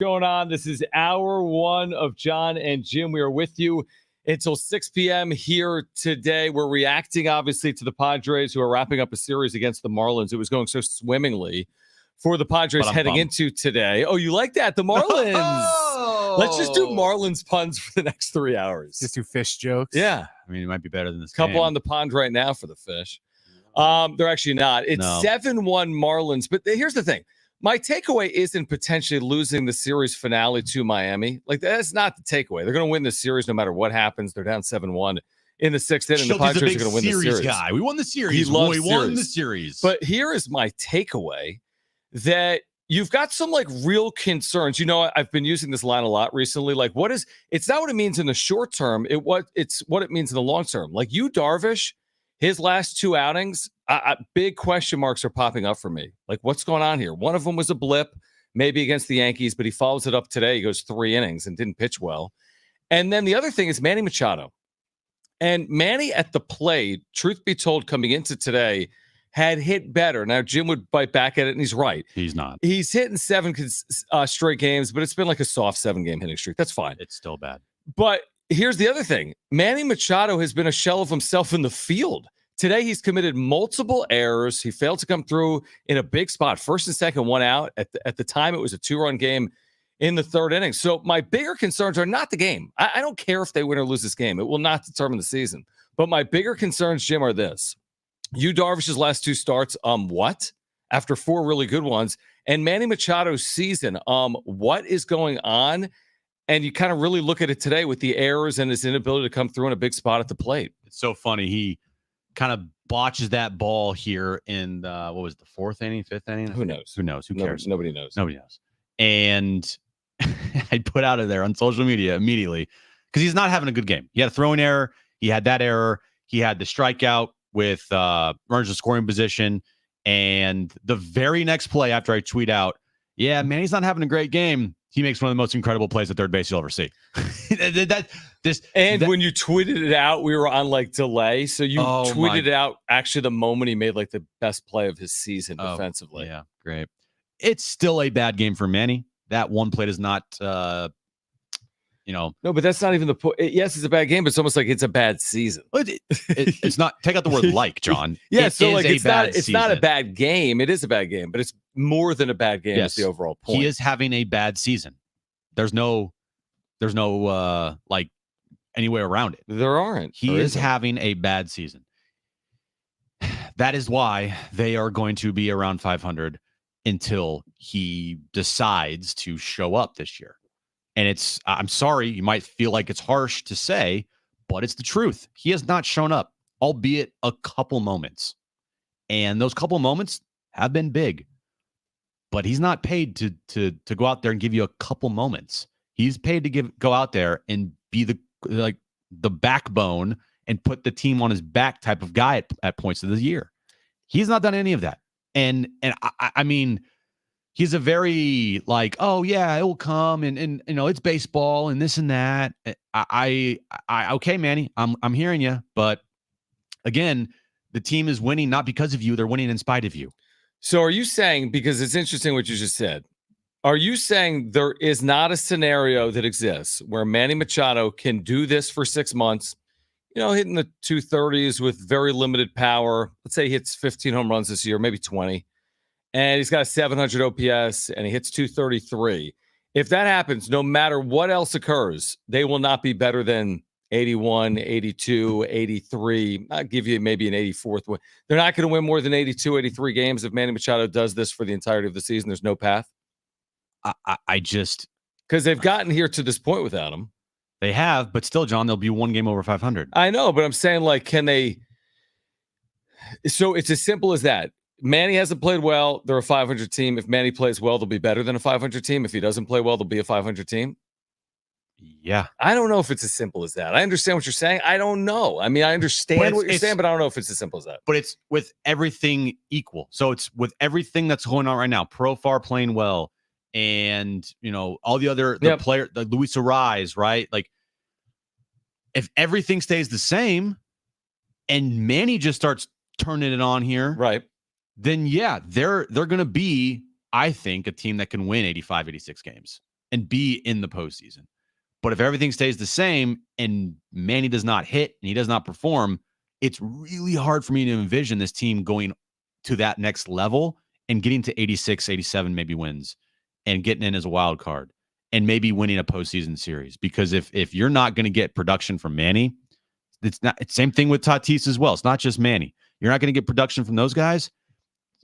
Going on. This is hour one of Jon and Jim. We are with you until 6 p.m. here today. We're reacting, obviously, to the Padres, who are wrapping up a series against the Marlins. It was going so swimmingly for the Padres heading into today. Oh, you like that? The Marlins. Oh! Let's just do Marlins puns for the next 3 hours. Just do fish jokes. Yeah. I mean, it might be better than this Couple game. on the pond right now for the fish. They're actually not. It's 7-1 Marlins. But here's the thing. My takeaway isn't potentially losing the series finale to Miami. Like, that's not the takeaway. They're going to win the series no matter what happens. They're down 7-1 in the sixth inning. The Padres are going to win the series. Guy. We won the series. He loves won the series. But here is my takeaway, that you've got some like real concerns. You know, I've been using this line a lot recently. Like, it's not what it means in the short term. It's what it means in the long term. Like Yu Darvish, his last 2 outings, big question marks are popping up for me. Like, what's going on here? One of them was a blip, maybe against the Yankees, but he follows it up today. He goes 3 innings and didn't pitch well. And then the other thing is Manny Machado. And Manny at the plate, truth be told, coming into today, had hit better. Now, Jim would bite back at it, and he's right. He's not. He's hitting 7 straight games, but it's been like a soft 7-game hitting streak. That's fine. It's still bad. But here's the other thing. Manny Machado has been a shell of himself in the field. Today, he's committed multiple errors. He failed to come through in a big spot. First and second, 1 out. At the time, it was a 2-run game in the 3rd inning. So my bigger concerns are not the game. I don't care if they win or lose this game. It will not determine the season. But my bigger concerns, Jim, are this. Yu Darvish's last 2 starts, what? After 4 really good ones. And Manny Machado's season, what is going on? And you kind of really look at it today with the errors and his inability to come through in a big spot at the plate. It's so funny. He kind of botches that ball here in the, what was it, the 4th inning, 5th inning? Who knows? Who knows? Who cares? Nobody knows. Nobody knows. And I put out of there on social media immediately because he's not having a good game. He had a throwing error. He had that error. He had the strikeout with runners in scoring position. And the very next play after I tweet out, yeah, man, he's not having a great game, he makes one of the most incredible plays at third base you'll ever see. When you tweeted it out, we were on like delay. So you tweeted it out actually the moment he made like the best play of his season defensively. Yeah, great. It's still a bad game for Manny. That one play is not, No, but that's not even the point. Yes, it's a bad game, but it's almost like it's a bad season. It's not. Take out the word like, John. Yeah, so like it's not a bad game. It is a bad game, but it's more than a bad game. Yes. Is the overall point. He is having a bad season. There's no like anywhere around it. There aren't. He is having a bad season. That is why they are going to be around 500 until he decides to show up this year. And I'm sorry, you might feel like it's harsh to say, but it's the truth. He has not shown up, albeit a couple moments. And those couple moments have been big. But he's not paid to go out there and give you a couple moments. He's paid to go out there and be the backbone and put the team on his back type of guy at points of the year. He's not done any of that. And I mean, he's a very like, oh yeah, it will come and it's baseball and this and that. I okay, Manny, I'm hearing you, but again, the team is winning not because of you; they're winning in spite of you. So, are you saying, because it's interesting what you just said, are you saying there is not a scenario that exists where Manny Machado can do this for 6 months? Hitting the 230s with very limited power. Let's say he hits 15 home runs this year, maybe 20. And he's got a 700 OPS, and he hits 233. If that happens, no matter what else occurs, they will not be better than 81, 82, 83. I'll give you maybe an 84th win. They're not going to win more than 82, 83 games if Manny Machado does this for the entirety of the season. There's no path. Because they've gotten here to this point without him. They have, but still, John, they'll be 1 game over 500. I know, but I'm saying, like, can they? So it's as simple as that. Manny hasn't played well. They're a 500 team. If Manny plays well, they'll be better than a 500 team. If he doesn't play well, they'll be a 500 team. Yeah. I don't know if it's as simple as that. I understand what you're saying. I don't know. I mean, I understand what you're saying, but I don't know if it's as simple as that. But it's with everything equal. So it's with everything that's going on right now. Profar playing well. And, all the other player, the Luis Arise, right? Like, if everything stays the same and Manny just starts turning it on here, right? Then, yeah, they're going to be, I think, a team that can win 85, 86 games. and be in the postseason. But if everything stays the same and Manny does not hit and he does not perform, it's really hard for me to envision this team going to that next level and getting to 86, 87 maybe wins and getting in as a wild card and maybe winning a postseason series. Because if you're not going to get production from Manny, it's same thing with Tatis as well. It's not just Manny. You're not going to get production from those guys.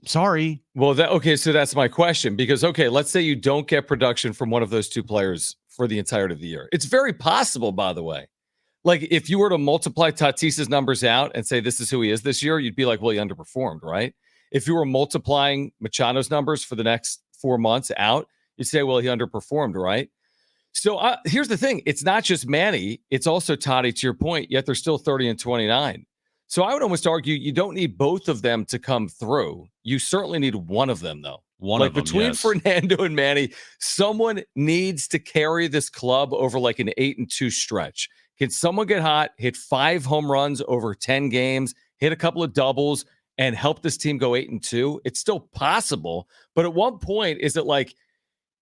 Sorry. Well, so that's my question, because, let's say you don't get production from one of those two players for the entirety of the year. It's very possible, by the way. Like, if you were to multiply Tatis's numbers out and say this is who he is this year, you'd be like, well, he underperformed, right? If you were multiplying Machado's numbers for the next 4 months out, you'd say, well, he underperformed, right? So here's the thing. It's not just Manny. It's also Toddy, to your point, yet they're still 30 and 29. So I would almost argue you don't need both of them to come through. You certainly need one of them, though. One of them, between yes. Fernando and Manny, someone needs to carry this club over like an 8-2 stretch. Can someone get hot, hit 5 home runs over 10 games, hit a couple of doubles, and help this team go 8-2? It's still possible, but at one point, is it like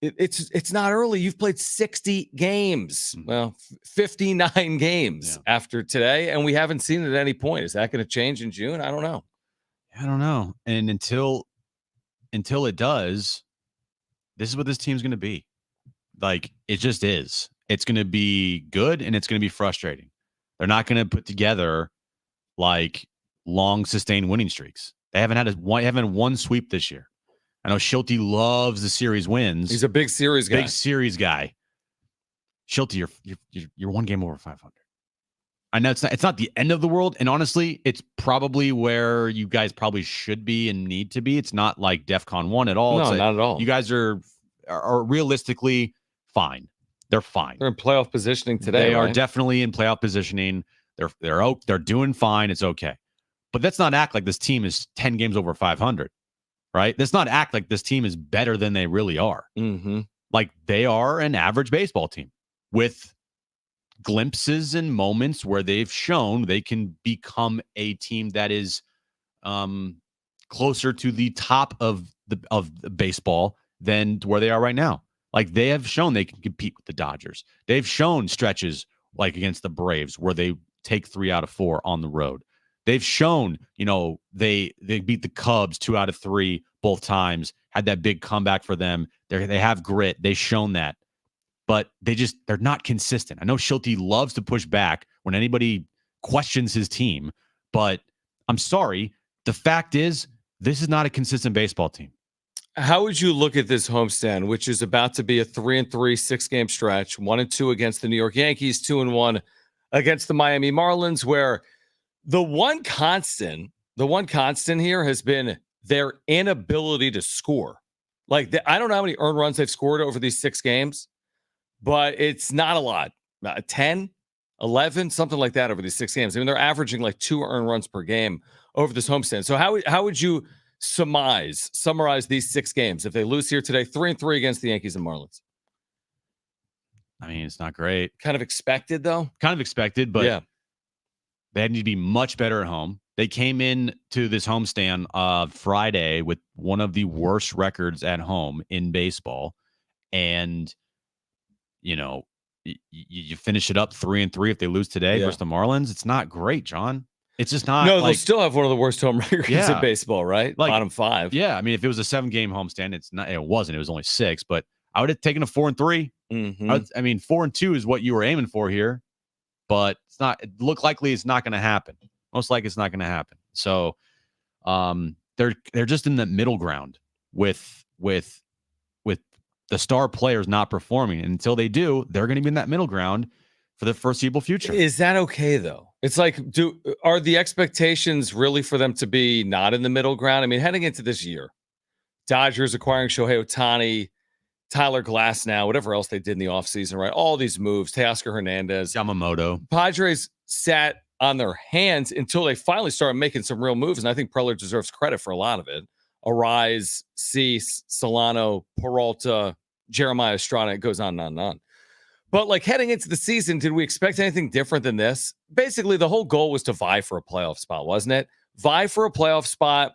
it's not early? You've played 60 games, well, 59 games after today, and we haven't seen it at any point. Is that going to change in June? I don't know. And until it does, this is what this team's going to be. Like, it just is. It's going to be good and it's going to be frustrating. They're not going to put together like long sustained winning streaks. They haven't had one sweep this year. I know Shildt loves the series wins. He's a big series guy. Shildt, you're one game over 500. I know it's not the end of the world, and honestly, it's probably where you guys probably should be and need to be. It's not like DEFCON 1 at all. No, not at all. You guys are realistically fine. They're fine. They're in playoff positioning today. They are definitely in playoff positioning. They're doing fine. It's okay. But let's not act like this team is 10 games over 500, right? Let's not act like this team is better than they really are. Mm-hmm. Like, they are an average baseball team with glimpses and moments where they've shown they can become a team that is closer to the top of the baseball than where they are right now. Like, they have shown they can compete with the Dodgers. They've shown stretches like against the Braves where they take 3 out of 4 on the road. They've shown, they beat the Cubs 2 out of 3 both times, had that big comeback for them. They have grit. They've shown that. But they're not consistent. I know Shildt loves to push back when anybody questions his team, but I'm sorry. The fact is, this is not a consistent baseball team. How would you look at this homestand, which is about to be a 3-3 6-game stretch, 1-2 against the New York Yankees, 2-1 against the Miami Marlins, where the one constant here has been their inability to score. Like, I don't know how many earned runs they've scored over these 6 games, but it's not a lot. 10, 11, something like that over these 6 games. I mean, they're averaging like 2 earned runs per game over this homestand. So how would you summarize these 6 games if they lose here today, 3-3 against the Yankees and Marlins? I mean, it's not great. Kind of expected, though. But yeah, they need to be much better at home. They came in to this homestand Friday with one of the worst records at home in baseball, and you finish it up 3-3 if they lose today versus the Marlins. It's not great, John. It's just not. No, they'll still have one of the worst home records in baseball, right? Like, bottom 5. Yeah, I mean, if it was a 7-game homestand, it's not. It wasn't. It was only 6. But I would have taken a 4-3. Mm-hmm. 4-2 is what you were aiming for here, but it's not. It look likely it's not going to happen. Most likely it's not going to happen. So, they're just in the middle ground with the star players not performing. And until they do, they're going to be in that middle ground for the foreseeable future. Is that okay, though? It's like, are the expectations really for them to be not in the middle ground? I mean, heading into this year, Dodgers acquiring Shohei Ohtani, Tyler Glasnow, whatever else they did in the offseason, right? All these moves, Teoscar Hernandez, Yamamoto. Padres sat on their hands until they finally started making some real moves, and I think Preller deserves credit for a lot of it. Arise, Cease, Solano, Peralta, Jeremiah Estrada, it goes on and on and on. But like, heading into the season, did we expect anything different than this? Basically, the whole goal was to vie for a playoff spot, wasn't it? Vie for a playoff spot.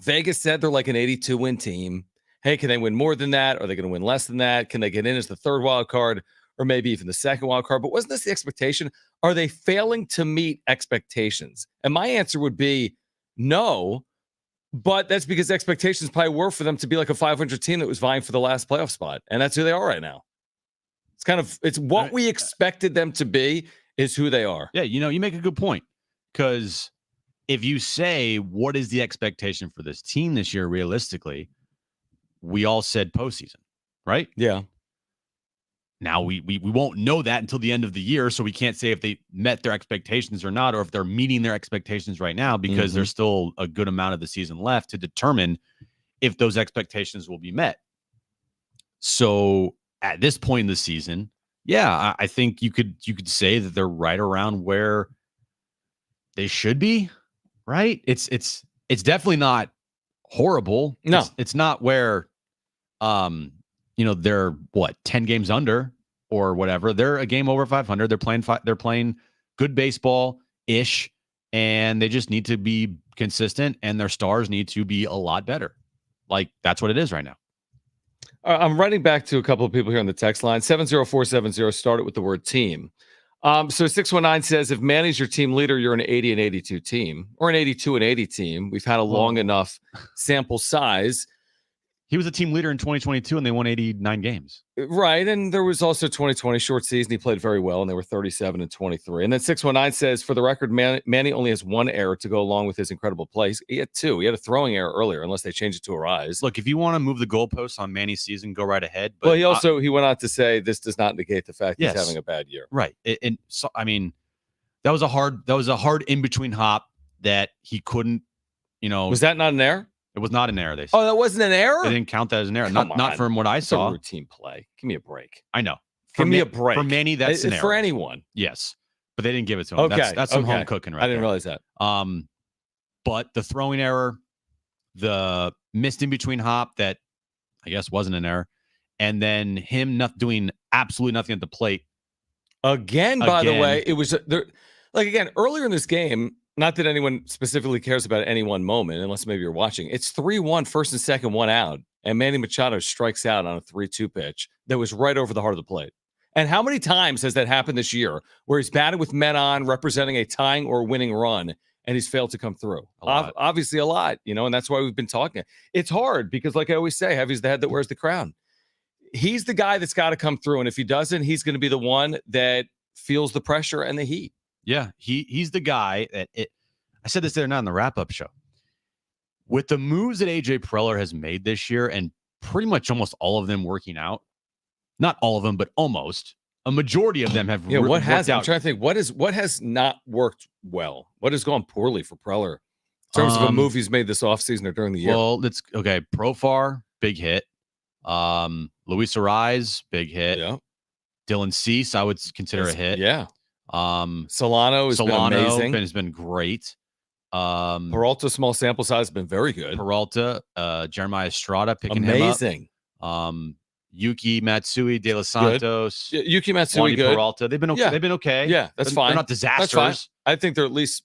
Vegas said they're like an 82-win team. hey, can they win more than that? Are they going to win less than that? Can they get in as the third wild card or maybe even the second wild card? But wasn't this the expectation? Are they failing to meet expectations? And my answer would be no, but that's because expectations probably were for them to be like a 500 team that was vying for the last playoff spot. And that's who they are right now. It's what we expected them to be is who they are. Yeah, you make a good point, because if you say what is the expectation for this team this year realistically, we all said postseason, right? Yeah. Now we won't know that until the end of the year, so we can't say if they met their expectations or not, or if they're meeting their expectations right now, because there's still a good amount of the season left to determine if those expectations will be met. So at this point in the season, yeah, I think you could say that they're right around where they should be, right? It's definitely not horrible. No, it's not where they're 10 games under or whatever. They're a game over 500. They're playing good baseball ish, and they just need to be consistent, and their stars need to be a lot better. Like, that's what it is right now. I'm writing back to a couple of people here on the text line. 70470 started with the word team. So 619 says, if Manny's your team leader, you're an 80 and 82 team, or an 82 and 80 team. We've had a long enough sample size. He was a team leader in 2022, and they won 89 games. Right, and there was also 2020 short season. He played very well, and they were 37 and 23. And then 619 says, for the record, Manny only has one error to go along with his incredible plays. He had two. He had a throwing error earlier, unless they changed it to a rise. Look, if you want to move the goalposts on Manny's season, go right ahead. But well, he went on to say this does not negate the fact he's having a bad year. Right, and so I mean, that was a hard in between hop that he couldn't. Was that not an error? It was not an error. They said. Oh, that wasn't an error? They didn't count that as an error. Come Not from what I saw. A routine play. Give me a break. I know. Give me a break. For Manny, that's an error. For anyone. Yes. But they didn't give it to him. Okay. That's some home cooking right I didn't there. realize that. But the throwing error, the missed in between hop that I guess wasn't an error, and then him not doing absolutely nothing at the plate. Again, by the way, it was earlier in this game. Not that anyone specifically cares about any one moment, unless maybe you're watching. It's 3-1, first and second, one out. And Manny Machado strikes out on a 3-2 pitch that was right over the heart of the plate. And how many times has that happened this year where he's batted with men on, representing a tying or winning run, and he's failed to come through? Obviously a lot, and that's why we've been talking. It's hard because, like I always say, heavy's the head that wears the crown. He's the guy that's got to come through. And if he doesn't, he's going to be the one that feels the pressure and the heat. Yeah, he's the guy that I said this the other night on the wrap-up show. With the moves that AJ Preller has made this year, and pretty much almost all of them working out, not all of them, but almost, a majority of them have what has out. I'm trying to think, what has not worked well? What has gone poorly for Preller in terms of a move he's made this offseason or during the year? Well, Profar, big hit. Luis Ariz, big hit. Yeah. Dylan Cease, I would consider a hit. Yeah. Solano has been amazing. Has been great. Peralta, small sample size, has been very good. Peralta, Jeremiah Estrada picking amazing. Him up. Yuki Matsui, De Los Santos, Yuki Matsui, good. Peralta, they've been okay. Yeah. They've been okay. Yeah, that's fine. They're not disasters. That's fine. I think they're at least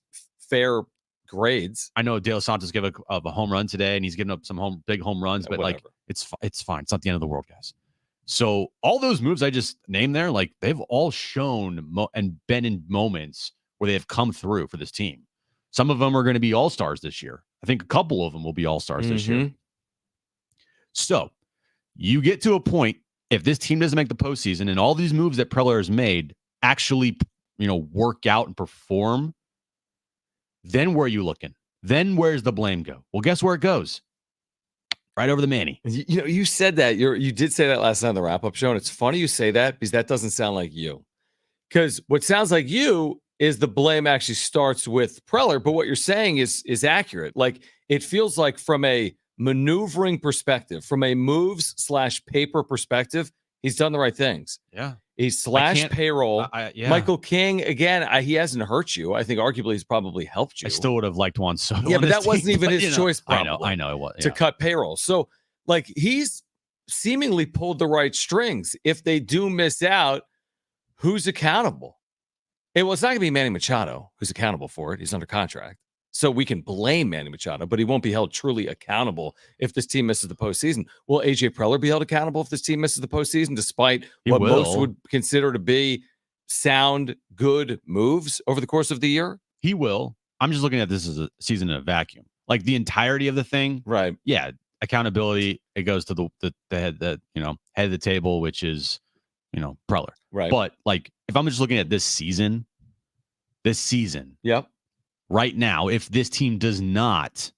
fair grades. I know De Los Santos gave a home run today, and he's giving up some big home runs, but whatever. It's fine. It's not the end of the world, guys. So all those moves I just named there, they've all shown and been in moments where they have come through for this team. Some of them are going to be all-stars this year. I think a couple of them will be all-stars this year. So you get to a point, if this team doesn't make the postseason and all these moves that Preller has made actually, work out and perform, then where are you looking? Then where's the blame go? Well, guess where it goes? Right over the Manny. You said that. You did say that last night on the wrap-up show, and it's funny you say that because that doesn't sound like you. Because what sounds like you is the blame actually starts with Preller, but what you're saying is accurate. It feels like from a maneuvering perspective, from a moves/paper perspective, he's done the right things. Yeah. He's slashed payroll. Yeah. Michael King, again, he hasn't hurt you. I think arguably he's probably helped you. I still would have liked Juan Soto. Yeah, but that wasn't even his choice, probably. I know it was. To cut payroll. So, he's seemingly pulled the right strings. If they do miss out, who's accountable? It's not going to be Manny Machado who's accountable for it. He's under contract. So we can blame Manny Machado, but he won't be held truly accountable if this team misses the postseason. Will AJ Preller be held accountable if this team misses the postseason, despite what most would consider to be sound, good moves over the course of the year? He will. I'm just looking at this as a season in a vacuum. Like the entirety of the thing. Right. Yeah. Accountability, it goes to the head, head of the table, which is, Preller. Right. But like, if I'm just looking at this season, yep. Right now, if this team does not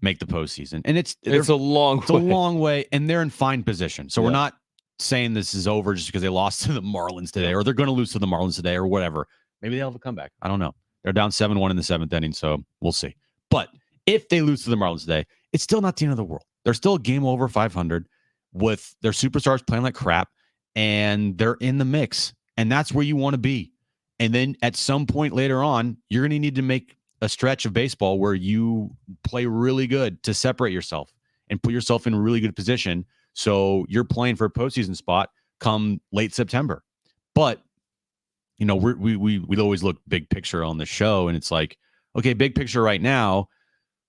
make the postseason, and it's a long way, and they're in fine position. So we're not saying this is over just because they lost to the Marlins today, or they're going to lose to the Marlins today, or whatever. Maybe they'll have a comeback. I don't know. They're down 7-1 in the 7th inning, so we'll see. But if they lose to the Marlins today, it's still not the end of the world. They're still game over 500 with their superstars playing like crap, and they're in the mix, and that's where you want to be. And then at some point later on, you're going to need to make a stretch of baseball where you play really good to separate yourself and put yourself in a really good position. So you're playing for a postseason spot come late September. But, we always look big picture on the show. And it's like, okay, big picture right now,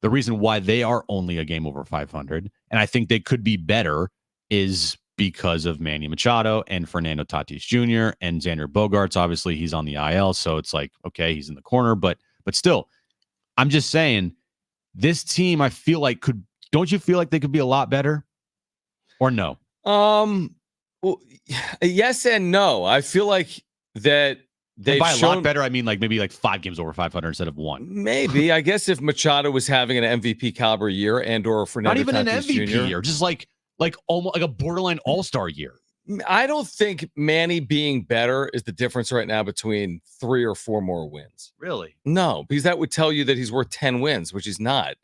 the reason why they are only a game over 500, and I think they could be better, is because of Manny Machado and Fernando Tatis Jr. and Xander Bogaerts. Obviously, he's on the IL, so it's like, okay, he's in the corner, but still, I'm just saying, this team, I feel like don't you feel like they could be a lot better, or no? Well, yes and no. I feel like that they've by a lot better, I mean like maybe like 5 games over 500 instead of 1. Maybe. I guess if Machado was having an MVP caliber year and or Fernando Not even Tatis an MVP Jr. year, just like almost like a borderline all-star year. I don't think Manny being better is the difference right now between 3 or 4 more wins. Really? No, because that would tell you that he's worth 10 wins, which he's not.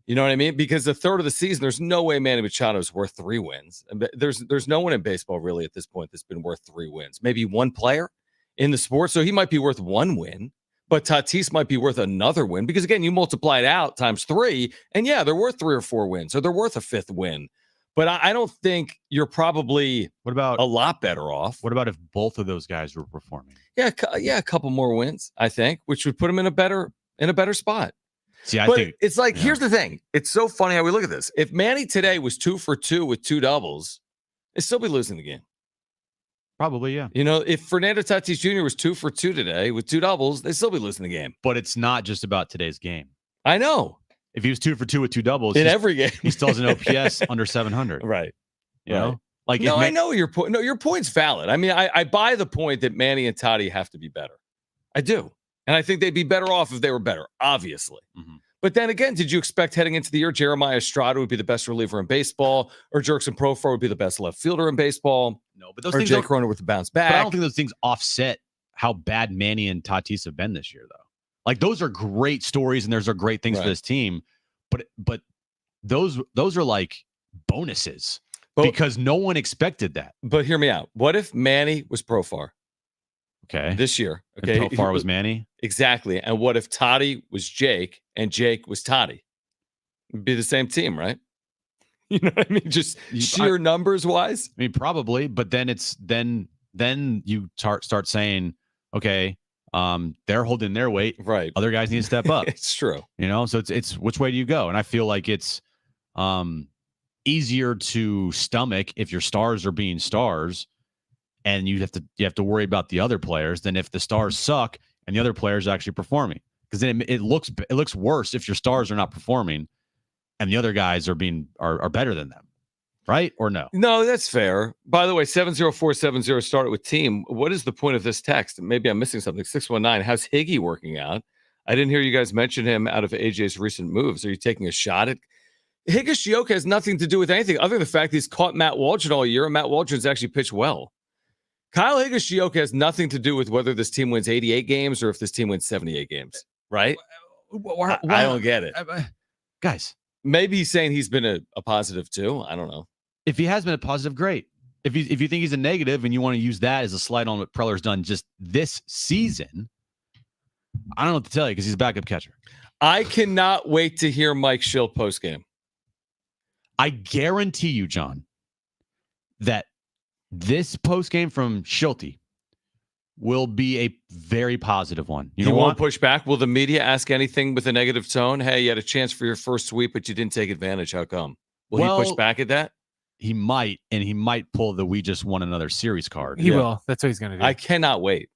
You know what I mean? Because the third of the season, there's no way Manny Machado is worth 3 wins. There's no one in baseball really at this point that's been worth 3 wins. Maybe one player in the sport, so he might be worth 1 win, but Tatis might be worth another win because, again, you multiply it out times 3, and yeah, they're worth 3 or 4 wins, or they're worth a 5th win. But I don't think you're probably a lot better off. What about if both of those guys were performing? Yeah, a couple more wins, I think, which would put them in a better spot. See, I think it's like, here's the thing. It's so funny how we look at this. If Manny today was 2 for 2 with 2 doubles, they'd still be losing the game. Probably, yeah. If Fernando Tatis Jr. was 2 for 2 today with 2 doubles, they'd still be losing the game. But it's not just about today's game. I know. If he was 2 for 2 with 2 doubles in every game, he still has an OPS under 700. Right. You know? Like, no, I know your point. No, your point's valid. I mean, I buy the point that Manny and Toddy have to be better. I do. And I think they'd be better off if they were better, obviously. Mm-hmm. But then again, did you expect heading into the year Jeremiah Estrada would be the best reliever in baseball, or Jerkson Profar would be the best left fielder in baseball? No, but those or things Jake Cronin with the bounce back. But I don't think those things offset how bad Manny and Tatis have been this year, though. Like, those are great stories, and those are great things for this team. But those are like bonuses because no one expected that. But hear me out. What if Manny was Profar? Okay. This year. Okay. And Profar was Manny? Exactly. And what if Toddy was Jake and Jake was Toddy? It'd be the same team, right? You know what I mean? Just sheer numbers wise. I mean, probably, but then then you start saying, okay, they're holding their weight. Right. Other guys need to step up. It's true. So it's which way do you go? And I feel like it's easier to stomach if your stars are being stars and you have to worry about the other players than if the stars suck and the other players are actually performing. Because then it looks worse if your stars are not performing and the other guys are better than them. Right or no? No, that's fair. By the way, 70470 started with team. What is the point of this text? Maybe I'm missing something. 619. How's Higgy working out? I didn't hear you guys mention him out of AJ's recent moves. Are you taking a shot at Higashioka? Has nothing to do with anything other than the fact he's caught Matt Waldron all year, and Matt Waldron's actually pitched well. Kyle Higashioka has nothing to do with whether this team wins 88 games or if this team wins 78 games, right? I don't get it. Guys. Maybe he's saying he's been a positive too. I don't know. If he has been a positive, great. If you think he's a negative and you want to use that as a slide on what Preller's done just this season, I don't know what to tell you because he's a backup catcher. I cannot wait to hear Mike Shildt postgame. I guarantee you, John, that this postgame from Shildt will be a very positive one. You won't push back. Will the media ask anything with a negative tone? Hey, you had a chance for your first sweep, but you didn't take advantage. How come? Will he push back at that? He might, and he might pull the "we just won another series" card. He will. That's what he's going to do. I cannot wait.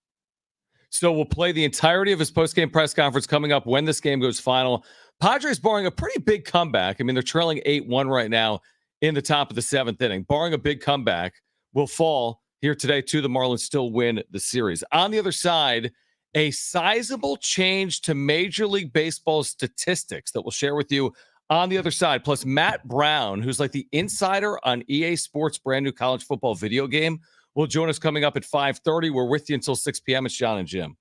So we'll play the entirety of his postgame press conference coming up when this game goes final. Padres barring a pretty big comeback. I mean, they're trailing 8-1 right now in the top of the seventh inning. Barring a big comeback, will fall here today to the Marlins, still win the series. On the other side, a sizable change to Major League Baseball statistics that we'll share with you on the other side. Plus, Matt Brown, who's like the insider on EA Sports' brand new college football video game, will join us coming up at 5:30. We're with you until 6 p.m. It's Jon and Jim.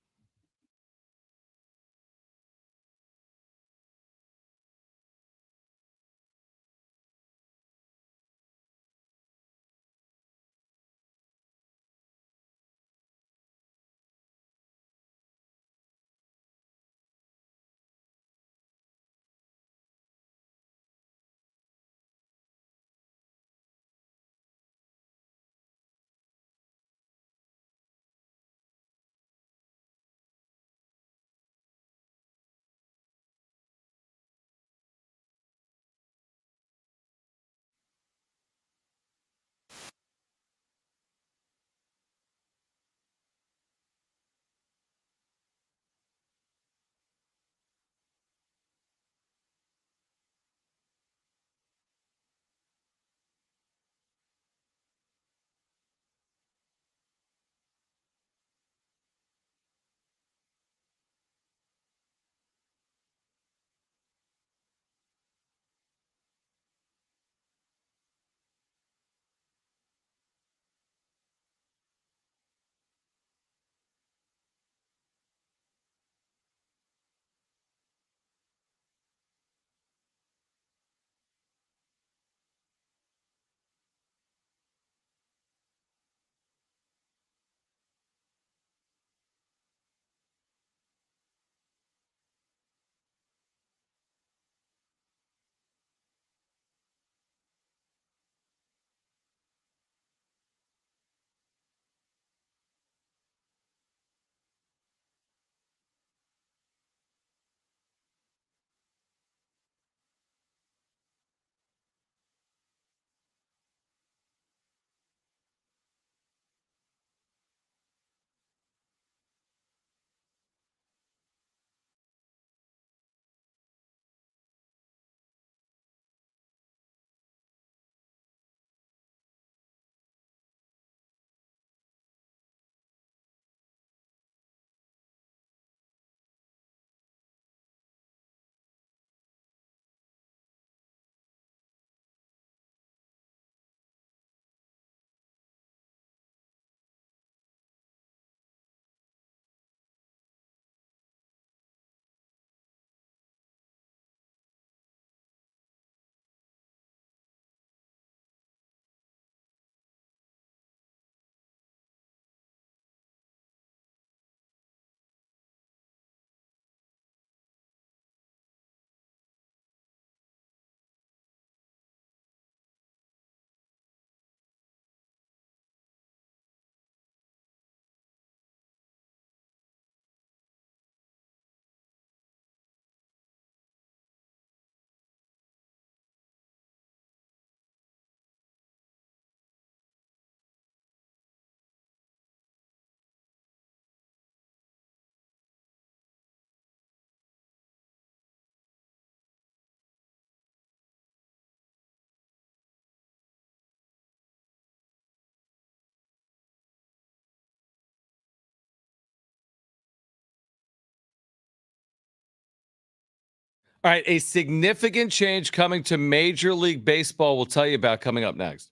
All right, a significant change coming to Major League Baseball. We'll tell you about coming up next.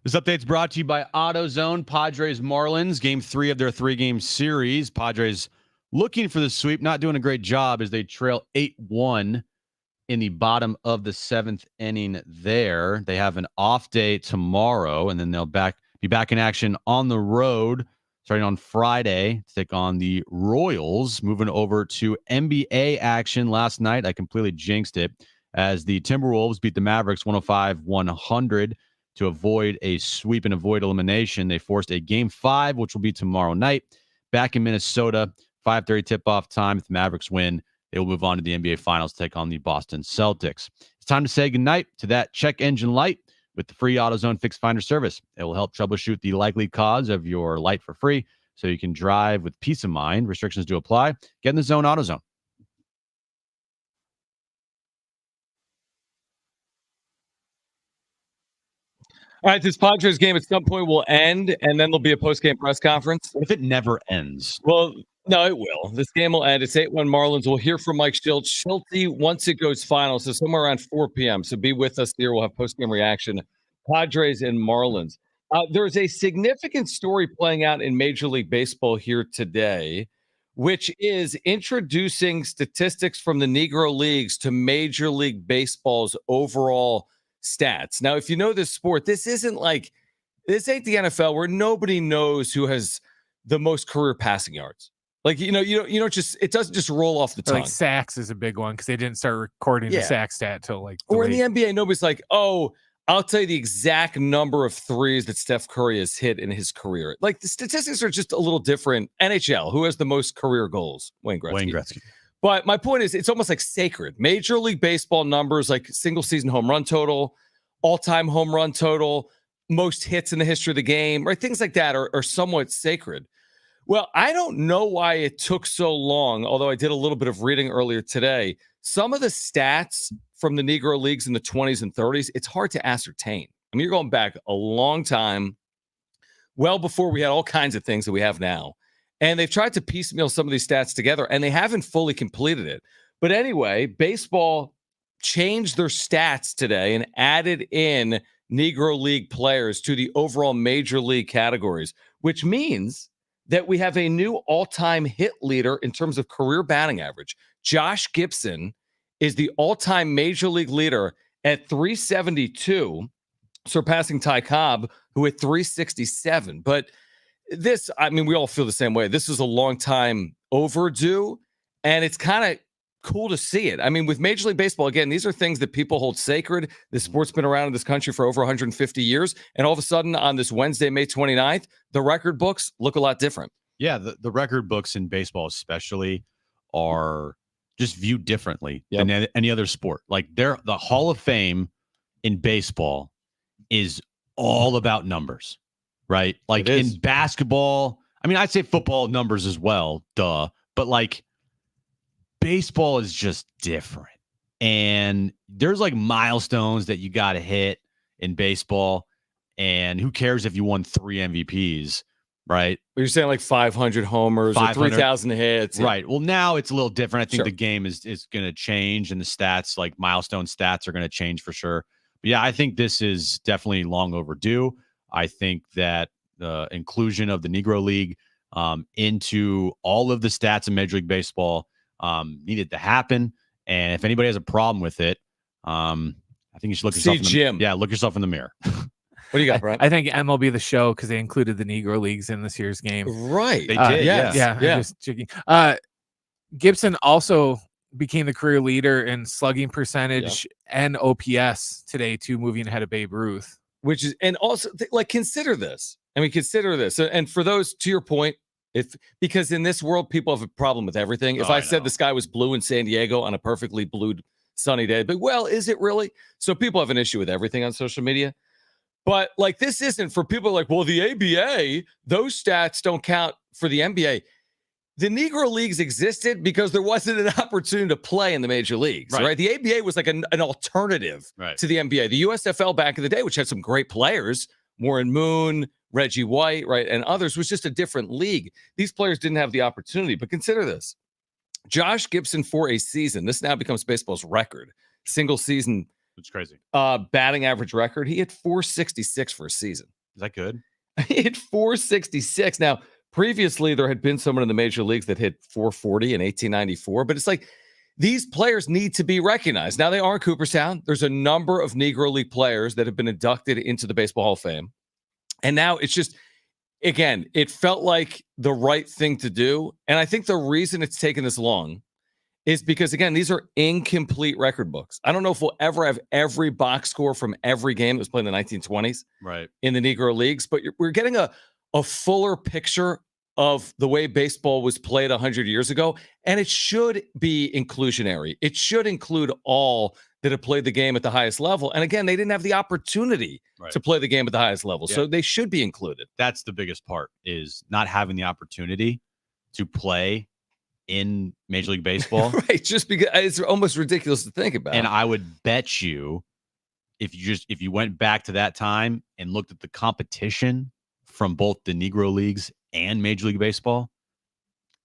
This update's brought to you by AutoZone. Padres Marlins, game 3 of their 3-game series. Padres looking for the sweep, not doing a great job as they trail 8-1 in the bottom of the 7th inning there. They have an off day tomorrow, and then they'll be back in action on the road starting on Friday to take on the Royals. Moving over to NBA action last night, I completely jinxed it as the Timberwolves beat the Mavericks 105-100 to avoid a sweep and avoid elimination. They forced a game 5, which will be tomorrow night, back in Minnesota, 5:30 tip-off time. If the Mavericks win, they will move on to the NBA Finals to take on the Boston Celtics. It's time to say goodnight to that check engine light with the free AutoZone Fix Finder service. It will help troubleshoot the likely cause of your light for free so you can drive with peace of mind. Restrictions do apply. Get in the zone, AutoZone. All right, this Padres game at some point will end, and then there'll be a post-game press conference. What if it never ends? Well, no, it will. This game will end. It's 8-1 Marlins. We'll hear from Mike Shildt. Shilty, once it goes final, so somewhere around 4 p.m. So be with us here. We'll have post-game reaction. Padres and Marlins. There's a significant story playing out in Major League Baseball here today, which is introducing statistics from the Negro Leagues to Major League Baseball's overall stats. Now, if you know this sport, this ain't the NFL where nobody knows who has the most career passing yards. Like, you don't just, it doesn't just roll off the tongue. Like sacks is a big one because they didn't start recording the sack stat till like. Or in the NBA, nobody's like, oh, I'll tell you the exact number of threes that Steph Curry has hit in his career. Like, the statistics are just a little different. NHL, who has the most career goals? Wayne Gretzky. But my point is, it's almost like sacred. Major League Baseball numbers, like single season home run total, all-time home run total, most hits in the history of the game, right? Things like that are somewhat sacred. Well, I don't know why it took so long, although I did a little bit of reading earlier today. Some of the stats from the Negro Leagues in the 20s and 30s, it's hard to ascertain. I mean, you're going back a long time, well before we had all kinds of things that we have now. And they've tried to piecemeal some of these stats together, and they haven't fully completed it. But anyway, baseball changed their stats today and added in Negro League players to the overall Major League categories, which means that we have a new all-time hit leader in terms of career batting average. Josh Gibson is the all-time Major League leader at 372, surpassing Ty Cobb, who hit 367. But this, I mean, we all feel the same way. This is a long time overdue, and it's kind of cool to see it. I mean, with Major League Baseball, again, these are things that people hold sacred. The sport's been around in this country for over 150 years. And all of a sudden, on this Wednesday, May 29th, the record books look a lot different. Yeah, the record books in baseball especially are just viewed differently than any other sport. Like, the Hall of Fame in baseball is all about numbers, right? Like in basketball, I mean, I'd say football numbers as well, duh. But like, baseball is just different. And there's like milestones that you got to hit in baseball. And who cares if you won 3 MVPs, right? You're saying like 500 homers or 3,000 hits. Right. Well, now it's a little different. I think the game is going to change, and the stats, like milestone stats, are going to change for sure. But yeah, I think this is definitely long overdue. I think that the inclusion of the Negro League into all of the stats in Major League Baseball needed to happen. And if anybody has a problem with it, I think you should look yourself look yourself in the mirror. What do you got, Brent? I think MLB The Show, because they included the Negro Leagues in this year's game. Right. They did. Yeah. Just checking. Gibson also became the career leader in slugging percentage and OPS today, too, moving ahead of Babe Ruth. Which is, and also, like, consider this. I mean, consider this. And for those, to your point, because in this world, people have a problem with everything. If I said the sky was blue in San Diego on a perfectly blue, sunny day, but well, is it really? So people have an issue with everything on social media. But like, this isn't for people like, well, the ABA, those stats don't count for the NBA. The Negro Leagues existed because there wasn't an opportunity to play in the major leagues, right? The ABA was like an alternative to the NBA. The USFL back in the day, which had some great players, Warren Moon, Reggie White, right, and others, was just a different league. These players didn't have the opportunity. But consider this. Josh Gibson for a season, this now becomes baseball's record, single season It's crazy. Batting average record, he hit 466 for a season. Is that good? He hit 466. Now, previously, there had been someone in the major leagues that hit 440 in 1894, but it's like these players need to be recognized. Now, they are in Cooperstown. There's a number of Negro League players that have been inducted into the Baseball Hall of Fame. And now it's just, again, it felt like the right thing to do. And I think the reason it's taken this long is because, again, these are incomplete record books. I don't know if we'll ever have every box score from every game that was played in the 1920s in the Negro Leagues, but we're getting a fuller picture of the way baseball was played 100 years ago, and it should be inclusionary. It should include all that have played the game at the highest level. And again, they didn't have the opportunity to play the game at the highest level, so they should be included. That's the biggest part, is not having the opportunity to play in Major League Baseball. Right, just because it's almost ridiculous to think about. And I would bet you if you went back to that time and looked at the competition from both the Negro Leagues and Major League Baseball,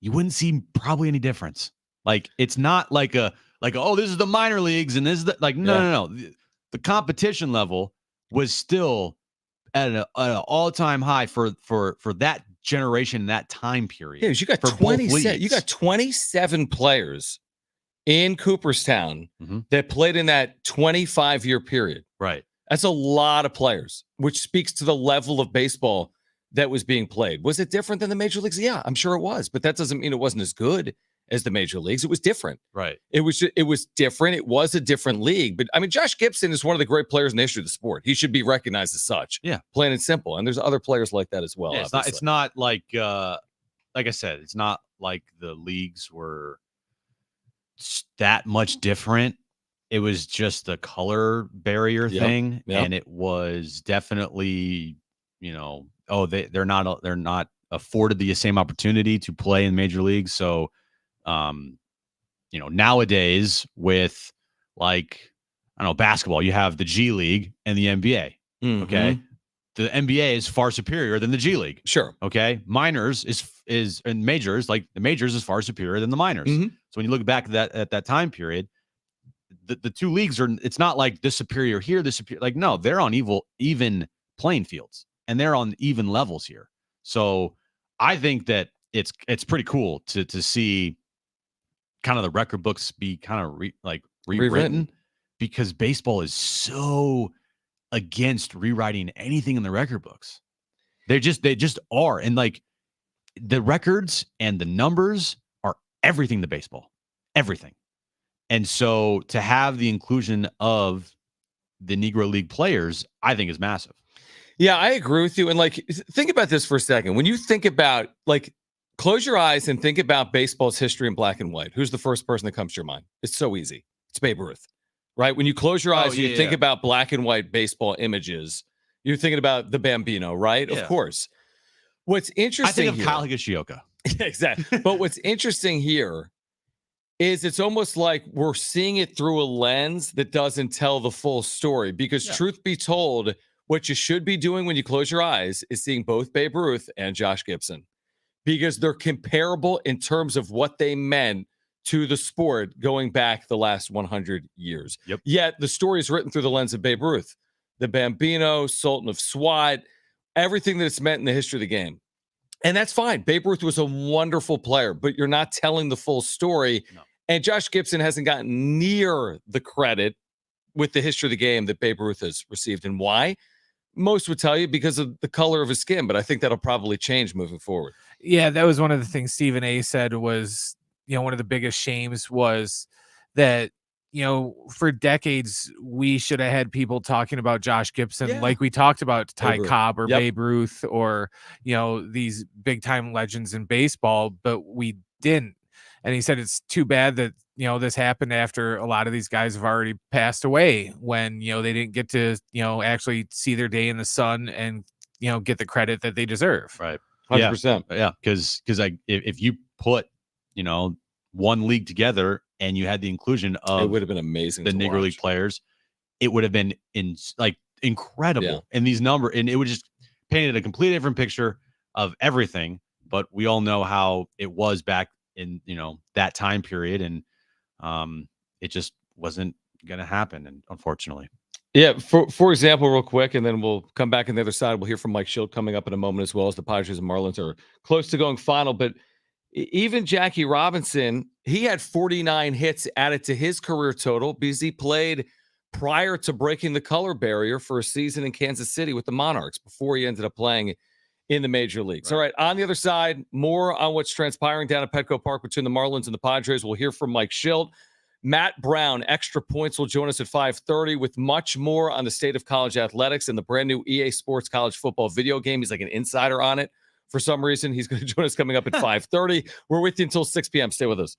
you wouldn't see probably any difference. Like, it's not like oh, this is the minor leagues and this is no. The competition level was still at an all-time high for that generation, that time period. Yeah, you got 27 players in Cooperstown that played in that 25-year period. Right. That's a lot of players, which speaks to the level of baseball that was being played. Was it different than the major leagues? Yeah, I'm sure it was, but that doesn't mean it wasn't as good as the major leagues. It was different. Right. It was different. It was a different league. But I mean, Josh Gibson is one of the great players in the history of the sport. He should be recognized as such. Yeah. Plain and simple. And there's other players like that as well. Yeah, it's not like I said, it's not like the leagues were that much different. It was just a color barrier thing. And it was definitely, they're not afforded the same opportunity to play in major leagues. So, nowadays with basketball, you have the G League and the NBA. Okay. The NBA is far superior than the G League. Sure. Okay. Minors is and majors, like the majors is far superior than the minors. So when you look back at that time period, the two leagues it's not like this superior here, this superior, no, they're on even playing fields and they're on even levels here. So I think that it's pretty cool to see kind of the record books be kind of rewritten, because baseball is so against rewriting anything in the record books. They just are. And the records and the numbers are everything to baseball, everything. And so to have the inclusion of the Negro League players, I think is massive. Yeah, I agree with you. And think about this for a second. When you think about close your eyes and think about baseball's history in black and white. Who's the first person that comes to your mind? It's so easy. It's Babe Ruth, right? When you close your eyes, you think about black and white baseball images. You're thinking about the Bambino, right? Yeah. Of course. What's interesting, I think of Kyle Higashioka. Exactly. But what's interesting here is it's almost like we're seeing it through a lens that doesn't tell the full story. Because truth be told, what you should be doing when you close your eyes is seeing both Babe Ruth and Josh Gibson, because they're comparable in terms of what they meant to the sport going back the last 100 years. Yep. Yet the story is written through the lens of Babe Ruth, the Bambino, Sultan of Swat, everything that it's meant in the history of the game. And that's fine. Babe Ruth was a wonderful player, but you're not telling the full story. No. And Josh Gibson hasn't gotten near the credit with the history of the game that Babe Ruth has received. And why? Most would tell you because of the color of his skin, but I think that'll probably change moving forward. Yeah, that was one of the things Stephen A. said was, one of the biggest shames was that, for decades, we should have had people talking about Josh Gibson like we talked about Ty Cobb or Babe Ruth or, these big time legends in baseball, but we didn't. And he said it's too bad that, this happened after a lot of these guys have already passed away when, they didn't get to, actually see their day in the sun and, get the credit that they deserve. Right. 100%. Yeah. Because if you put, one league together and you had the inclusion of it would have been amazing. The Negro League players, it would have been incredible. Yeah. And these numbers, and it would just painted a completely different picture of everything. But we all know how it was back in, that time period. And it just wasn't going to happen, and unfortunately. Yeah, for example, real quick, and then we'll come back on the other side. We'll hear from Mike Shildt coming up in a moment, as well as the Padres and Marlins are close to going final. But even Jackie Robinson, he had 49 hits added to his career total because he played prior to breaking the color barrier for a season in Kansas City with the Monarchs before he ended up playing in the major leagues. Right. All right, on the other side, more on what's transpiring down at Petco Park between the Marlins and the Padres. We'll hear from Mike Shildt. Matt Brown, Extra Points, will join us at 5:30 with much more on the state of college athletics and the brand new EA Sports college football video game. He's like an insider on it for some reason. He's going to join us coming up at 5:30. We're with you until 6 p.m. Stay with us.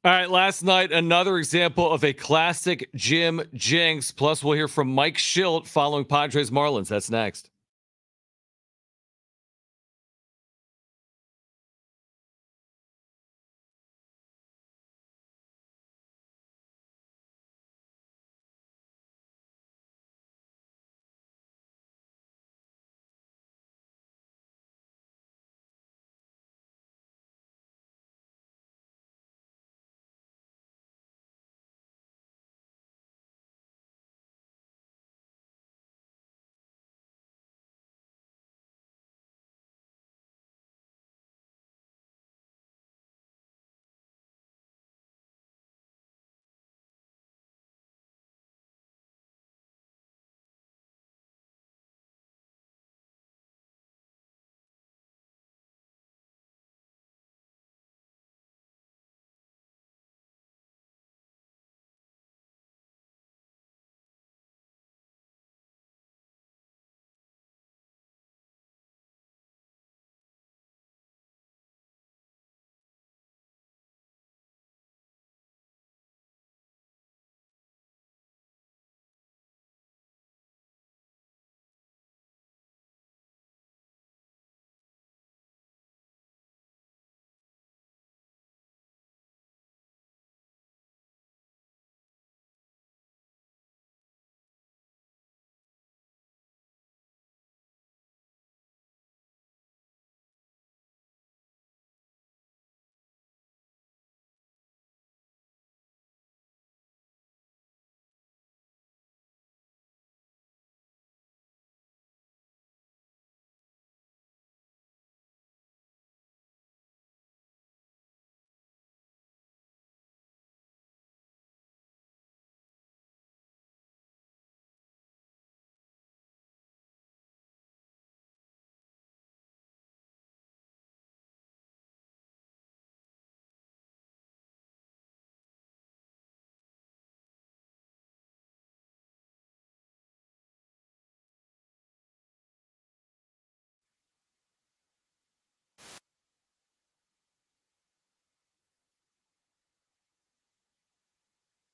All right, last night, another example of a classic Jim jinx. Plus, we'll hear from Mike Shildt following Padres Marlins. That's next.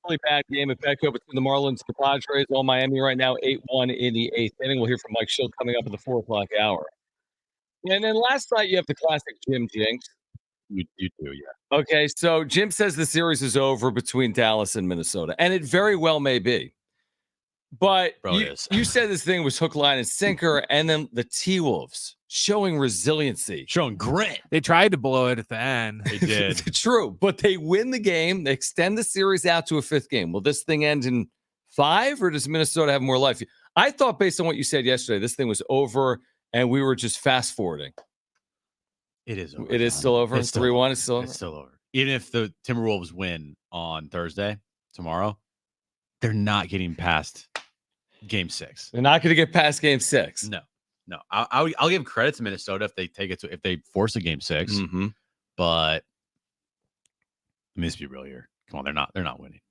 Really bad game at Petco between the Marlins and the Padres. All Miami right now, 8-1 in the 8th inning. We'll hear from Mike Shildt coming up in the 4 o'clock hour. And then last night, you have the classic Jim jinx. You do, yeah. Okay, so Jim says the series is over between Dallas and Minnesota, and it very well may be. But you said this thing was hook, line, and sinker, and then the T-Wolves showing resiliency. Showing grit. They tried to blow it at the end. They did. True, but they win the game. They extend the series out to a 5th game. Will this thing end in 5, or does Minnesota have more life? I thought, based on what you said yesterday, this thing was over, and we were just fast-forwarding. It is over. It is still over? 3-1 is still over? It's still over. Even if the Timberwolves win on Thursday, tomorrow, they're not getting past Game 6. They're not going to get past Game 6. No. I'll give credit to Minnesota if they take it to if they force a Game 6. Mm-hmm. But let's be real here. Come on, they're not winning,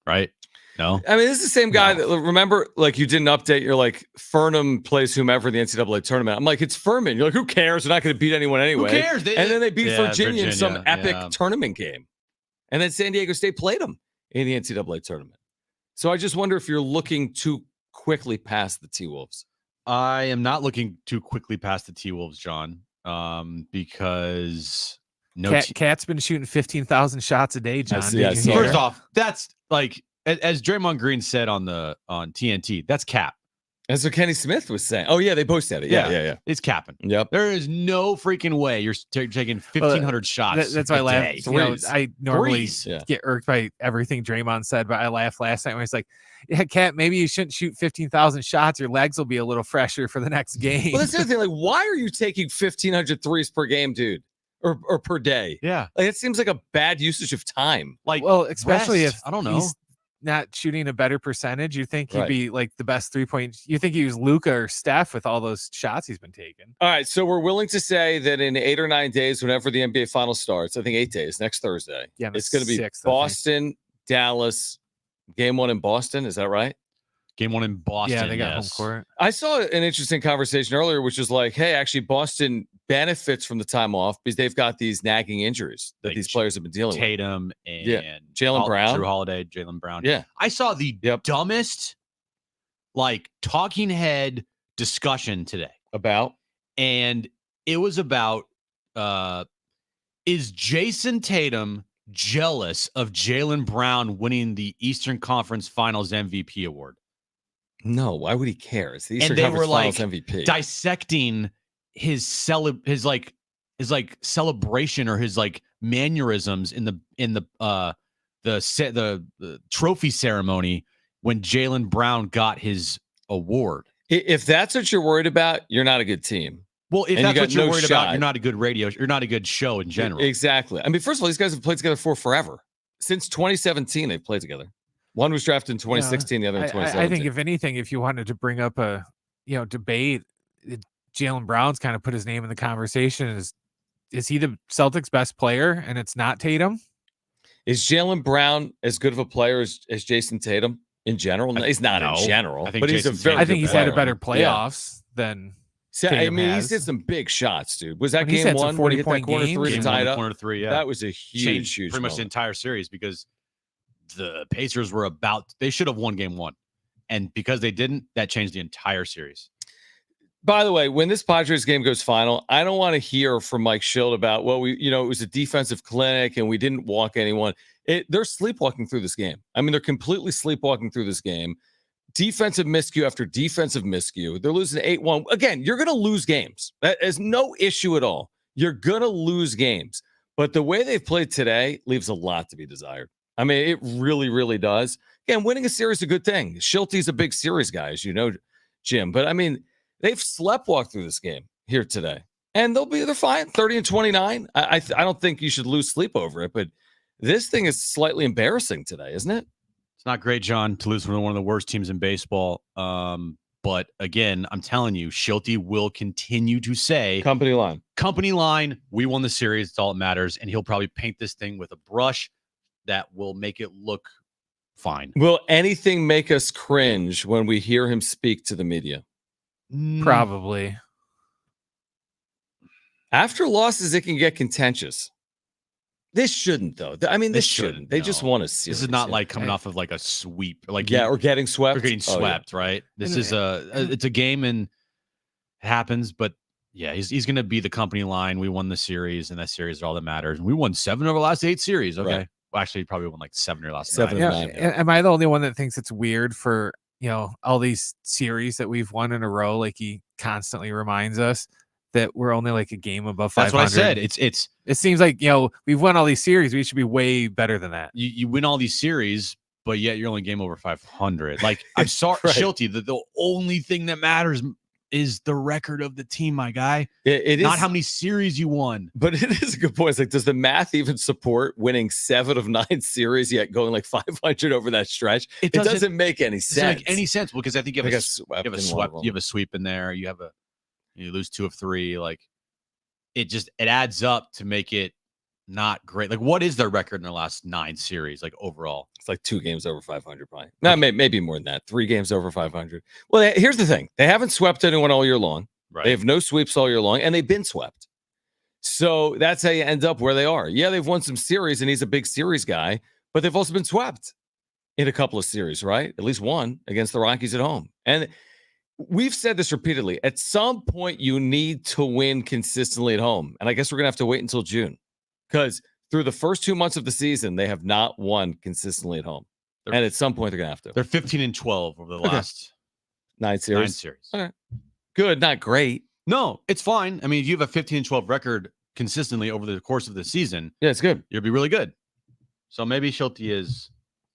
right? No. I mean, this is the same guy that remember, like you didn't update. You're like Furman plays whomever in the NCAA tournament. I'm like, it's Furman. You're like, who cares? They're not going to beat anyone anyway. Who cares? And then they beat Virginia in some epic tournament game, and then San Diego State played them in the NCAA tournament. So I just wonder if you're looking too quickly past the T-Wolves. I am not looking too quickly past the T-Wolves, John, because Cat's been shooting 15,000 shots a day, John. First off, that's like as Draymond Green said on TNT, that's cap. That's what Kenny Smith was saying. Oh yeah, they both said it. Yeah. It's capping. Yep. There is no freaking way you're taking 1,500 shots. That's why I laughed. You know, I normally get irked by everything Draymond said, but I laughed last night when he's like, "Yeah, Cat, maybe you shouldn't shoot 15,000 shots. Your legs will be a little fresher for the next game." Well, that's the other thing. Like, why are you taking 1,500 threes per game, dude, or per day? Yeah, like it seems like a bad usage of time. Like, well, especially if I don't know. He's not shooting a better percentage, you think he'd be like the best 3-point. You think he was Luka or Steph with all those shots he's been taking. All right, so we're willing to say that in 8 or 9 days, whenever the NBA Finals starts, I think 8 days, next Thursday, it's going to be 6th, Boston, Dallas, Game 1 in Boston. Is that right? Game 1 in Boston. Yeah, they got home court. I saw an interesting conversation earlier, which was like, hey, actually, Boston benefits from the time off because they've got these nagging injuries that these players have been dealing with. Tatum and Jaylen Brown. Drew Holiday, Jaylen Brown. Yeah. I saw the dumbest, like, talking head discussion today. About? And it was about, is Jason Tatum jealous of Jaylen Brown winning the Eastern Conference Finals MVP award? No, why would he care? It's the Eastern Conference Finals MVP. Dissecting his celebration or his like mannerisms in the trophy ceremony when Jaylen Brown got his award. If that's what you're worried about, you're not a good team. Well, if that's what you're worried about, you're not a good radio. You're not a good show in general. Exactly. I mean, first of all, these guys have played together for forever. Since 2017, they've played together. One was drafted in 2016, the other in 2017. I think if anything, if you wanted to bring up a debate, Jaylen Brown's kind of put his name in the conversation. Is he the Celtics' best player, and it's not Tatum? Is Jaylen Brown as good of a player as Jason Tatum in general? No, he's not in general, I think but Jason he's a very. I think he's player. had a better playoffs than. I mean, he's hit some big shots, dude. Was that game 1 when he hit that corner 3 to tie it up? Corner 3, yeah. That was a huge pretty much the entire series because the Pacers were they should have won game 1. And because they didn't, that changed the entire series. By the way, when this Padres game goes final, I don't want to hear from Mike Shildt about, it was a defensive clinic and we didn't walk anyone. They're sleepwalking through this game. I mean, they're completely sleepwalking through this game. Defensive miscue after defensive miscue. They're losing 8-1. Again, you're going to lose games. That is no issue at all. You're going to lose games. But the way they've played today leaves a lot to be desired. I mean, it really, really does. Again, winning a series is a good thing. Shilt's a big series guy, as you know, Jim. But, I mean, they've sleptwalked through this game here today. And they're fine, 30-29. I don't think you should lose sleep over it. But this thing is slightly embarrassing today, isn't it? It's not great, John, to lose from one of the worst teams in baseball. But again, I'm telling you, Shildt will continue to say company line. We won the series. It's all that matters. And he'll probably paint this thing with a brush that will make it look fine. Will anything make us cringe when we hear him speak to the media? Probably. After losses, it can get contentious. This shouldn't, though. I mean, this shouldn't. They just no. won a series. This is not yeah. like coming off of like a sweep, like or getting swept. or getting swept, right? This is it's a game and it happens, but yeah, he's going to be the company line. We won the series, and that series is all that matters. And we won 7 of our last 8 series. Okay, Right. Well, actually, probably won like 7 or last 7 9. of 9. Am I the only one that thinks it's weird for all these series that we've won in a row? Like he constantly reminds us that we're only like a game above 500. That's what I said. It seems like we've won all these series. We should be way better than that. You win all these series, but yet you're only game over 500. Like I'm sorry, Right. Shildt, the only thing that matters is the record of the team, my guy. It Not is, how many series you won. but it is a good point. It's like, does the math even support winning 7 of 9 series yet going like 500 over that stretch? It doesn't make any sense. Doesn't make any sense because I think you have a sweep. you have a sweep in there. You lose 2 of 3. Like it adds up to make it not great. Like what is their record in their last 9 series? Like overall, It's like 2 games over 500, probably. No, maybe more than that. 3 games over 500. Well, here's the thing: they haven't swept anyone all year long. right? They have no sweeps all year long, and they've been swept. So that's how you end up where they are. Yeah, they've won some series, and he's a big series guy, but they've also been swept in a couple of series, right? At least one against the Rockies at home. And we've said this repeatedly. At some point, you need to win consistently at home. And I guess we're going to have to wait until June because through the first 2 months of the season, they have not won consistently at home. And at some point, they're going to have to. They're 15-12 over the last 9 series. 9 series. Okay. Good, not great. No, it's fine. I mean, if you have a 15-12 record consistently over the course of the season, Yeah, it's good. you'll be really good. So maybe Shildt is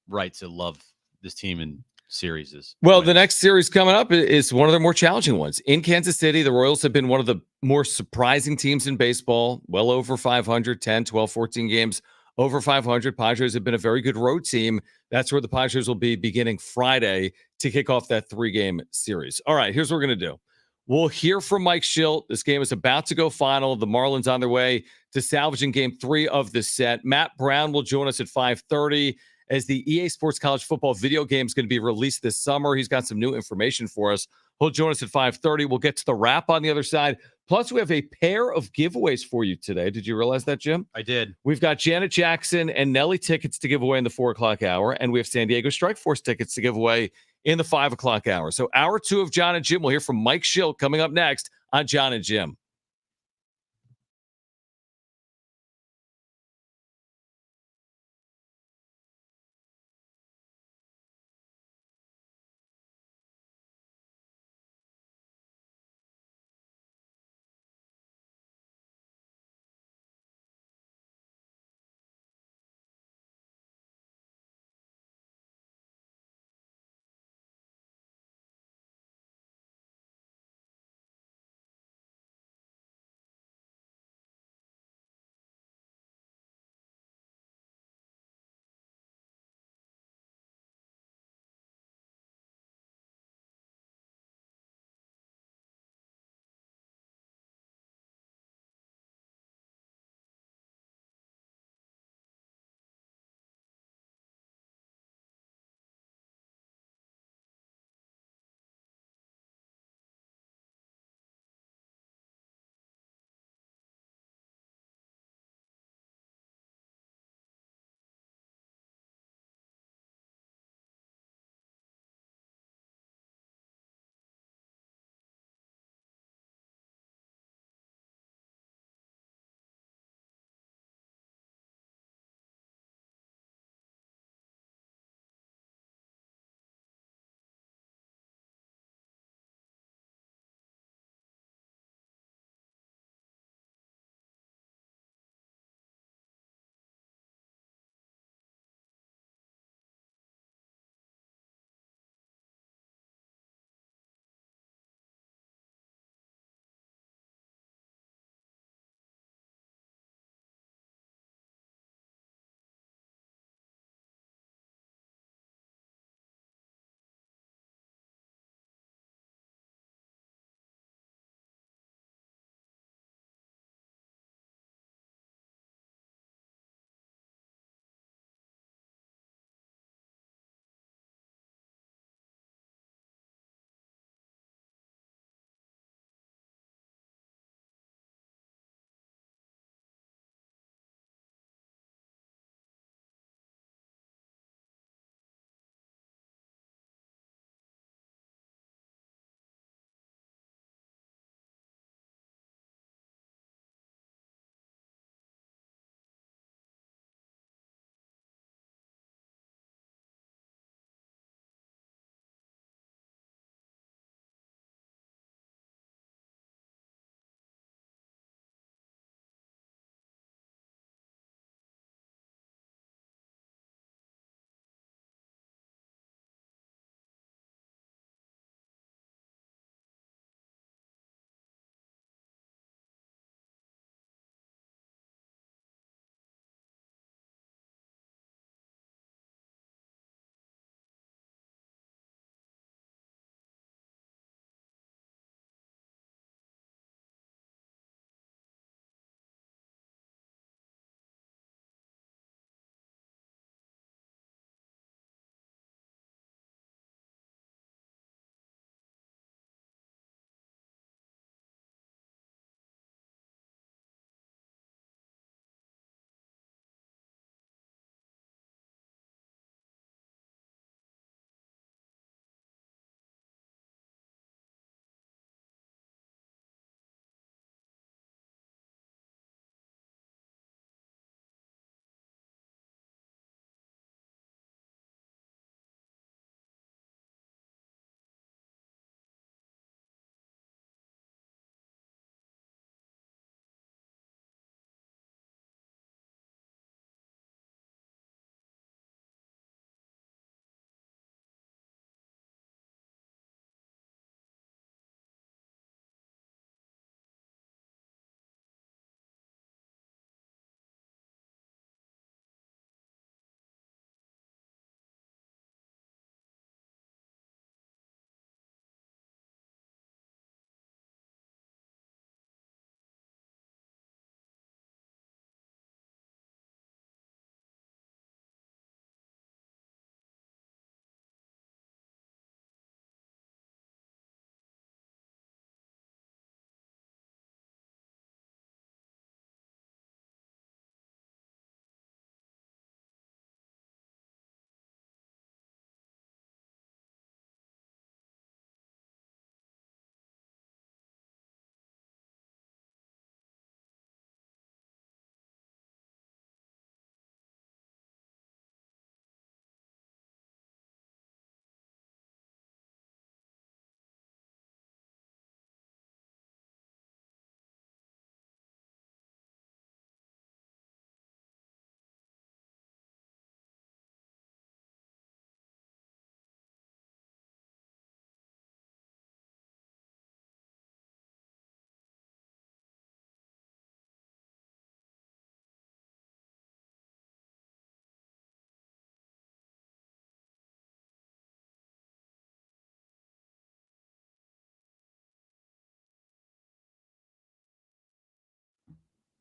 right to love this team in series. Well, the next series coming up is one of their more challenging ones. In Kansas City, the Royals have been one of the more surprising teams in baseball, well over 500, 10, 12, 14 games over 500. Padres have been a very good road team. That's where the Padres will be beginning Friday to kick off that 3-game series. All right, here's what we're going to do. We'll hear from Mike Shildt. This game is about to go final. The Marlins on their way to salvaging game 3 of the set. Matt Brown will join us at 5:30 as the EA Sports College Football video game is going to be released this summer. He's got some new information for us. He'll join us at 5:30. We'll get to the wrap on the other side. Plus, we have a pair of giveaways for you today. Did you realize that, Jim? I did. We've got Janet Jackson and Nelly tickets to give away in the 4 o'clock hour, and we have San Diego Strike Force tickets to give away in the 5 o'clock hour. So hour 2 of Jon and Jim. We'll hear from Mike Shildt coming up next on Jon and Jim.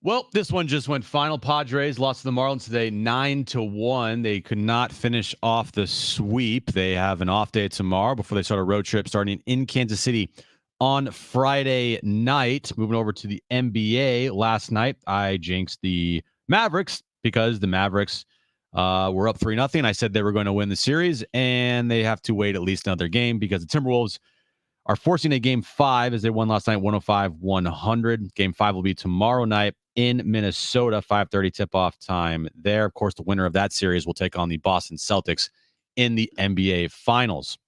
Well, this one just went final. Padres lost to the Marlins today, 9-1. They could not finish off the sweep. They have an off day tomorrow before they start a road trip starting in Kansas City on Friday night. Moving over to the NBA. Last night, I jinxed the Mavericks because the Mavericks were up 3-0. I said they were going to win the series, and they have to wait at least another game because the Timberwolves are forcing a game 5 as they won last night 105-100. Game 5 will be tomorrow night in Minnesota, 5:30 tip-off time there. Of course, the winner of that series will take on the Boston Celtics in the NBA Finals.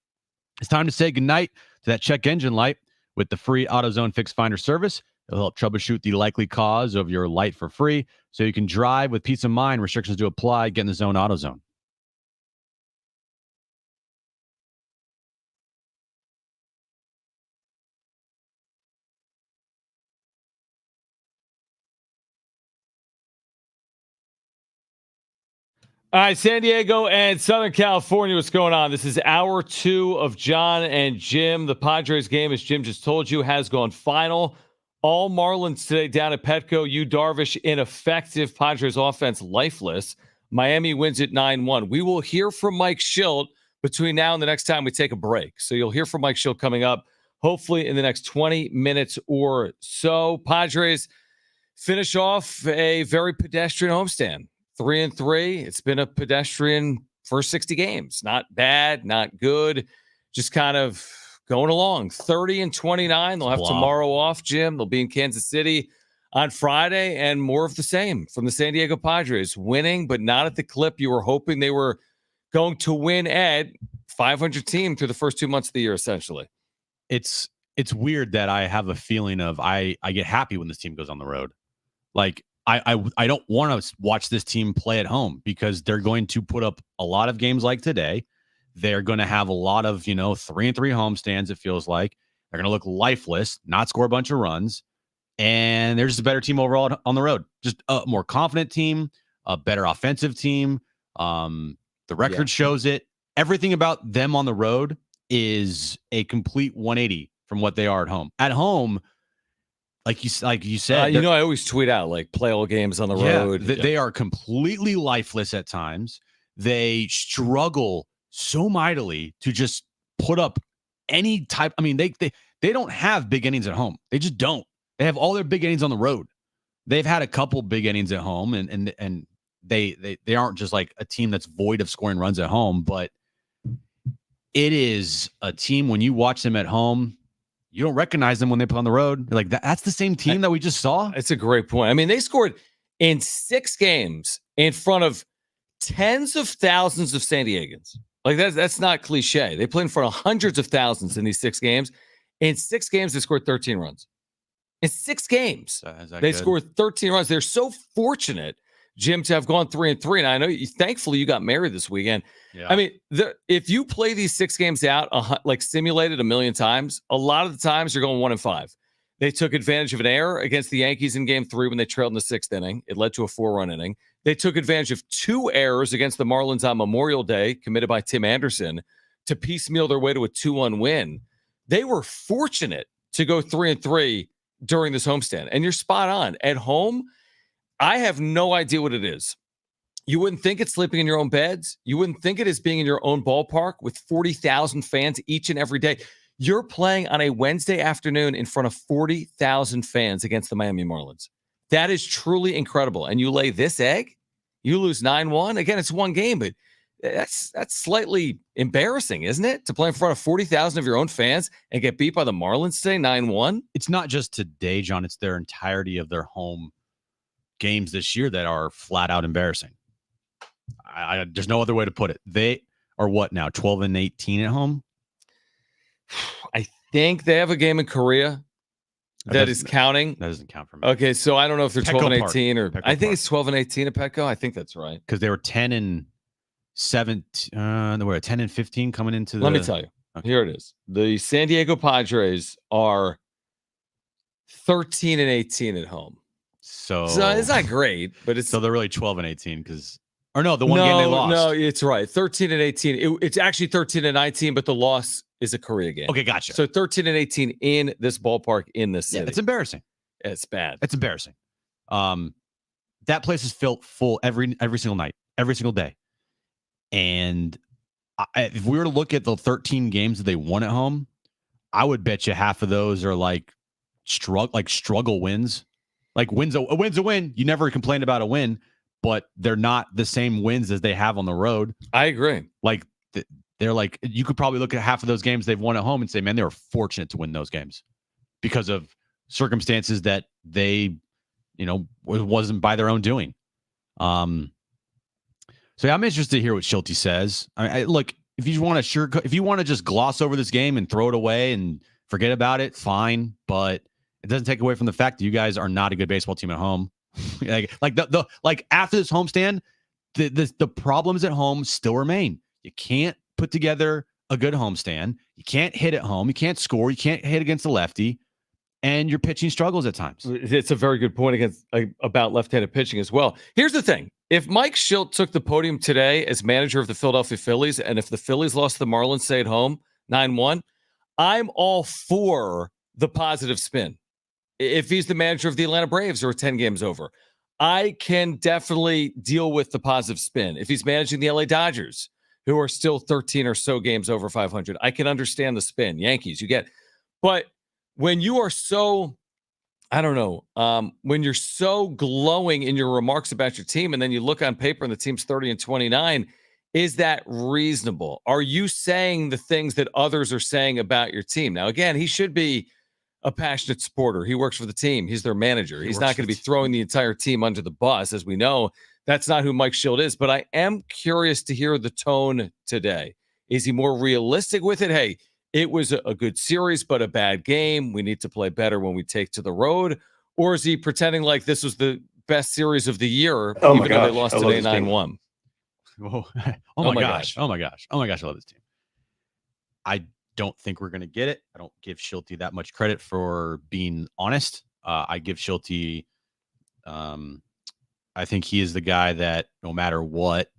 It's time to say goodnight to that check engine light with the free AutoZone Fix Finder service. It'll help troubleshoot the likely cause of your light for free so you can drive with peace of mind. Restrictions do apply. Get in the zone, AutoZone. All right, San Diego and Southern California, what's going on? This is hour 2 of Jon and Jim. The Padres game, as Jim just told you, has gone final. All Marlins today down at Petco. Yu Darvish ineffective. Padres offense lifeless. Miami wins at 9-1. We will hear from Mike Shildt between now and the next time we take a break. So you'll hear from Mike Shildt coming up, hopefully in the next 20 minutes or so. Padres finish off a very pedestrian homestand. 3-3. It's been a pedestrian first 60 games. Not bad, not good. Just kind of going along. 30-29. They'll have tomorrow off, Jim. They'll be in Kansas City on Friday, and more of the same from the San Diego Padres. Winning, but not at the clip you were hoping they were going to win at. 500 team through the first 2 months of the year, essentially. It's weird that I have a feeling of I get happy when this team goes on the road. Like, I don't want to watch this team play at home because they're going to put up a lot of games like today. They're going to have a lot of, 3-3 homestands, it feels like. They're going to look lifeless, not score a bunch of runs. And they're just a better team overall on the road. Just a more confident team, a better offensive team. The record shows it. Everything about them on the road is a complete 180 from what they are at home. At home, like you said, I always tweet out like play all games on the road. They are completely lifeless at times. They struggle so mightily to just put up any type. I mean, they don't have big innings at home. They just don't. They have all their big innings on the road. They've had a couple big innings at home, and they aren't just like a team that's void of scoring runs at home. But it is a team when you watch them at home, you don't recognize them when they play on the road. You're like, that's the same team that we just saw. It's a great point. I mean, they scored in 6 games in front of tens of thousands of San Diegans. Like that's not cliche. They played in front of hundreds of thousands in these 6 games. In 6 games, they scored 13 runs. In 6 games, they scored 13 runs. They're so fortunate, Jim, to have gone 3-3. And I know thankfully you got married this weekend. Yeah. I mean, if you play these 6 games out, like simulated a million times, a lot of the times you're going 1-5. They took advantage of an error against the Yankees in game 3 when they trailed in the 6th inning. It led to a 4-run inning. They took advantage of 2 errors against the Marlins on Memorial Day, committed by Tim Anderson, to piecemeal their way to a 2-1 win. They were fortunate to go 3-3 during this homestand. And you're spot on. At home, I have no idea what it is. You wouldn't think it's sleeping in your own beds. You wouldn't think it is being in your own ballpark with 40,000 fans each and every day. You're playing on a Wednesday afternoon in front of 40,000 fans against the Miami Marlins. That is truly incredible. And you lay this egg, you lose 9-1. Again, it's 1 game, but that's slightly embarrassing, isn't it? To play in front of 40,000 of your own fans and get beat by the Marlins today, 9-1. It's not just today, John. It's their entirety of their home games this year that are flat out embarrassing. There's no other way to put it. They are what now? 12-18 at home. I think they have a game in Korea that is counting. That doesn't count for me. Okay, so I don't know if they're Petco 12-18 or Petco I think Park. it's 12-18 at Petco. I think that's right because they were 10-7. They were 10-15 coming into. Let me tell you. Okay. Here it is. The San Diego Padres are 13-18 at home. So it's not great, but it's so they're really 12-18 because. Or no, the one game they lost. No, it's right. 13-18. It's actually 13-19, but the loss is a Korea game. Okay, gotcha. So 13-18 in this ballpark in this city. Yeah, it's embarrassing. It's bad. It's embarrassing. That place is filled full every single night, every single day. And if we were to look at the 13 games that they won at home, I would bet you half of those are like struggle wins. Like a win's a win. You never complain about a win, but they're not the same wins as they have on the road. I agree. Like they're like, you could probably look at half of those games they've won at home and say, man, they were fortunate to win those games because of circumstances that they, wasn't by their own doing. So yeah, I'm interested to hear what Shildt says. Look, if you want to just gloss over this game and throw it away and forget about it, fine. But it doesn't take away from the fact that you guys are not a good baseball team at home. like after this homestand, the problems at home still remain. You can't put together a good homestand. You can't hit at home. You can't score. You can't hit against the lefty. And your pitching struggles at times. It's a very good point about left-handed pitching as well. Here's the thing. If Mike Shildt took the podium today as manager of the Philadelphia Phillies, and if the Phillies lost to the Marlins, stay at home, 9-1, I'm all for the positive spin. If he's the manager of the Atlanta Braves or 10 games over, I can definitely deal with the positive spin. If he's managing the LA Dodgers, who are still 13 or so games over 500, I can understand the spin. Yankees, you get. But when you are so, when you're so glowing in your remarks about your team, and then you look on paper and the team's 30-29, is that reasonable? Are you saying the things that others are saying about your team? Now, again, he should be a passionate supporter. He works for the team. He's their manager. He's not going to be throwing the entire team under the bus. As we know, that's not who Mike Shildt is. But I am curious to hear the tone today. Is he more realistic with it? Hey, it was a good series, but a bad game. We need to play better when we take to the road. Or is he pretending like this was the best series of the year, even though they lost today 9-1? Oh my gosh. Oh my gosh. I love this team. I don't think we're going to get it. I don't give Shildt that much credit for being honest. I give Shildt, I think he is the guy that no matter what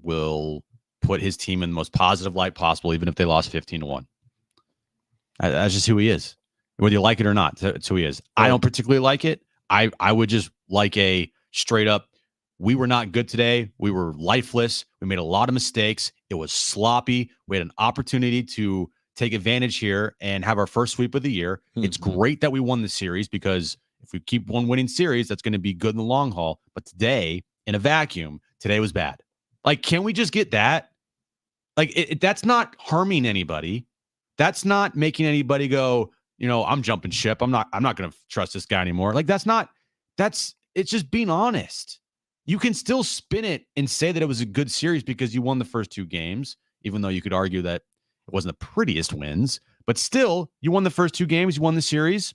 will put his team in the most positive light possible, even if they lost 15-1. That's just who he is. Whether you like it or not, that's who he is. I don't particularly like it. I would just like a straight up, we were not good today. We were lifeless. We made a lot of mistakes. It was sloppy. We had an opportunity to take advantage here and have our first sweep of the year. Mm-hmm. It's great that we won the series because if we keep one winning series, that's going to be good in the long haul. But today, in a vacuum, today was bad. Like, can we just get that? Like, that's not harming anybody. That's not making anybody go, I'm jumping ship. I'm not going to trust this guy anymore. Like, it's just being honest. You can still spin it and say that it was a good series because you won the first two games, even though you could argue that it wasn't the prettiest wins, but still you won the first two games, you won the series,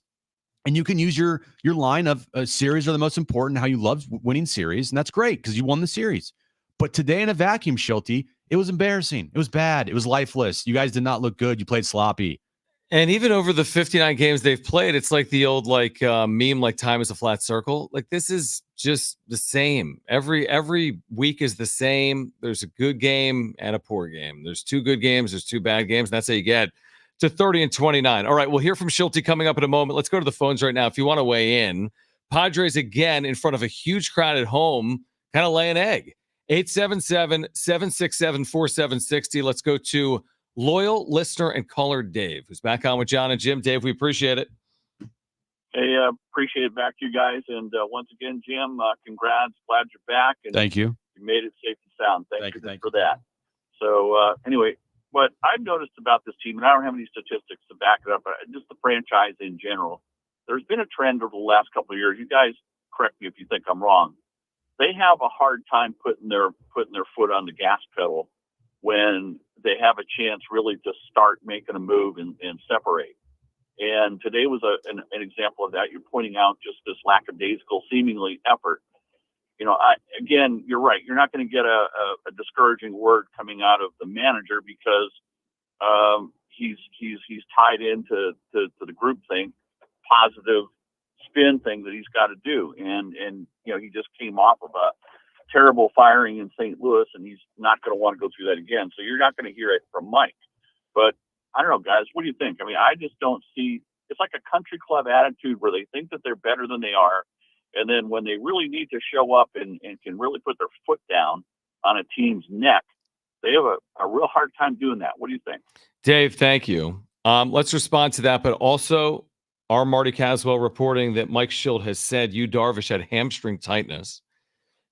and you can use your line of series are the most important, how you love winning series. And that's great because you won the series. But today in a vacuum, Shildt, it was embarrassing. It was bad. It was lifeless. You guys did not look good. You played sloppy. And even over the 59 games they've played, it's like the old meme, like time is a flat circle. Like this is just the same. Every week is the same. There's a good game and a poor game. There's two good games. There's two bad games. And that's how you get to 30-29. All right, we'll hear from Shildt coming up in a moment. Let's go to the phones right now. If you want to weigh in, Padres again in front of a huge crowd at home, kind of lay an egg. 877-767-4760. Let's go to loyal listener and caller Dave, who's back on with Jon and Jim. Dave, we appreciate it. Hey, appreciate it back to you guys. And once again, Jim, congrats. Glad you're back. And thank you. You made it safe and sound. Thank you for that. So anyway, what I've noticed about this team, and I don't have any statistics to back it up, but just the franchise in general, there's been a trend over the last couple of years. You guys correct me if you think I'm wrong. They have a hard time putting their foot on the gas pedal when they have a chance really to start making a move and separate. And today was an example of that. You're pointing out just this lackadaisical, seemingly effort. Again, you're right. You're not going to get a discouraging word coming out of the manager because he's tied into the group thing, positive spin thing that he's got to do. And he just came off of a terrible firing in St. Louis, and he's not going to want to go through that again. So you're not going to hear it from Mike. But I don't know, guys, what do you think? I mean, I just don't see, it's like a country club attitude where they think that they're better than they are. And then when they really need to show up and can really put their foot down on a team's neck, they have a real hard time doing that. What do you think? Dave, thank you. Let's respond to that. But also, our Marty Caswell reporting that Mike Shildt has said Yu Darvish had hamstring tightness.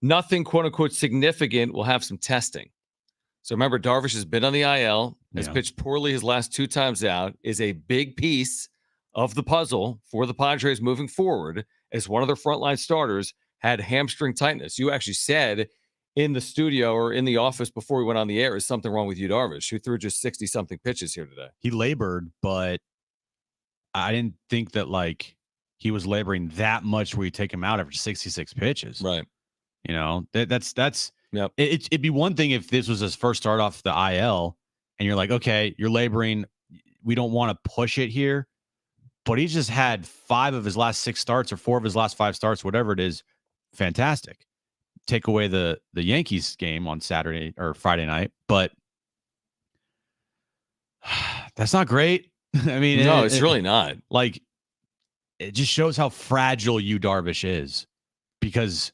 Nothing, quote unquote, significant. We'll have some testing. So remember, Darvish has been on the IL, has pitched poorly his last 2 times out, is a big piece of the puzzle for the Padres moving forward as one of their frontline starters, had hamstring tightness. You actually said in the studio or in the office before we went on the air, is something wrong with Yu Darvish, who threw just 60-something pitches here today. He labored, but I didn't think that like he was laboring that much where you take him out after 66 pitches. Right. You know, that's yep. It'd be one thing if this was his first start off the IL and you're like, okay, you're laboring. We don't want to push it here. But he just had 5 of his last 6 starts or 4 of his last 5 starts, whatever it is. Fantastic. Take away the Yankees game on Saturday or Friday night. But that's not great. I mean, no, it's really not. Like, it just shows how fragile Yu Darvish is because,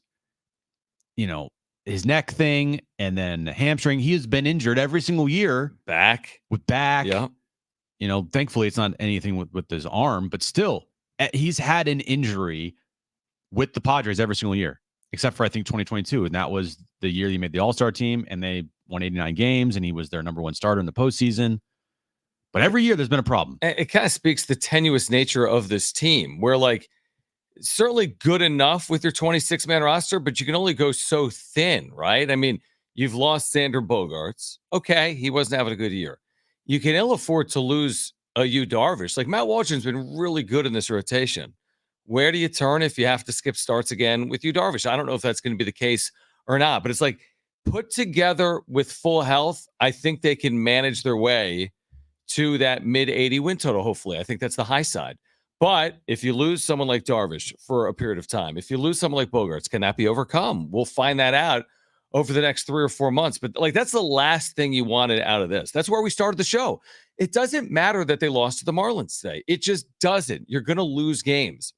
you know, his neck thing and then the hamstring, he has been injured every single year. Back. Yeah. You know, thankfully it's not anything with his arm, but still, he's had an injury with the Padres every single year, except for I think 2022. And that was the year he made the All-Star team and they won 89 games and he was their number 1 starter in the postseason. But every year there's been a problem. It kind of speaks to the tenuous nature of this team where like certainly good enough with your 26-man roster, but you can only go so thin, right? I mean, you've lost Xander Bogaerts. Okay, he wasn't having a good year. You can ill afford to lose a Yu Darvish. Like Matt Waldron's been really good in this rotation. Where do you turn if you have to skip starts again with Yu Darvish? I don't know if that's going to be the case or not, but it's like put together with full health, I think they can manage their way to that mid-80 win total, hopefully. I think that's the high side. But if you lose someone like Darvish for a period of time, if you lose someone like Bogaerts, can that be overcome? We'll find that out over the next 3 or 4 months. But like that's the last thing you wanted out of this. That's where we started the show. It doesn't matter that they lost to the Marlins today. It just doesn't. You're going to lose games,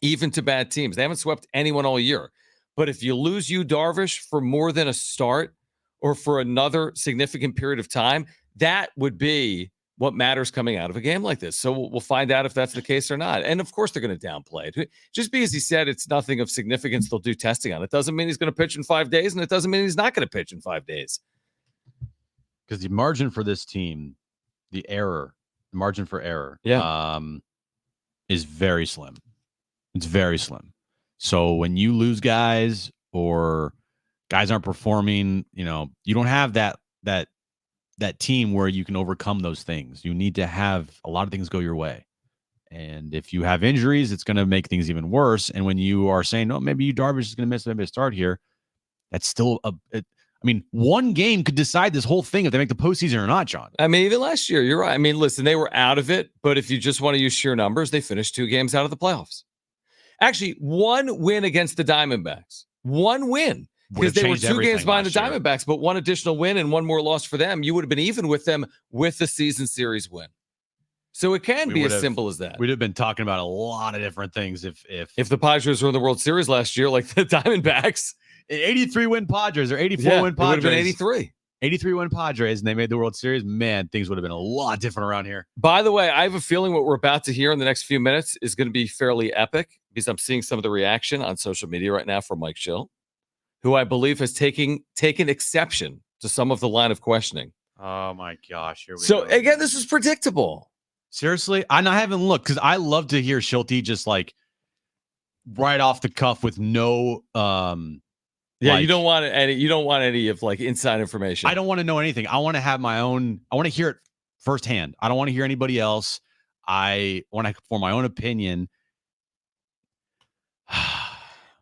even to bad teams. They haven't swept anyone all year. But if you lose Yu Darvish for more than a start or for another significant period of time, that would be what matters coming out of a game like this. So we'll find out if that's the case or not. And of course they're going to downplay it. Just because he said it's nothing of significance they'll do testing on. It doesn't mean he's going to pitch in 5 days, and it doesn't mean he's not going to pitch in 5 days. Because the margin for this team, the margin for error, is very slim. It's very slim. So when you lose guys or guys aren't performing, you know, you don't have that team where you can overcome those things. You need to have a lot of things go your way. And if you have injuries, it's going to make things even worse. And when you are saying, oh, maybe Yu Darvish is going to miss maybe a start here, that's still one game could decide this whole thing if they make the postseason or not, John. I mean, even last year, you're right. I mean, listen, they were out of it, but if you just want to use sheer numbers, they finished 2 games out of the playoffs. Actually, 1 win against the Diamondbacks. 1 win. Because they were 2 games behind the Diamondbacks, but 1 additional win and 1 more loss for them. You would have been even with them with the season series win. So it can be as simple as that. We'd have been talking about a lot of different things if the Padres were in the World Series last year, like the Diamondbacks. 83 win Padres or 84 win Padres. It would have been 83. 83 win Padres, and they made the World Series. Man, things would have been a lot different around here. By the way, I have a feeling what we're about to hear in the next few minutes is going to be fairly epic because I'm seeing some of the reaction on social media right now from Mike Shildt, who I believe has taken exception to some of the line of questioning. Oh my gosh. Here we go. Again, this was predictable. Seriously? I haven't looked because I love to hear Shildt just like right off the cuff with no you don't want any of like inside information. I don't want to know anything. I want to have my own, I want to hear it firsthand. I don't want to hear anybody else. I want to form my own opinion.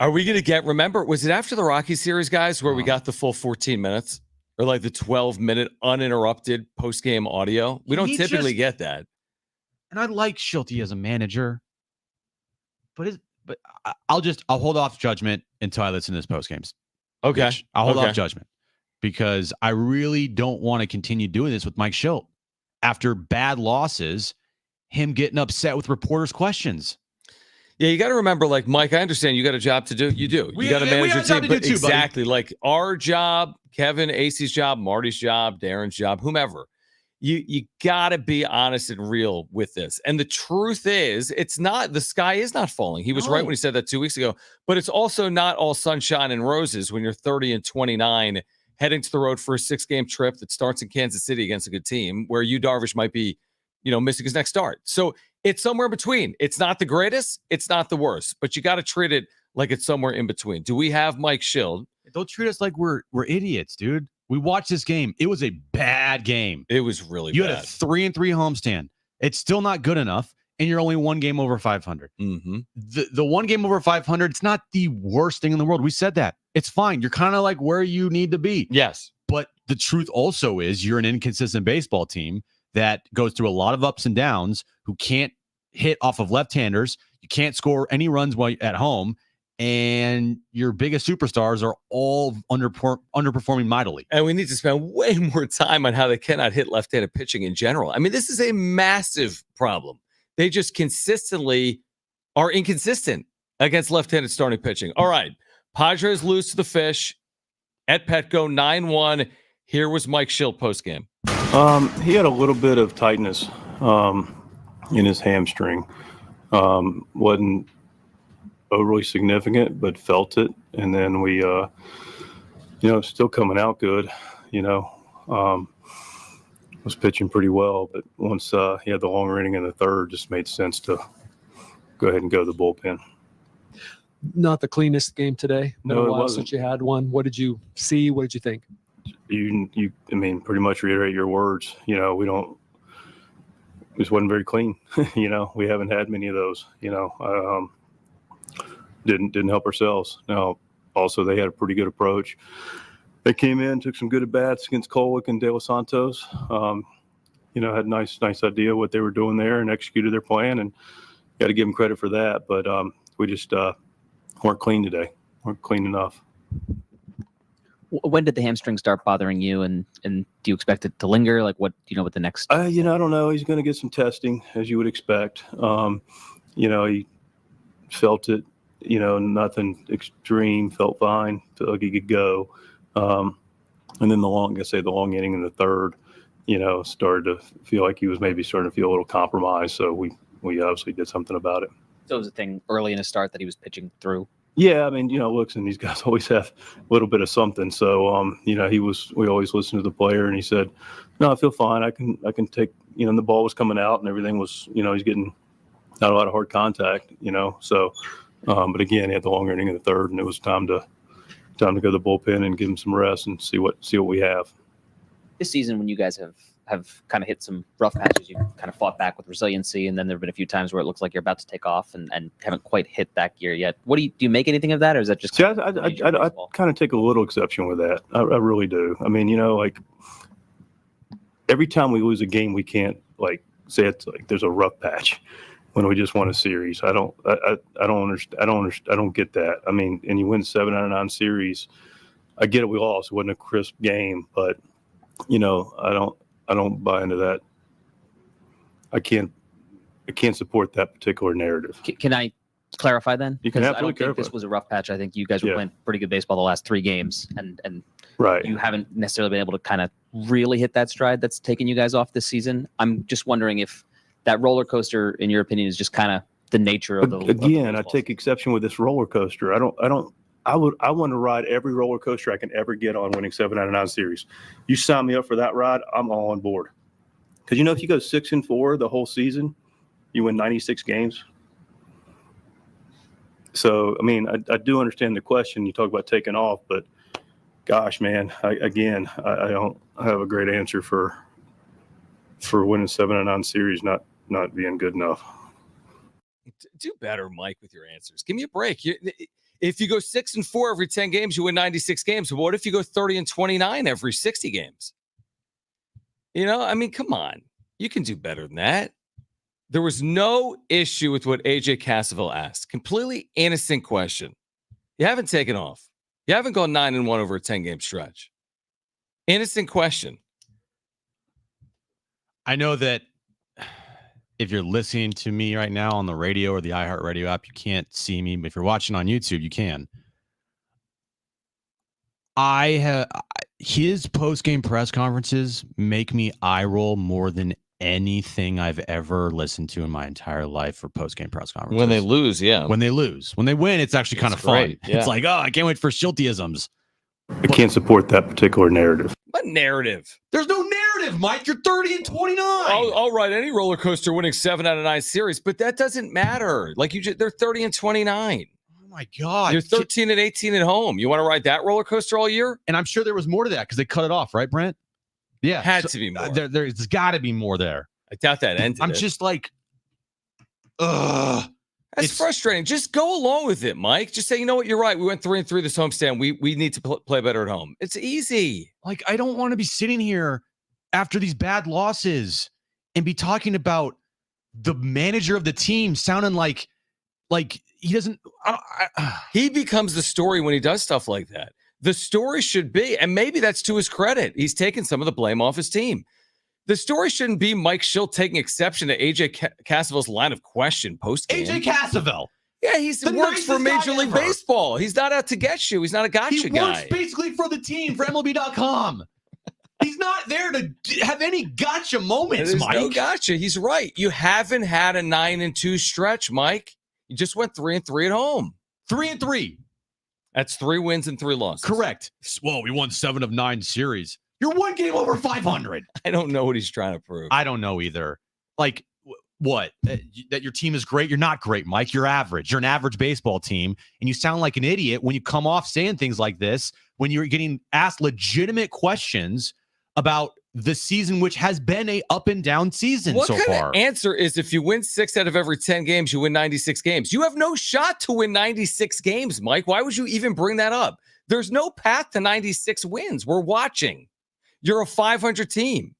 Are we going to get, remember, was it after the Rocky series, guys, where we got the full 14 minutes or like the 12-minute uninterrupted post-game audio? We don't typically get that. And I like Shildt as a manager, but I'll hold off judgment until I listen to this post-games. Okay. I'll hold off judgment because I really don't want to continue doing this with Mike Shildt. After bad losses, him getting upset with reporters' questions. Yeah, you got to remember, like, Mike, I understand you got a job to do. You do. You got to manage your team. But exactly, like our job, Kevin, AC's job, Marty's job, Darren's job, whomever. You got to be honest and real with this. And the truth is, it's not, the sky is not falling. He was right when he said that 2 weeks ago. But it's also not all sunshine and roses when you're 30 and 29, heading to the road for a 6-game trip that starts in Kansas City against a good team where Yu Darvish might be, missing his next start. So it's somewhere in between. It's not the greatest. It's not the worst. But you got to treat it like it's somewhere in between. Do we have Mike Shildt? Don't treat us like we're idiots, dude. We watched this game. It was a bad game. It was really bad. You had a 3-3 homestand. It's still not good enough, and you're only 1 game over 500. Mm-hmm. The 1 game over 500, it's not the worst thing in the world. We said that. It's fine. You're kind of like where you need to be. Yes. But the truth also is you're an inconsistent baseball team that goes through a lot of ups and downs, who can't hit off of left-handers. You can't score any runs while at home. And your biggest superstars are all underperforming mightily. And we need to spend way more time on how they cannot hit left-handed pitching in general. I mean, this is a massive problem. They just consistently are inconsistent against left-handed starting pitching. All right. Padres lose to the Fish at Petco 9-1. Here was Mike Shildt postgame. He had a little bit of tightness in his hamstring. Wasn't overly significant, but felt it. And then we, still coming out good, was pitching pretty well. But once he had the long inning in the third, just made sense to go ahead and go to the bullpen. Not the cleanest game today. No, it wasn't. Since you had one. What did you see? What did you think? Pretty much reiterate your words. This wasn't very clean. We haven't had many of those. Didn't help ourselves. Now, also they had a pretty good approach. They came in, took some good at bats against Kolwick and De Los Santos. Had a nice idea what they were doing there and executed their plan, and got to give them credit for that. But we just weren't clean today. Weren't clean enough. When did the hamstring start bothering you, and do you expect it to linger? Like what the next? I don't know. He's going to get some testing, as you would expect. He felt it. Nothing extreme. Felt fine. Felt like he could go. And then the long inning in the third, started to feel like he was maybe starting to feel a little compromised. So we obviously did something about it. So it was a thing early in his start that he was pitching through. Yeah, looks, and these guys always have a little bit of something. So, we always listen to the player, and he said, no, I feel fine. I can take, and the ball was coming out and everything was, he's getting not a lot of hard contact, so, but again, he had the longer inning in the third, and it was time to go to the bullpen and give him some rest and see what we have. This season, when you guys have kind of hit some rough patches, you've kind of fought back with resiliency, and then there have been a few times where it looks like you're about to take off and haven't quite hit that gear yet. What do you make anything of that, or is that just? See, I kind of take a little exception with that. I really do. like every time we lose a game, we can't say it's like there's a rough patch when we just won a series. I don't understand. I don't get that. And you win 7 out of 9 series. I get it. We lost. It wasn't a crisp game, but I don't buy into that. I can't support that particular narrative. Can I clarify then? You can because absolutely I don't think this was a rough patch. I think you guys were playing pretty good baseball the last 3 games, and right. You haven't necessarily been able to kind of really hit that stride that's taken you guys off this season. I'm just wondering if that roller coaster, in your opinion, is just kind of the nature of the. Again, I take exception with this roller coaster. I want to ride every roller coaster I can ever get on, winning 7 out of 9 series. You sign me up for that ride, I'm all on board. Because if you go 6-4 the whole season, you win 96 games. So I do understand the question. You talk about taking off, but gosh, man, I don't have a great answer for winning 7 out of 9 series not being good enough. Do better, Mike, with your answers. Give me a break. If you go 6-4 every 10 games, you win 96 games. But what if you go 30-29 every 60 games? Come on. You can do better than that. There was no issue with what AJ Cassaville asked. Completely innocent question. You haven't taken off. You haven't gone 9-1 over a 10-game stretch. Innocent question. I know that if you're listening to me right now on the radio or the iHeartRadio app, you can't see me. But if you're watching on YouTube, you can. His post-game press conferences make me eye roll more than anything I've ever listened to in my entire life for post-game press conferences. When they lose, yeah. When they lose. When they win, it's actually kind of fun. Yeah. It's like, oh, I can't wait for Shildt-isms. I can't support that particular narrative. What narrative? There's no narrative, Mike. You're 30-29. All right, any roller coaster winning 7 out of 9 series, but that doesn't matter. Like they're 30-29. Oh my God. You're 13-18 at home. You want to ride that roller coaster all year? And I'm sure there was more to that because they cut it off, right, Brent? Yeah. Had to be more. There's got to be more there. I doubt that ended. I'm just like, ugh. That's frustrating. Just go along with it, Mike. Just say, you know what, you're right. We went 3-3 this homestand. We need to play better at home. It's easy. Like, I don't want to be sitting here after these bad losses and be talking about the manager of the team sounding like he doesn't. He becomes the story when he does stuff like that. The story should be, and maybe that's to his credit, he's taken some of the blame off his team. The story shouldn't be Mike Shildt taking exception to AJ Cassavell's line of question post-game. AJ Cassavell. Yeah, he works for Major League Baseball. He's not out to get you. He's not a gotcha guy. He works basically for the team, for MLB.com. He's not there to have any gotcha moments, There's Mike. no gotcha. He's right. You haven't had a 9-2 stretch, Mike. You just went 3-3 at home. 3-3. That's 3 wins and 3 losses. Correct. Well, we won 7 of 9 series. You're 1 game over 500. I don't know what he's trying to prove. I don't know either. Like, what? That your team is great? You're not great, Mike. You're average. You're an average baseball team. And you sound like an idiot when you come off saying things like this, when you're getting asked legitimate questions about the season, which has been a up and down season so far. What kind of answer is if you win 6 out of every 10 games, you win 96 games? You have no shot to win 96 games, Mike. Why would you even bring that up? There's no path to 96 wins. We're watching. You're a 500 team.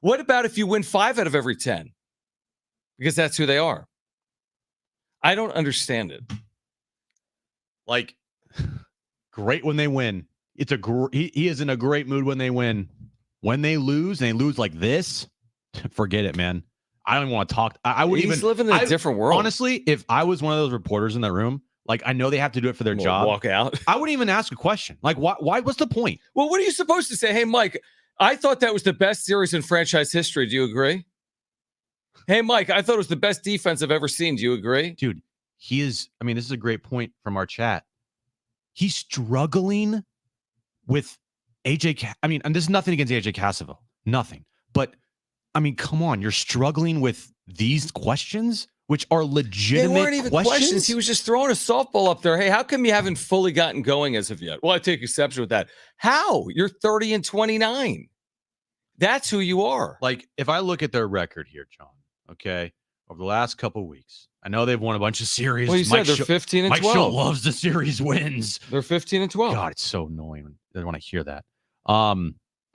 What about if you win 5 out of every 10? Because that's who they are. I don't understand it. Like, great when they win. He is in a great mood when they win. When they lose, and they lose like this, forget it, man. I don't even want to talk. I wouldn't even. He's living in a different world. Honestly, if I was one of those reporters in that room, like, I know they have to do it for their job. Walk out. I wouldn't even ask a question. Like, why? What's the point? Well, what are you supposed to say? Hey, Mike, I thought that was the best series in franchise history. Do you agree? Hey, Mike, I thought it was the best defense I've ever seen. Do you agree? Dude, he is. I mean, this is a great point from our chat. He's struggling with AJ. I mean, and this is nothing against AJ Cassavell. Nothing. But, I mean, come on. You're struggling with these questions, which are legitimate They weren't even questions. He was just throwing a softball up there. Hey, how come you haven't fully gotten going as of yet? Well, I take exception with that. How? You're 30-29. That's who you are. Like, if I look at their record here, John, okay, over the last couple of weeks, I know they've won a bunch of series. Well, you said they're 15-12. Mike Shildt loves the series wins. They're 15-12. God, it's so annoying when I hear that.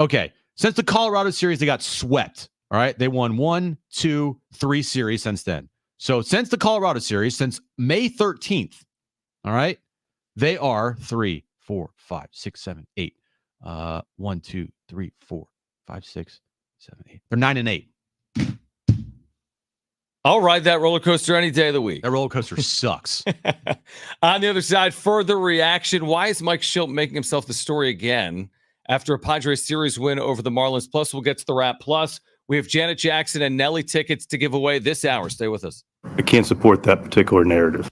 Okay, since the Colorado series, they got swept. All right, they won 1, 2, 3 series since then. So since the Colorado series, since May 13th, all right, they are 3, 4, 5, 6, 7, 8. 1, 2, 3, 4, 5, 6, 7, 8. They're 9-8. I'll ride that roller coaster any day of the week. That roller coaster sucks. On the other side, further reaction. Why is Mike Shildt making himself the story again after a Padres series win over the Marlins? Plus, we'll get to the wrap. Plus, we have Janet Jackson and Nelly tickets to give away this hour. Stay with us. I can't support that particular narrative.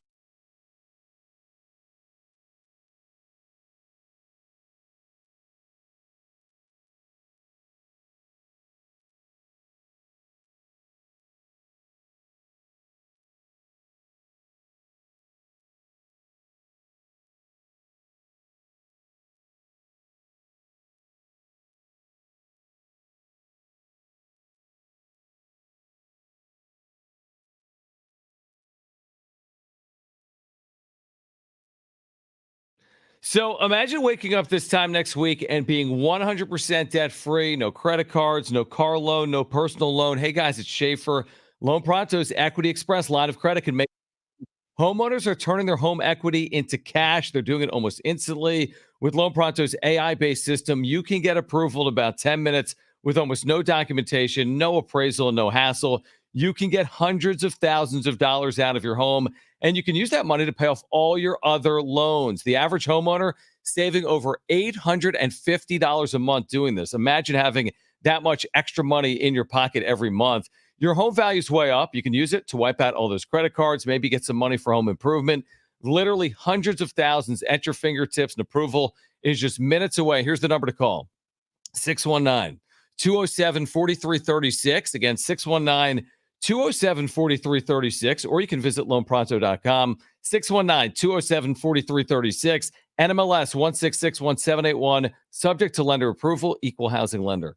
So imagine waking up this time next week and being 100% debt free, no credit cards, no car loan, no personal loan. Hey guys, it's Schaefer. Loan Pronto's Equity Express line of credit can make homeowners are turning their home equity into cash. They're doing it almost instantly. With Loan Pronto's AI-based system, you can get approval in about 10 minutes with almost no documentation, no appraisal, and no hassle. you can get hundreds of thousands of dollars out of your home, and you can use that money to pay off all your other loans. The average homeowner saving over $850 a month doing this. Imagine having that much extra money in your pocket every month. Your home value's way up. You can use it to wipe out all those credit cards, maybe get some money for home improvement. Literally hundreds of thousands at your fingertips, and approval is just minutes away. Here's the number to call: 619-207-4336. Again, 619-207-4336, or you can visit loanpronto.com. 619-207-4336. NMLS 1661781. Subject to lender approval. Equal housing lender.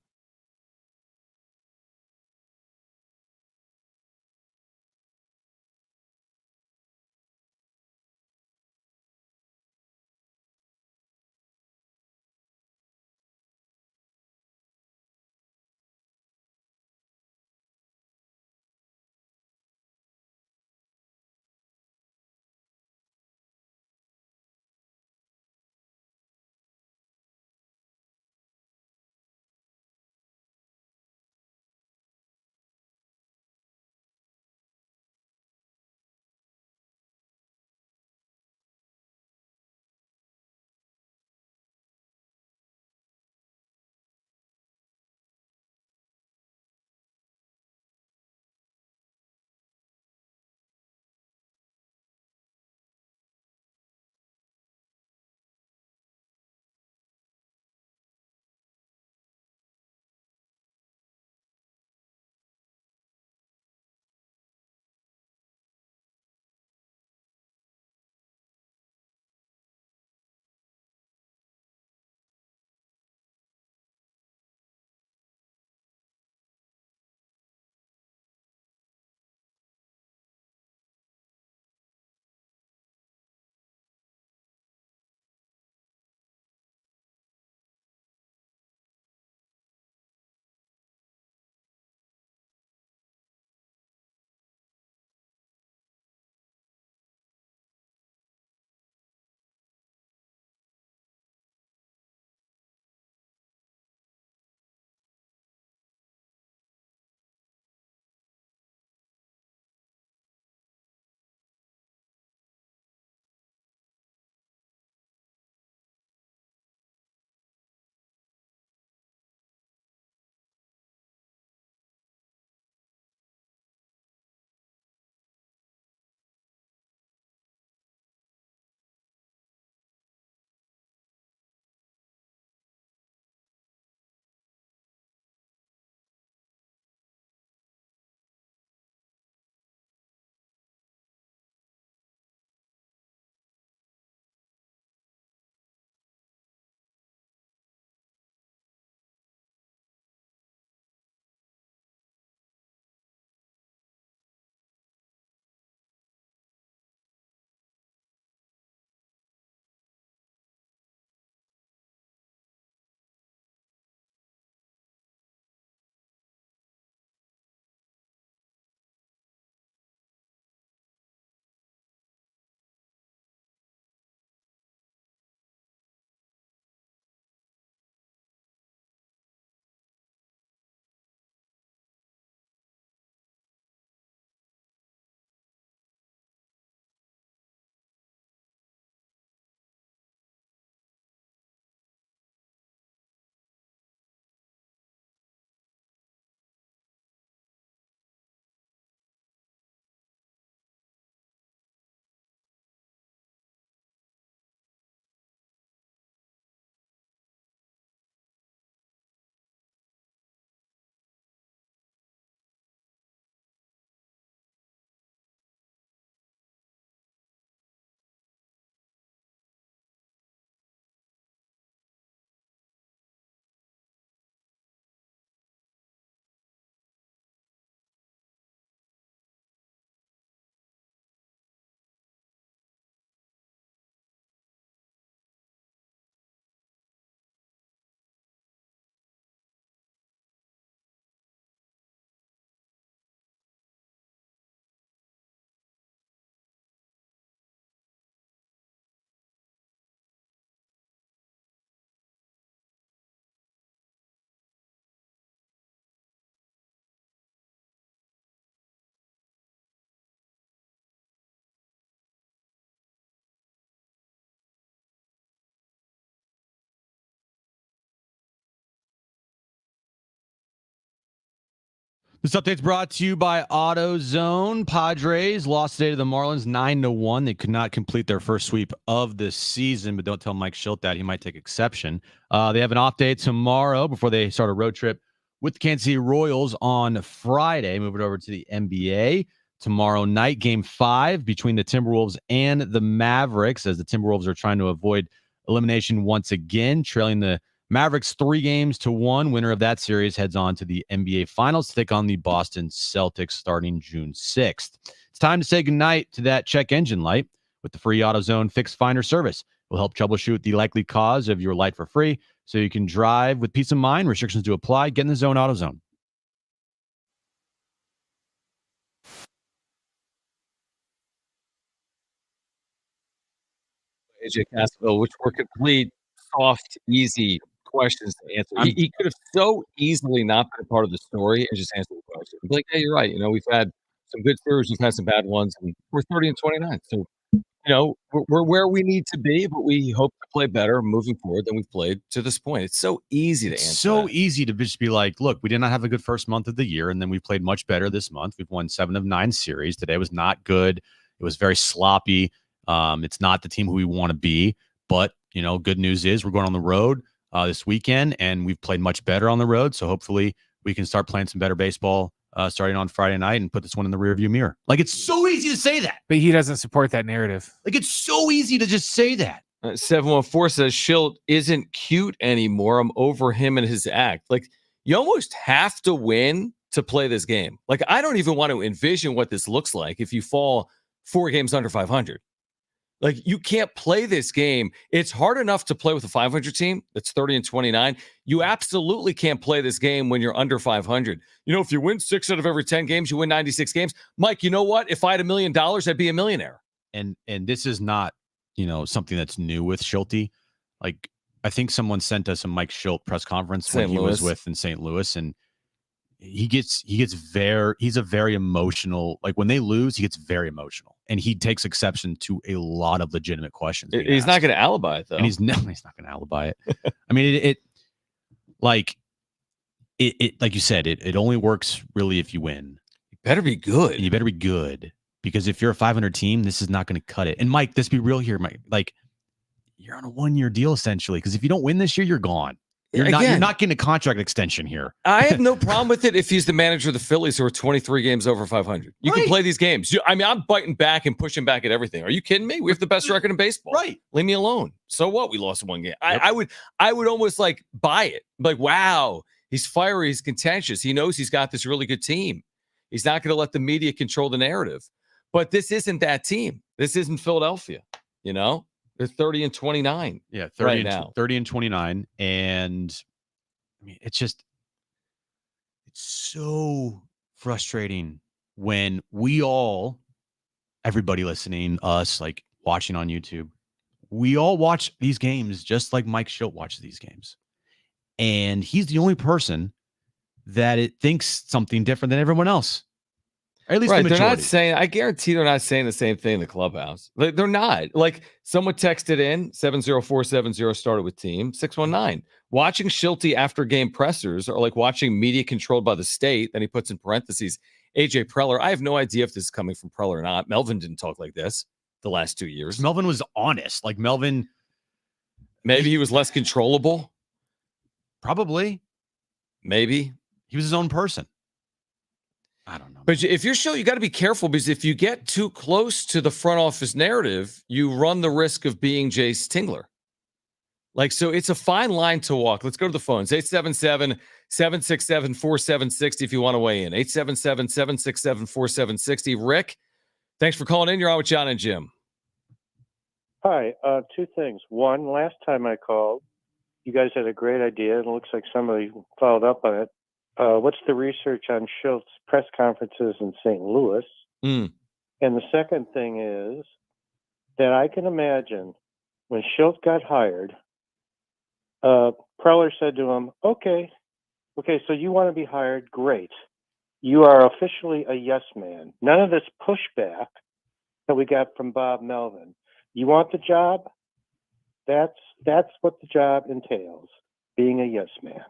This update's brought to you by AutoZone. Padres lost today to the Marlins 9-1. They could not complete their first sweep of the season, but don't tell Mike Shildt that. He might take exception. They have an off day tomorrow before they start a road trip with the Kansas City Royals on Friday. Move it over to the NBA. Tomorrow night, Game 5 between the Timberwolves and the Mavericks, as the Timberwolves are trying to avoid elimination once again, trailing the Mavericks 3-1. Winner of that series heads on to the NBA Finals to take on the Boston Celtics starting June 6th. It's time to say goodnight to that check engine light with the free AutoZone Fix Finder service. It will help troubleshoot the likely cause of your light for free so you can drive with peace of mind. Restrictions do apply. Get in the zone, AutoZone. AJ Cassaville, which were complete, soft, easy questions to answer. He could have so easily not been a part of the story and just answered the question. Be like, yeah, you're right. We've had some good series, we've had some bad ones, and we're 30-29. So, we're where we need to be, but we hope to play better moving forward than we've played to this point. It's so easy to answer. So easy to just be like, look, we did not have a good first month of the year, and then we played much better this month. We've won 7 of 9 series. Today was not good. It was very sloppy. It's not the team who we want to be, but good news is we're going on the road this weekend, and we've played much better on the road. So hopefully we can start playing some better baseball starting on Friday night and put this one in the rearview mirror. Like, it's so easy to say that, But he doesn't support that narrative. like it's so easy to just say that. 714 says Shildt isn't cute anymore. I'm over him and his act. Like, you almost have to win to play this game. Like, I don't even want to envision what this looks like if you fall 4 games under 500. Like, you can't play this game. It's hard enough to play with a 500 team that's 30-29. You absolutely can't play this game when you're under 500. If you win 6 out of every 10 games, you win 96 games. Mike, you know what? If I had $1 million, I'd be a millionaire. And this is not, something that's new with Shildt. Like, I think someone sent us a Mike Shildt press conference when he was with in St. Louis, and he's a very emotional, like when they lose, he gets very emotional, and he takes exception to a lot of legitimate questions. He's not going to alibi it, though. And he's not going to alibi it. I mean, it like you said, it only works really if you win. You better be good. And you better be good, because if you're a 500 team, this is not going to cut it. And Mike, let's be real here, Mike. Like, you're on a 1-year deal essentially, because if you don't win this year, you're gone. You're not getting a contract extension here. I have no problem with it if he's the manager of the Phillies, who are 23 games over 500. You can play these games. I'm biting back and pushing back at everything. Are you kidding me? We have the best record in baseball. Right. Leave me alone. So what? We lost 1 game. Yep. I would almost like buy it. Like, wow, he's fiery, he's contentious. He knows he's got this really good team. He's not going to let the media control the narrative. But this isn't that team. This isn't Philadelphia. They're 30-29. Yeah, 30-29. And I mean, it's so frustrating when everybody listening, us, like watching on YouTube, we all watch these games just like Mike Shildt watches these games. And he's the only person that it thinks something different than everyone else. Or at least the majority. They're not saying, I guarantee they're not saying the same thing in the clubhouse. They're not. Like, someone texted in, 70470 started with team, 619. Watching Shildt after game pressers are like watching media controlled by the state. Then he puts in parentheses, AJ Preller. I have no idea if this is coming from Preller or not. Melvin didn't talk like this the last 2 years. Melvin was honest. Like, Melvin. Maybe he was less controllable. Probably. Maybe. He was his own person. I don't know. But if you're Shildt, you got to be careful, because if you get too close to the front office narrative, you run the risk of being Jace Tingler. Like, so it's a fine line to walk. Let's go to the phones. 877-767-4760 if you want to weigh in. 877-767-4760. Rick, thanks for calling in. You're on with Jon and Jim. Hi. 2 things. One, last time I called, you guys had a great idea, and it looks like somebody followed up on it. What's the research on Shilt's press conferences in St. Louis? And the second thing is that I can imagine when Shildt got hired, Preller said to him, okay, so you want to be hired? Great. You are officially a yes man. None of this pushback that we got from Bob Melvin. You want the job? That's what the job entails, being a yes man.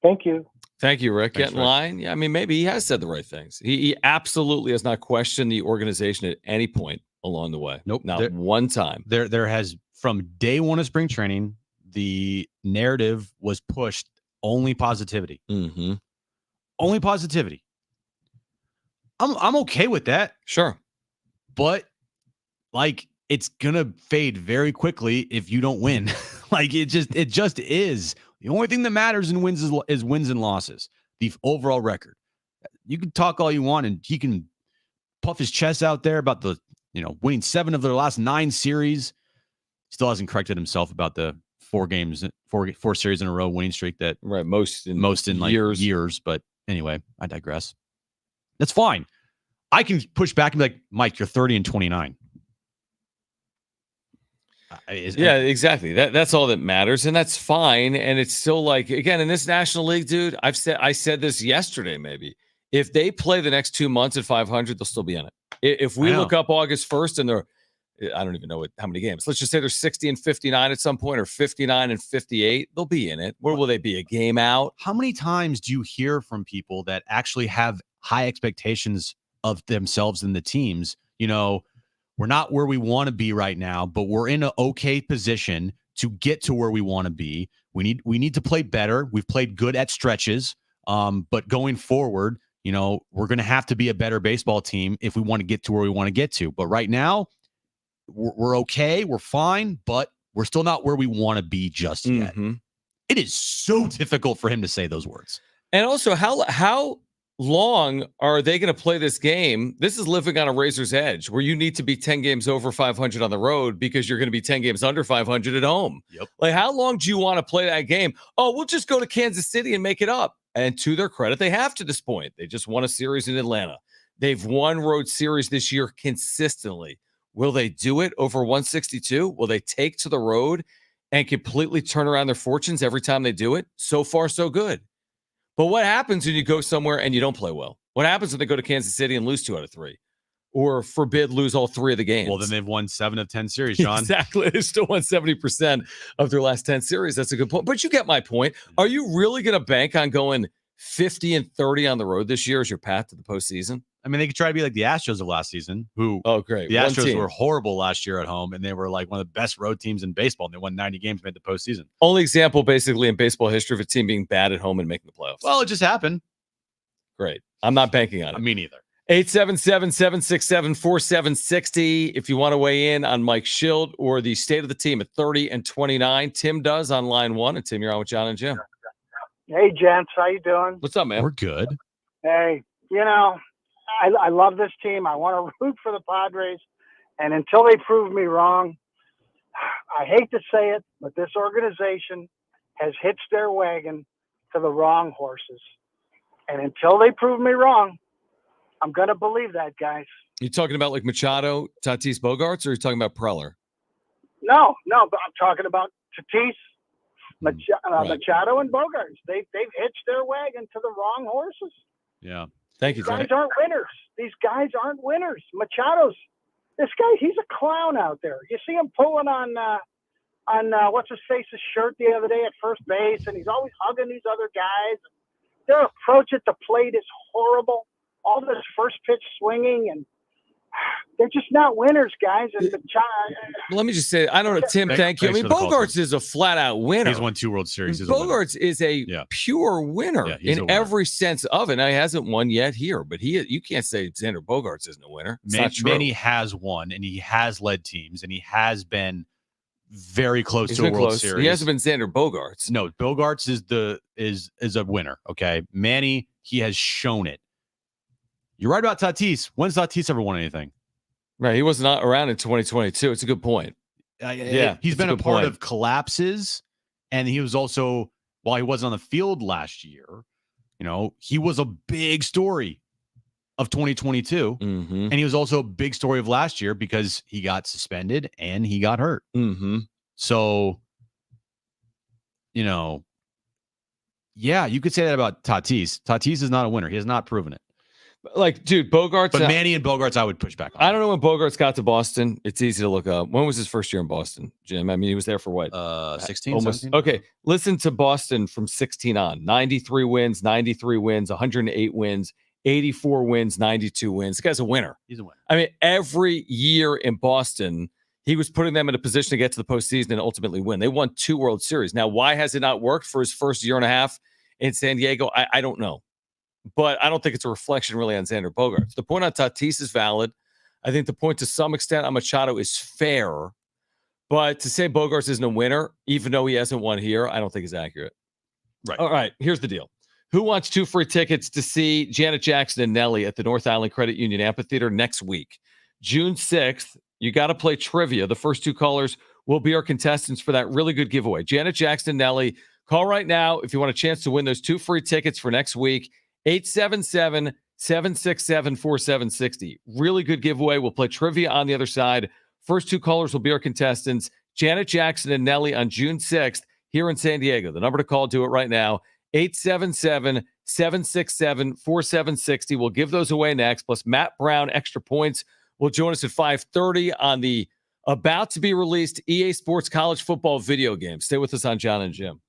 Thank you. Thank you, Rick. Thanks, Get in Rick. line. Yeah, I mean, maybe he has said the right things. He absolutely has not questioned the organization at any point along the way. Nope. Not one time. There has, from day one of spring training, the narrative was pushed only positivity. Mm-hmm. Only positivity. I'm okay with that. Sure. But like, it's gonna fade very quickly if you don't win. Like, it just is. The only thing that matters in wins is wins and losses. The overall record. You can talk all you want, and he can puff his chest out there about the winning 7 of their last 9 series. Still hasn't corrected himself about the 4 series in a row winning streak that most in like years. But anyway, I digress. That's fine. I can push back and be like, Mike, you're 30-29. Yeah, exactly. That's all that matters, and that's fine. And it's still like, again, in this National League, dude, I said this yesterday. Maybe if they play the next 2 months at 500, they'll still be in it. If we look up August 1st and they're, I don't even know how many games. Let's just say they're 60-59 at some point, or 59-58. They'll be in it. Where will they be? A game out? How many times do you hear from people that actually have high expectations of themselves and the teams? We're not where we want to be right now, but we're in an okay position to get to where we want to be. We need to play better. We've played good at stretches, but going forward, we're going to have to be a better baseball team if we want to get to where we want to get to. But right now, we're okay. We're fine, but we're still not where we want to be just yet. Mm-hmm. It is so difficult for him to say those words. And also, how long are they going to play this game? This is living on a razor's edge where you need to be 10 games over 500 on the road because you're going to be 10 games under 500 at home. Yep. Like, how long do you want to play that game? Oh, we'll just go to Kansas City and make it up. And to their credit, they have to this point. They just won a series in Atlanta. They've won road series this year consistently. Will they do it over 162? Will they take to the road and completely turn around their fortunes every time they do it? So far, so good. But what happens when you go somewhere and you don't play well? What happens when they go to Kansas City and lose 2 out of 3? Or forbid lose all 3 of the games? Well, then they've won 7 of 10 series, John. Exactly. They still won 70% of their last 10 series. That's a good point. But you get my point. Are you really going to bank on going 50-30 on the road this year as your path to the postseason? I mean, they could try to be like the Astros of last season, who great. The Astros were horrible last year at home, and they were like one of the best road teams in baseball, and they won 90 games, made the postseason. Only example, basically, in baseball history of a team being bad at home and making the playoffs. Well, it just happened. Great. I'm not banking on it. Me neither. 877-767-4760. If you want to weigh in on Mike Shildt or the state of the team at 30-29, Tim does on line 1. And Tim, you're on with Jon and Jim. Hey, gents. How you doing? What's up, man? We're good. Hey, I love this team. I want to root for the Padres. And until they prove me wrong, I hate to say it, but this organization has hitched their wagon to the wrong horses. And until they prove me wrong, I'm going to believe that, guys. You talking about like Machado, Tatis, Bogarts, or are you talking about Preller? No, but I'm talking about Tatis, Machado, and Bogarts. They've hitched their wagon to the wrong horses. Yeah. Thank you, These guys aren't winners. These guys aren't winners. Machado's this guy. He's a clown out there. You see him pulling on what's his face's shirt the other day at first base, and he's always hugging these other guys. Their approach at the plate is horrible. All this first pitch swinging, and they're just not winners, guys. And let me just say, I don't know, Tim. Thank you. I mean, Bogarts is a flat-out winner. He's won 2 World Series. Bogarts is a pure winner in every sense of it. Now, he hasn't won yet here, but you can't say Xander Bogarts isn't a winner. Manny has won, and he has led teams, and he has been very close to a World Series. He hasn't been Xander Bogarts. No, Bogarts is a winner. Okay, Manny, he has shown it. You're right about Tatis. When's Tatis ever won anything? Right, he was not around in 2022. It's a good point. He's been a part of collapses, and he was also, while he wasn't on the field last year, he was a big story of 2022, and he was also a big story of last year because he got suspended and he got hurt. So, you could say that about Tatis. Tatis is not a winner. He has not proven it. Like, dude, Bogarts. But Manny and Bogarts, I would push back on. I don't know when Bogarts got to Boston. It's easy to look up. When was his first year in Boston, Jim? I mean, he was there for what? 16, Almost. 17? Okay, listen to Boston from 16 on. 93 wins, 108 wins, 84 wins, 92 wins. The guy's a winner. He's a winner. I mean, every year in Boston, he was putting them in a position to get to the postseason and ultimately win. They won 2 World Series. Now, why has it not worked for his first year and a half in San Diego? I don't know. But I don't think it's a reflection really on Xander Bogaerts. The point on Tatis is valid. I think the point to some extent on Machado is fair. But to say Bogaerts isn't a winner, even though he hasn't won here, I don't think is accurate. Right. All right, here's the deal. Who wants 2 free tickets to see Janet Jackson and Nelly at the North Island Credit Union Amphitheater next week? June 6th, you got to play trivia. The first 2 callers will be our contestants for that really good giveaway. Janet Jackson and Nelly, call right now if you want a chance to win those 2 free tickets for next week. 877-767-4760. Really good giveaway. We'll play trivia on the other side. First 2 callers will be our contestants, Janet Jackson and Nelly, on June 6th here in San Diego. The number to call, do it right now, 877-767-4760. We'll give those away next. Plus, Matt Brown, Extra Points, will join us at 5:30 on the about-to-be-released EA Sports College Football video game. Stay with us on Jon and Jim.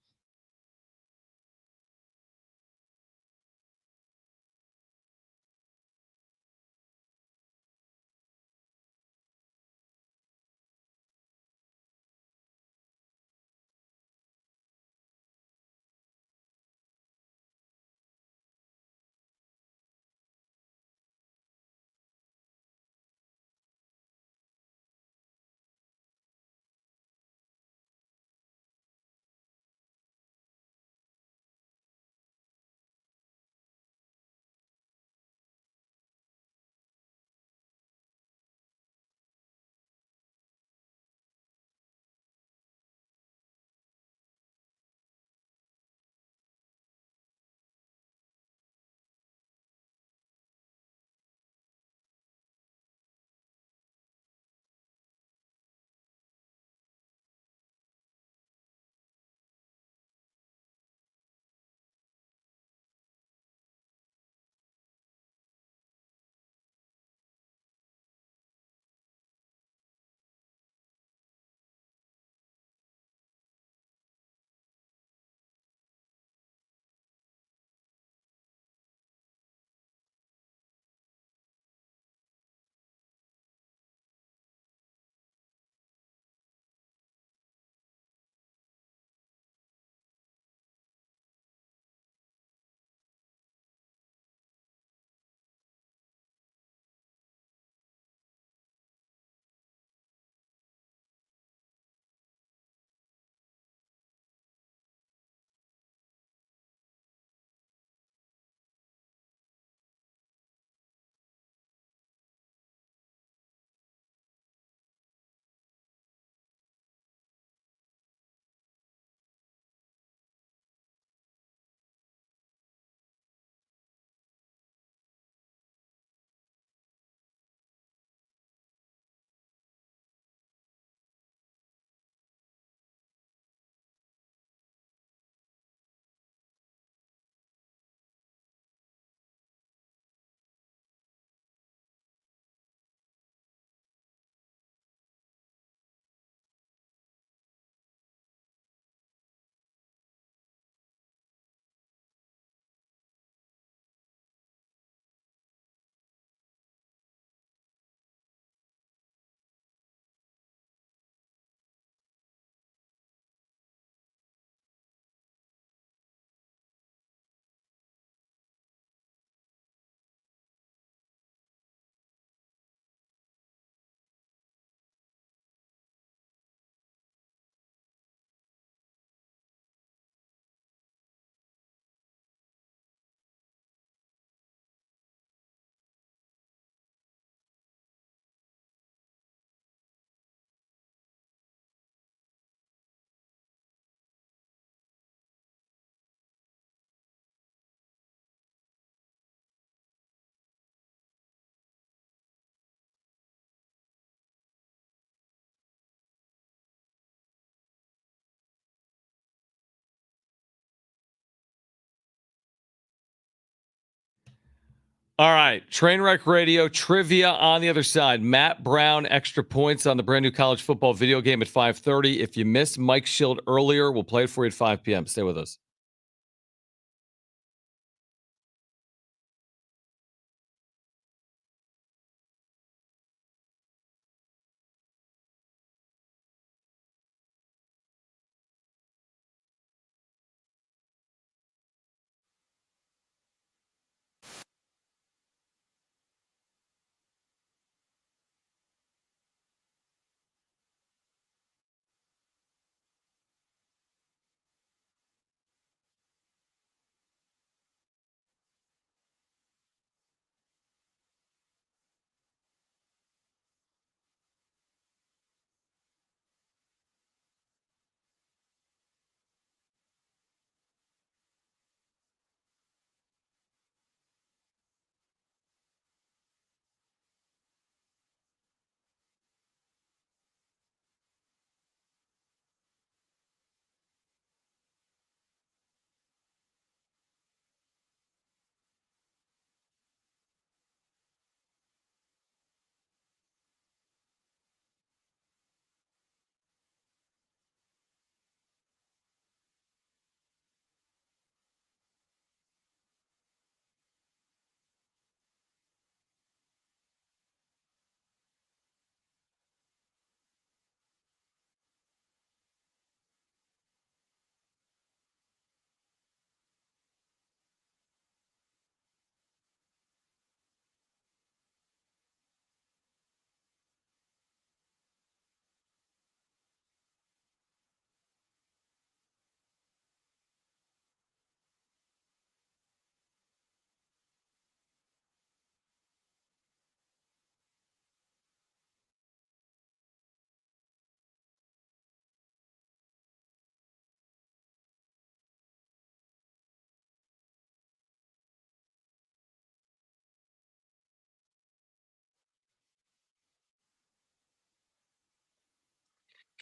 All right. Trainwreck Radio trivia on the other side. Matt Brown, extra points on the brand new college football video game at 5:30. If you missed Mike Shildt earlier, we'll play it for you at 5 p.m. Stay with us.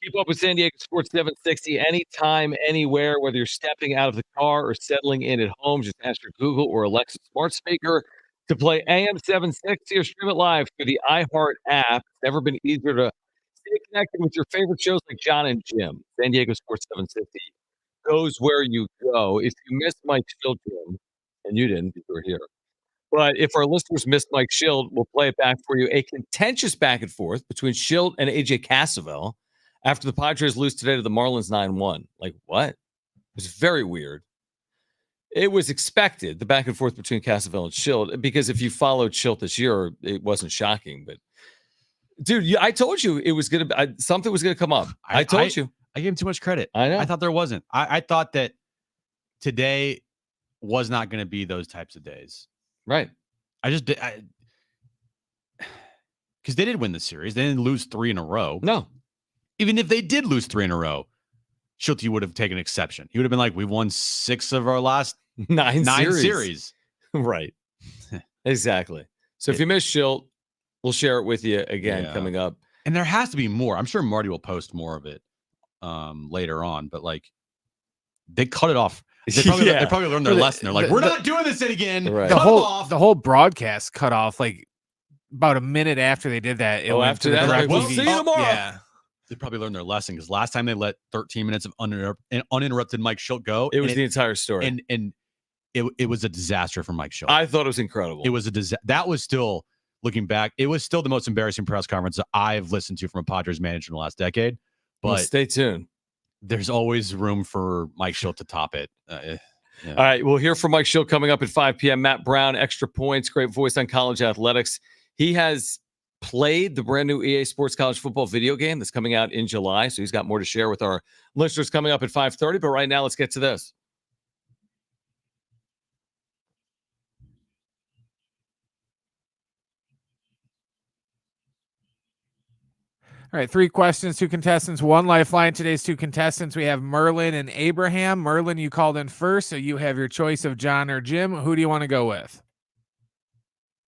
Keep up with San Diego Sports 760 anytime, anywhere, whether you're stepping out of the car or settling in at home. Just ask your Google or Alexa smart speaker to play AM 760 or stream it live through the iHeart app. It's never been easier to stay connected with your favorite shows like Jon and Jim. San Diego Sports 760 goes where you go. If you missed Mike Shildt, Jim, and you didn't, you were here. But if our listeners missed Mike Shildt, we'll play it back for you. A contentious back and forth between Shildt and AJ Cassavell after the Padres lose today to the Marlins 9-1. Like, what? It was very weird. It was expected, the back and forth between Cassavell and Shildt, because if you followed Shildt this year, it wasn't shocking. But, dude, I told you it was going to something was going to come up. I told you. I gave him too much credit. I know. I thought there wasn't. I thought that today was not going to be those types of days. Right. I just did. Because they did win the series. They didn't lose 3 in a row. No. Even if they did lose 3 in a row, Shildt would have taken exception. He would have been like, we've won 6 of our last 9 series. Right. Exactly. So if you missed Shildt, we'll share it with you again coming up. And there has to be more. I'm sure Marty will post more of it later on. But, like, they cut it off. They probably learned their lesson. They're like, we're not doing this again. Right. The whole broadcast cut off like about a minute after they did that. After that, like, we'll see you tomorrow. Yeah. They probably learned their lesson because last time they let 13 minutes of uninterrupted Mike Shildt go. It was the entire story. And it was a disaster for Mike Shildt. I thought it was incredible. It was a disaster. That was still, looking back, it was still the most embarrassing press conference that I've listened to from a Padres manager in the last decade. But well, stay tuned. There's always room for Mike Shildt to top it. Yeah. All right, we'll hear from Mike Shildt coming up at 5 p.m. Matt Brown, extra points, great voice on college athletics. He has played the brand new EA Sports College Football video game that's coming out in July, so he's got more to share with our listeners coming up at 5:30. But right now, let's get to this. All right, 3 questions, 2 contestants, 1 lifeline. Today's 2 contestants, we have Merlin and Abraham. Merlin, you called in first, so you have your choice of Jon or Jim. Who do you want to go with?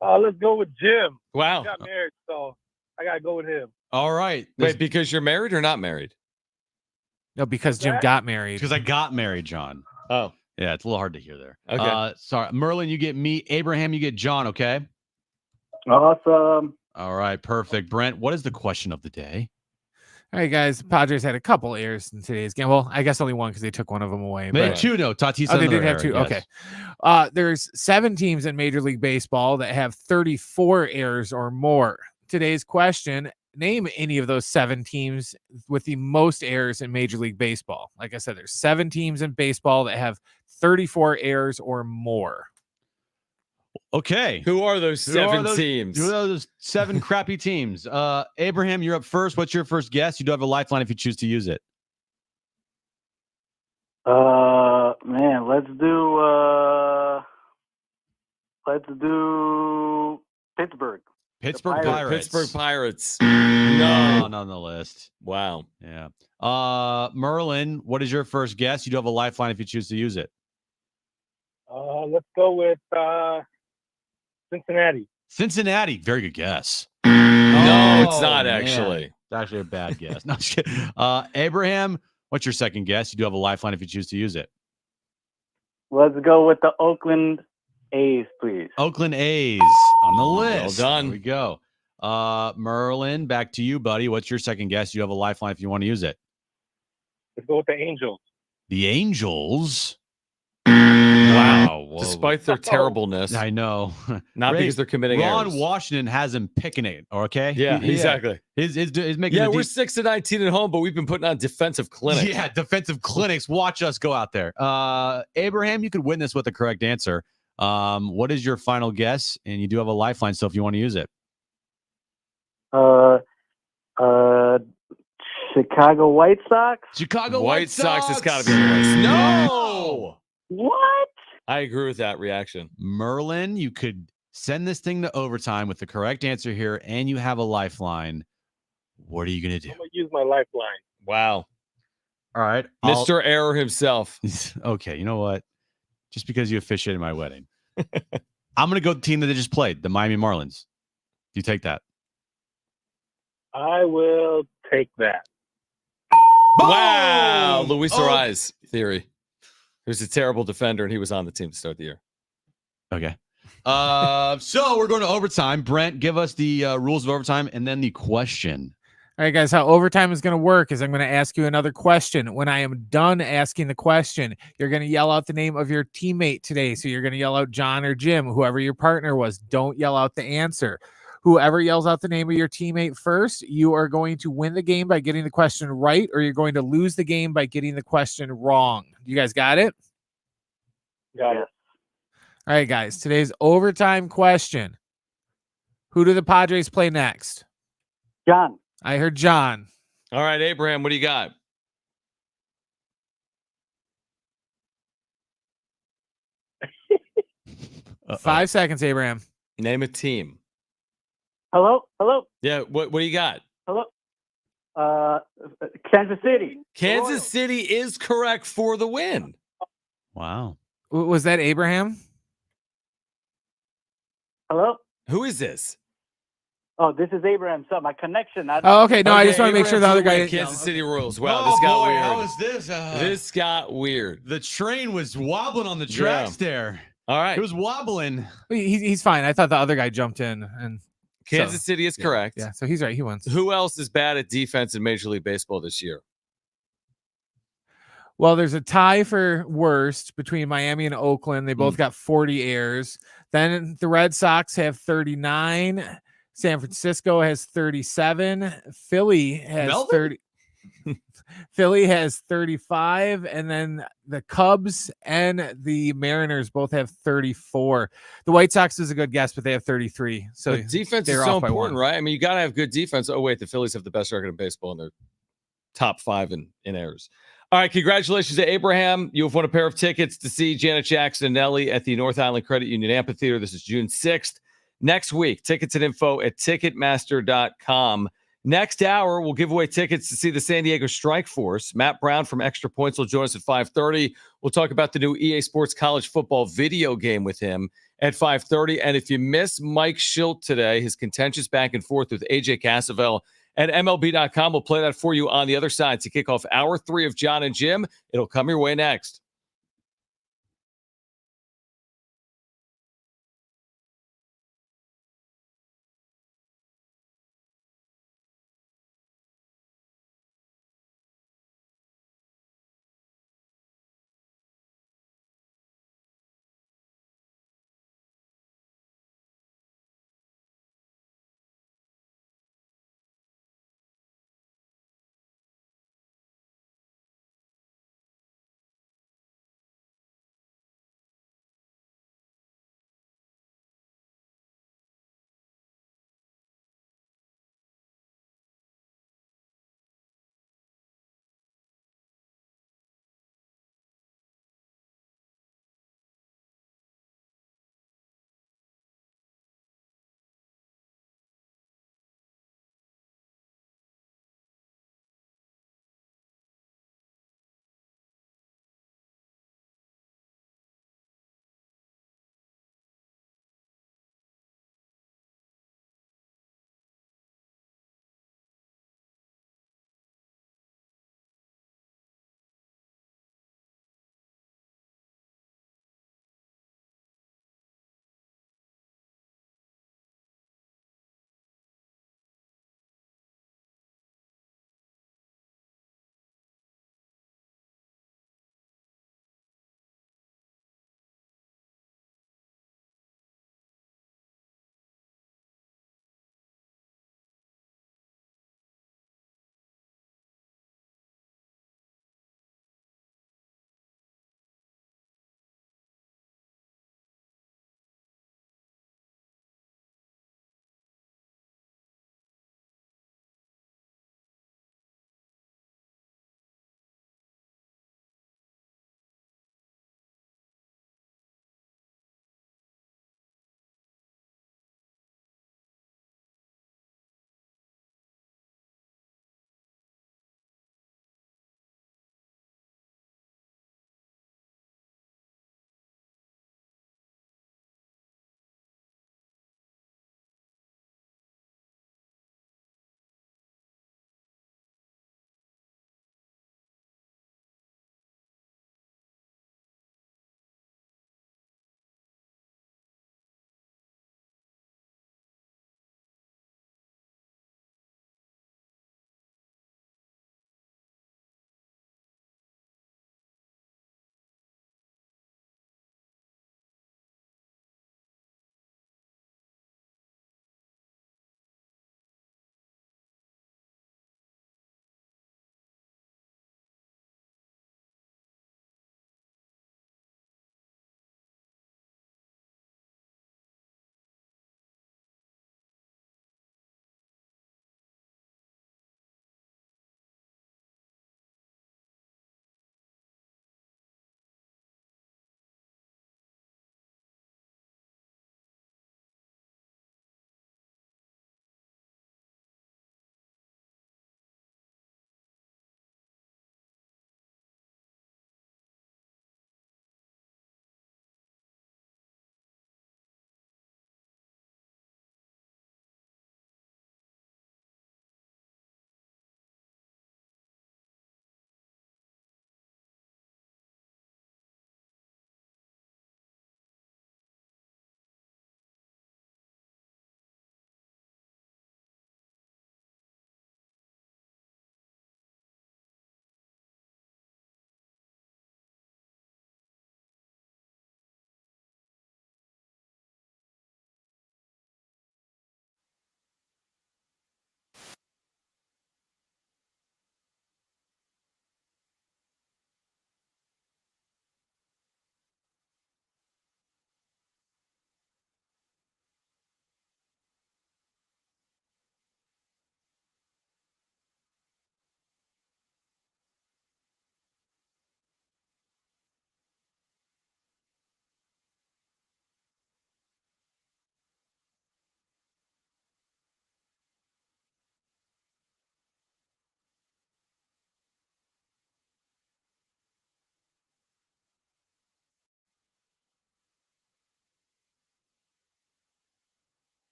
Let's go with Jim. Wow. He got married, so I got to go with him. All right. Wait, because you're married or not married? No, because Jim got married. Because I got married, Jon. Oh. Yeah, it's a little hard to hear there. Okay. Sorry. Merlin, you get me. Abraham, you get John, okay? Awesome. All right, perfect. Brent, what is the question of the day? All right, guys. Padres had a couple errors in today's game. Well, I guess only one because they took one of them away. They But had two, no. Tatis they did another have error, two. yes. Okay. There's 7 teams in Major League Baseball that have 34 errors or more. Today's question: name any of those 7 teams with the most errors in Major League Baseball. Like I said, there's 7 teams in baseball that have 34 errors or more. Okay. Who are those 7 teams? Who are those 7 crappy teams? Abraham, you're up first. What's your first guess? You do have a lifeline if you choose to use it. Man, let's do Pittsburgh. Pittsburgh Pirates. Pittsburgh Pirates. No, not on the list. Wow. Yeah. Merlin, what is your first guess? You do have a lifeline if you choose to use it. Let's go with Cincinnati. Cincinnati. Very good guess. No, it's not man. actually. It's actually a bad guess. No, just kidding. Abraham, what's your second guess? You do have a lifeline if you choose to use it. Let's go with the Oakland A's, please. Oakland A's on the list. Well done. There we go. Merlin, back to you, buddy. What's your second guess? You have a lifeline if you want to use it. Let's go with the Angels. The Angels. Wow. Whoa. Despite their terribleness. I know. Not because they're committing Ron errors. Washington has him picking it, okay? Yeah, exactly. He's making Yeah, we're 6-19 at home, but we've been putting on defensive clinics. Yeah, defensive clinics. Watch us go out there. Abraham, you could win this with the correct answer. What is your final guess? And you do have a lifeline, so if you want to use it. Chicago White Sox. Chicago White Sox has got to be on the list. No! What? I agree with that reaction. Merlin, you could send this thing to overtime with the correct answer here, and you have a lifeline. What are you going to do? I'm going to use my lifeline. Wow. All right. Mr. Error himself. Okay, you know what? Just because you officiated my wedding. I'm going to go with the team that they just played, the Miami Marlins. Do you take that? I will take that. Wow. Boom! Luis Ariz theory. He was a terrible defender, and he was on the team to start the year. Okay. So we're going to overtime. Brent, give us the rules of overtime and then the question. All right, guys, how overtime is going to work is I'm going to ask you another question. When I am done asking the question, you're going to yell out the name of your teammate today. So you're going to yell out John or Jim, whoever your partner was. Don't yell out the answer. Whoever yells out the name of your teammate first, you are going to win the game by getting the question right, or you're going to lose the game by getting the question wrong. You guys got it? Got it. All right, guys, today's overtime question. Who do the Padres play next? John. I heard John. All right, Abraham, what do you got? Uh-oh. 5 seconds, Abraham. Name a team. Hello? Yeah, what do you got? Hello? Kansas City. Kansas City is correct for the win. Wow. Was that Abraham? Hello? Who is this? Oh, this is Abraham. So my connection. Oh, okay. No, I Okay, just want to make sure the Abraham other for the guy. win. Kansas City Royals. Wow, Oh, this got boy, weird. how is this? This got weird. The train was wobbling on the tracks there. All right. It was wobbling. He's fine. I thought the other guy jumped in, and Kansas City is correct. yeah, so he's right. He wins. Who else is bad at defense in Major League Baseball this year? Well, there's a tie for worst between Miami and Oakland. They both got 40 errors. Then the Red Sox have 39. San Francisco has 37. Philly has 30. Philly has 35, and then the Cubs and the Mariners both have 34. The White Sox is a good guess, but they have 33. So But defense they're is so off by important, one. right? I mean, you got to have good defense. Oh, wait, the Phillies have the best record in baseball, and they're top 5 in errors. All right, congratulations to Abraham. You have won a pair of tickets to see Janet Jackson and Nelly at the North Island Credit Union Amphitheater. This is June 6th. Next week, tickets and info at Ticketmaster.com. Next hour, we'll give away tickets to see the San Diego Strike Force. Matt Brown from Extra Points will join us at 5:30. We'll talk about the new EA Sports College Football video game with him at 5:30. And if you miss Mike Shildt today, his contentious back and forth with AJ Cassavell at MLB.com, we'll play that for you on the other side to kick off hour 3 of Jon and Jim. It'll come your way next.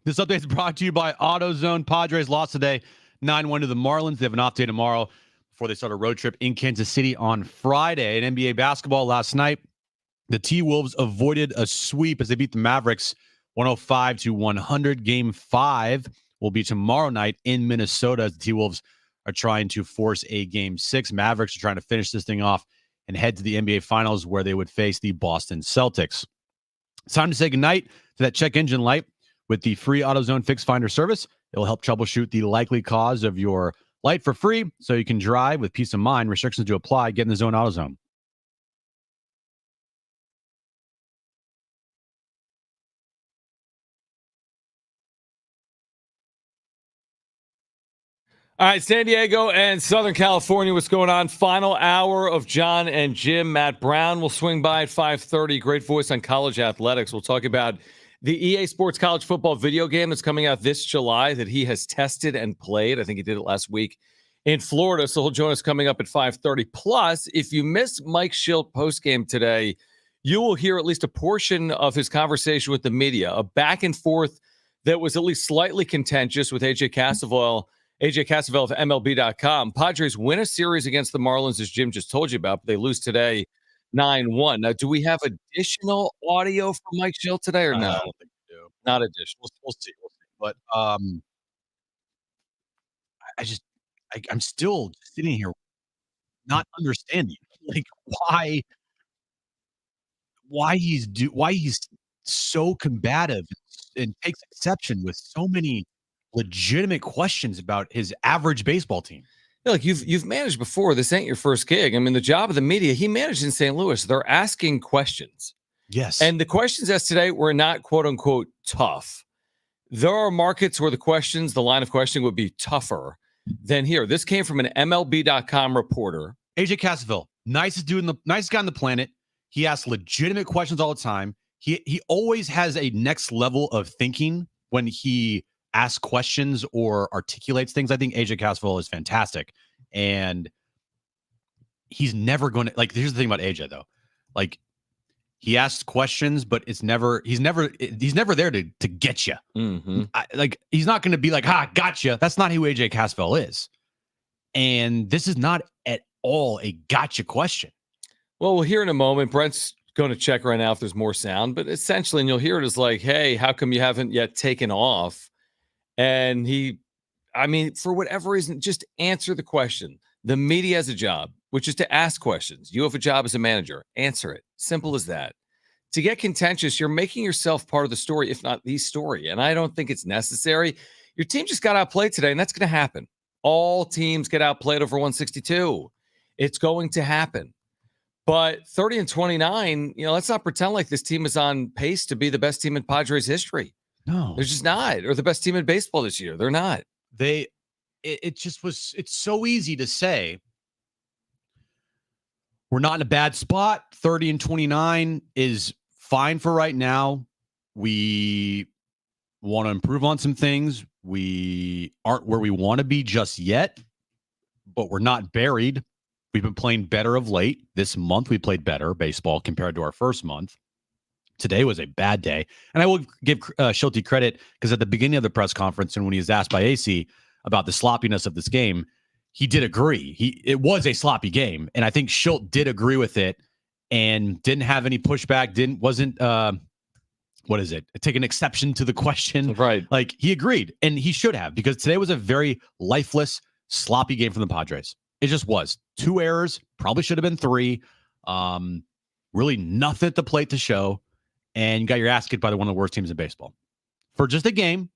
This update is brought to you by AutoZone. Padres lost today 9-1 to the Marlins. They have an off day tomorrow before they start a road trip in Kansas City on Friday. In NBA basketball last night, the T-Wolves avoided a sweep as they beat the Mavericks 105-100. Game 5 will be tomorrow night in Minnesota as the T-Wolves are trying to force a Game 6. Mavericks are trying to finish this thing off and head to the NBA Finals where they would face the Boston Celtics. It's time to say goodnight to that check engine light with the free AutoZone Fix Finder service. It will help troubleshoot the likely cause of your light for free so you can drive with peace of mind. Restrictions to apply. Get in the zone, AutoZone. All right, San Diego and Southern California, what's going on? Final hour of Jon and Jim. Matt Brown will swing by at 5:30. Great voice on college athletics. We'll talk about the EA Sports college football video game that's coming out this July that he has tested and played. I think he did it last week in Florida, so he'll join us coming up at 5:30. Plus, if you missed Mike Shildt postgame today, you will hear at least a portion of his conversation with the media, a back and forth that was at least slightly contentious with AJ Cassavell of MLB.com. Padres win a series against the Marlins, as Jim just told you about, but they lose today 9-1. Now, do we have additional audio from Mike Shildt today or no? I don't think we do. Not additional. We'll see. But I'm still sitting here not understanding like why he's so combative and takes exception with so many legitimate questions about his average baseball team. Yeah, like you've managed before. This ain't your first gig. I mean, the job of the media, he managed in St. Louis. They're asking questions. Yes. And the questions asked today were not quote unquote tough. There are markets where the line of questioning would be tougher than here. This came from an MLB.com reporter. AJ Cassavell, nicest guy on the planet. He asks legitimate questions all the time. He always has a next level of thinking when he asks questions or articulates things. I think AJ Cassavell is fantastic. And he's never going to, like, here's the thing about AJ though. Like, he asks questions, but he's never there to get you. Mm-hmm. He's not going to be like, gotcha. That's not who AJ Cassavell is. And this is not at all a gotcha question. Well, we'll hear in a moment. Brent's going to check right now if there's more sound, but essentially, and you'll hear it as like, hey, how come you haven't yet taken off? And for whatever reason, just answer the question. The media has a job, which is to ask questions. You have a job as a manager. Answer it. Simple as that. To get contentious, you're making yourself part of the story, if not the story. And I don't think it's necessary. Your team just got outplayed today, and that's going to happen. All teams get outplayed over 162. It's going to happen. But 30-29, let's not pretend like this team is on pace to be the best team in Padres history. No, they're just not. Or the best team in baseball this year. They're not. It's so easy to say we're not in a bad spot. 30-29 is fine for right now. We want to improve on some things. We aren't where we want to be just yet, but we're not buried. We've been playing better of late. This month, we played better baseball compared to our first month. Today was a bad day. And I will give Shildt credit because at the beginning of the press conference and when he was asked by AC about the sloppiness of this game, he did agree. It was a sloppy game. And I think Shildt did agree with it and didn't have any pushback, wasn't take an exception to the question. Right. Like, he agreed, and he should have, because today was a very lifeless, sloppy game from the Padres. It just was. 2 errors, probably should have been 3. Really nothing at the plate to show. And you got your ass kicked by one of the worst teams in baseball. For just a game,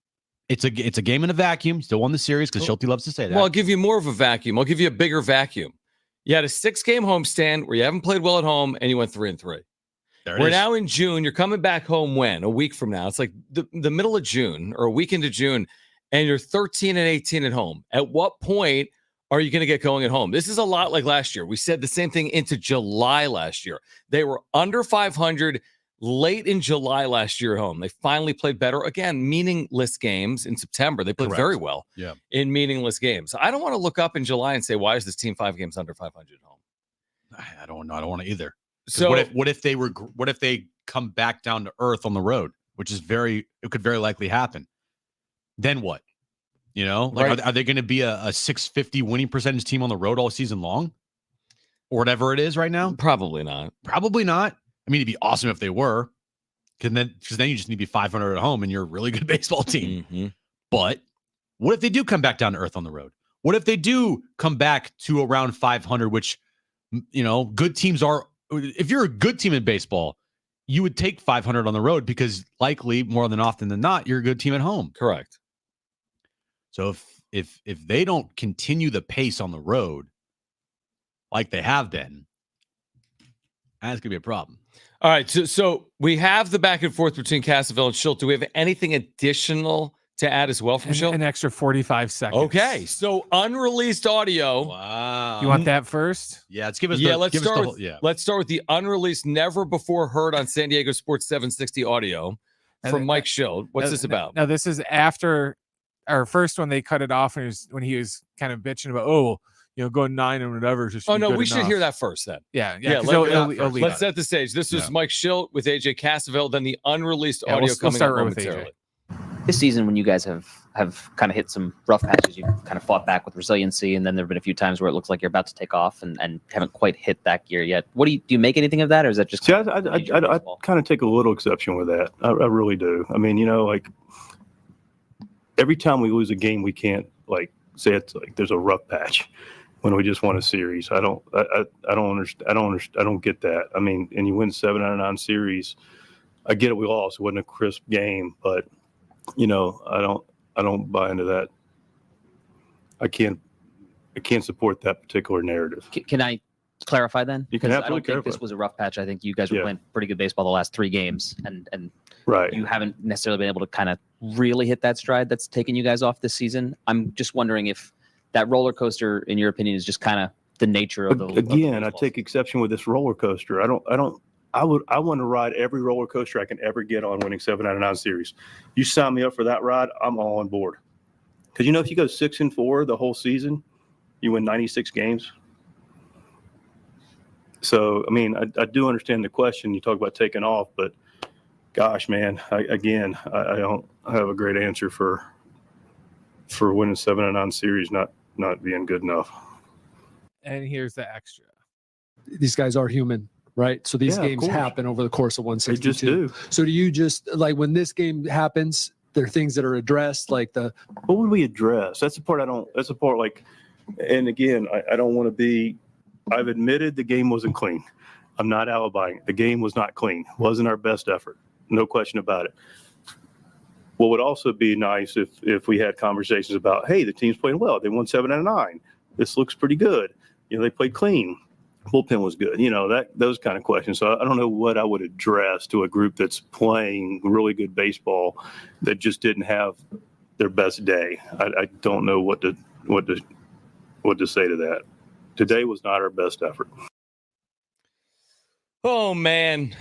it's a game in a vacuum. Still won the series because Shildt loves to say that. Well, I'll give you more of a vacuum. I'll give you a bigger vacuum. You had a 6-game homestand where you haven't played well at home, and you went 3-3. We're now in June. You're coming back home when? A week from now. It's like the middle of June or a week into June, and you're 13-18 at home. At what point are you going to get going at home? This is a lot like last year. We said the same thing into July last year. They were under 500 late in July last year at home. They finally played better. Again, meaningless games in September. They played very well in meaningless games. I don't want to look up in July and say, why is this team 5 games under 500 at home? I don't know. I don't want to either. So what if they come back down to earth on the road, which is it could very likely happen. then what? You know, like Right. are they going to be a 650 winning percentage team on the road all season long, or whatever it is right now? Probably not. Probably not. I mean, it'd be awesome if they were, because then you just need to be 500 at home and you're a really good baseball team. Mm-hmm. But what if they do come back down to earth on the road? What if they do come back to around 500, which, you know, good teams are? If you're a good team in baseball, you would take 500 on the road because likely more than often than not, you're a good team at home. Correct. So if they don't continue the pace on the road like they have been, that's gonna be a problem. All right. So we have the back and forth between Cassavell and Shildt. Do we have anything additional to add as well from Shildt? An extra 45 seconds. Okay. So unreleased audio. Wow. You want that first? Yeah, let's give us. Let's start with the unreleased, never before heard on San Diego Sports 760 audio from Mike Shildt. What's this about? Now this is after our first one. They cut it off when he was kind of bitching about, going 9 and whatever. Just oh no, we should hear that first then. Yeah. Let's set the stage. This was Mike Shildt with AJ Cassavell. Then the unreleased audio coming up momentarily. This season, when you guys have kind of hit some rough patches, you've kind of fought back with resiliency, and then there have been a few times where it looks like you're about to take off and haven't quite hit that gear yet. What do you make anything of that, or is that just? See, I kind of take a little exception with that. I really do. I mean, like every time we lose a game, we can't say it's like there's a rough patch when we just won a series. I don't get that. I mean, and you win 7 out of 9 series. I get it. We lost. It wasn't a crisp game, but I don't buy into that. I can't support that particular narrative. Can I clarify then? You can Because I don't absolutely think this was a rough patch. I think you guys were playing pretty good baseball the last 3 games, and right. You haven't necessarily been able to kind of really hit that stride that's taken you guys off this season. I'm just wondering if that roller coaster, in your opinion, is just kind of the nature of the. Again, I take exception with this roller coaster. I want to ride every roller coaster I can ever get on, winning 7 out of 9 series. You sign me up for that ride, I'm all on board. Because if you go 6-4 the whole season, you win 96 games. So I mean, I do understand the question. You talk about taking off, but gosh, man, I don't have a great answer for winning 7 out of 9 series not being good enough. And here's the extra. These guys are human. Right. So these games happen over the course of 162. They just do. So do you just when this game happens, there are things that are addressed what would we address? That's the part and again, I don't want to be, I've admitted the game wasn't clean. I'm not alibying it. The game was not clean. Wasn't our best effort. No question about it. What would also be nice if we had conversations about, hey, the team's playing well. They won 7 out of 9. This looks pretty good. They played clean. Bullpen was good, those kind of questions. So I don't know what I would address to a group that's playing really good baseball that just didn't have their best day. I don't know what to say to that. Today was not our best effort. Oh man,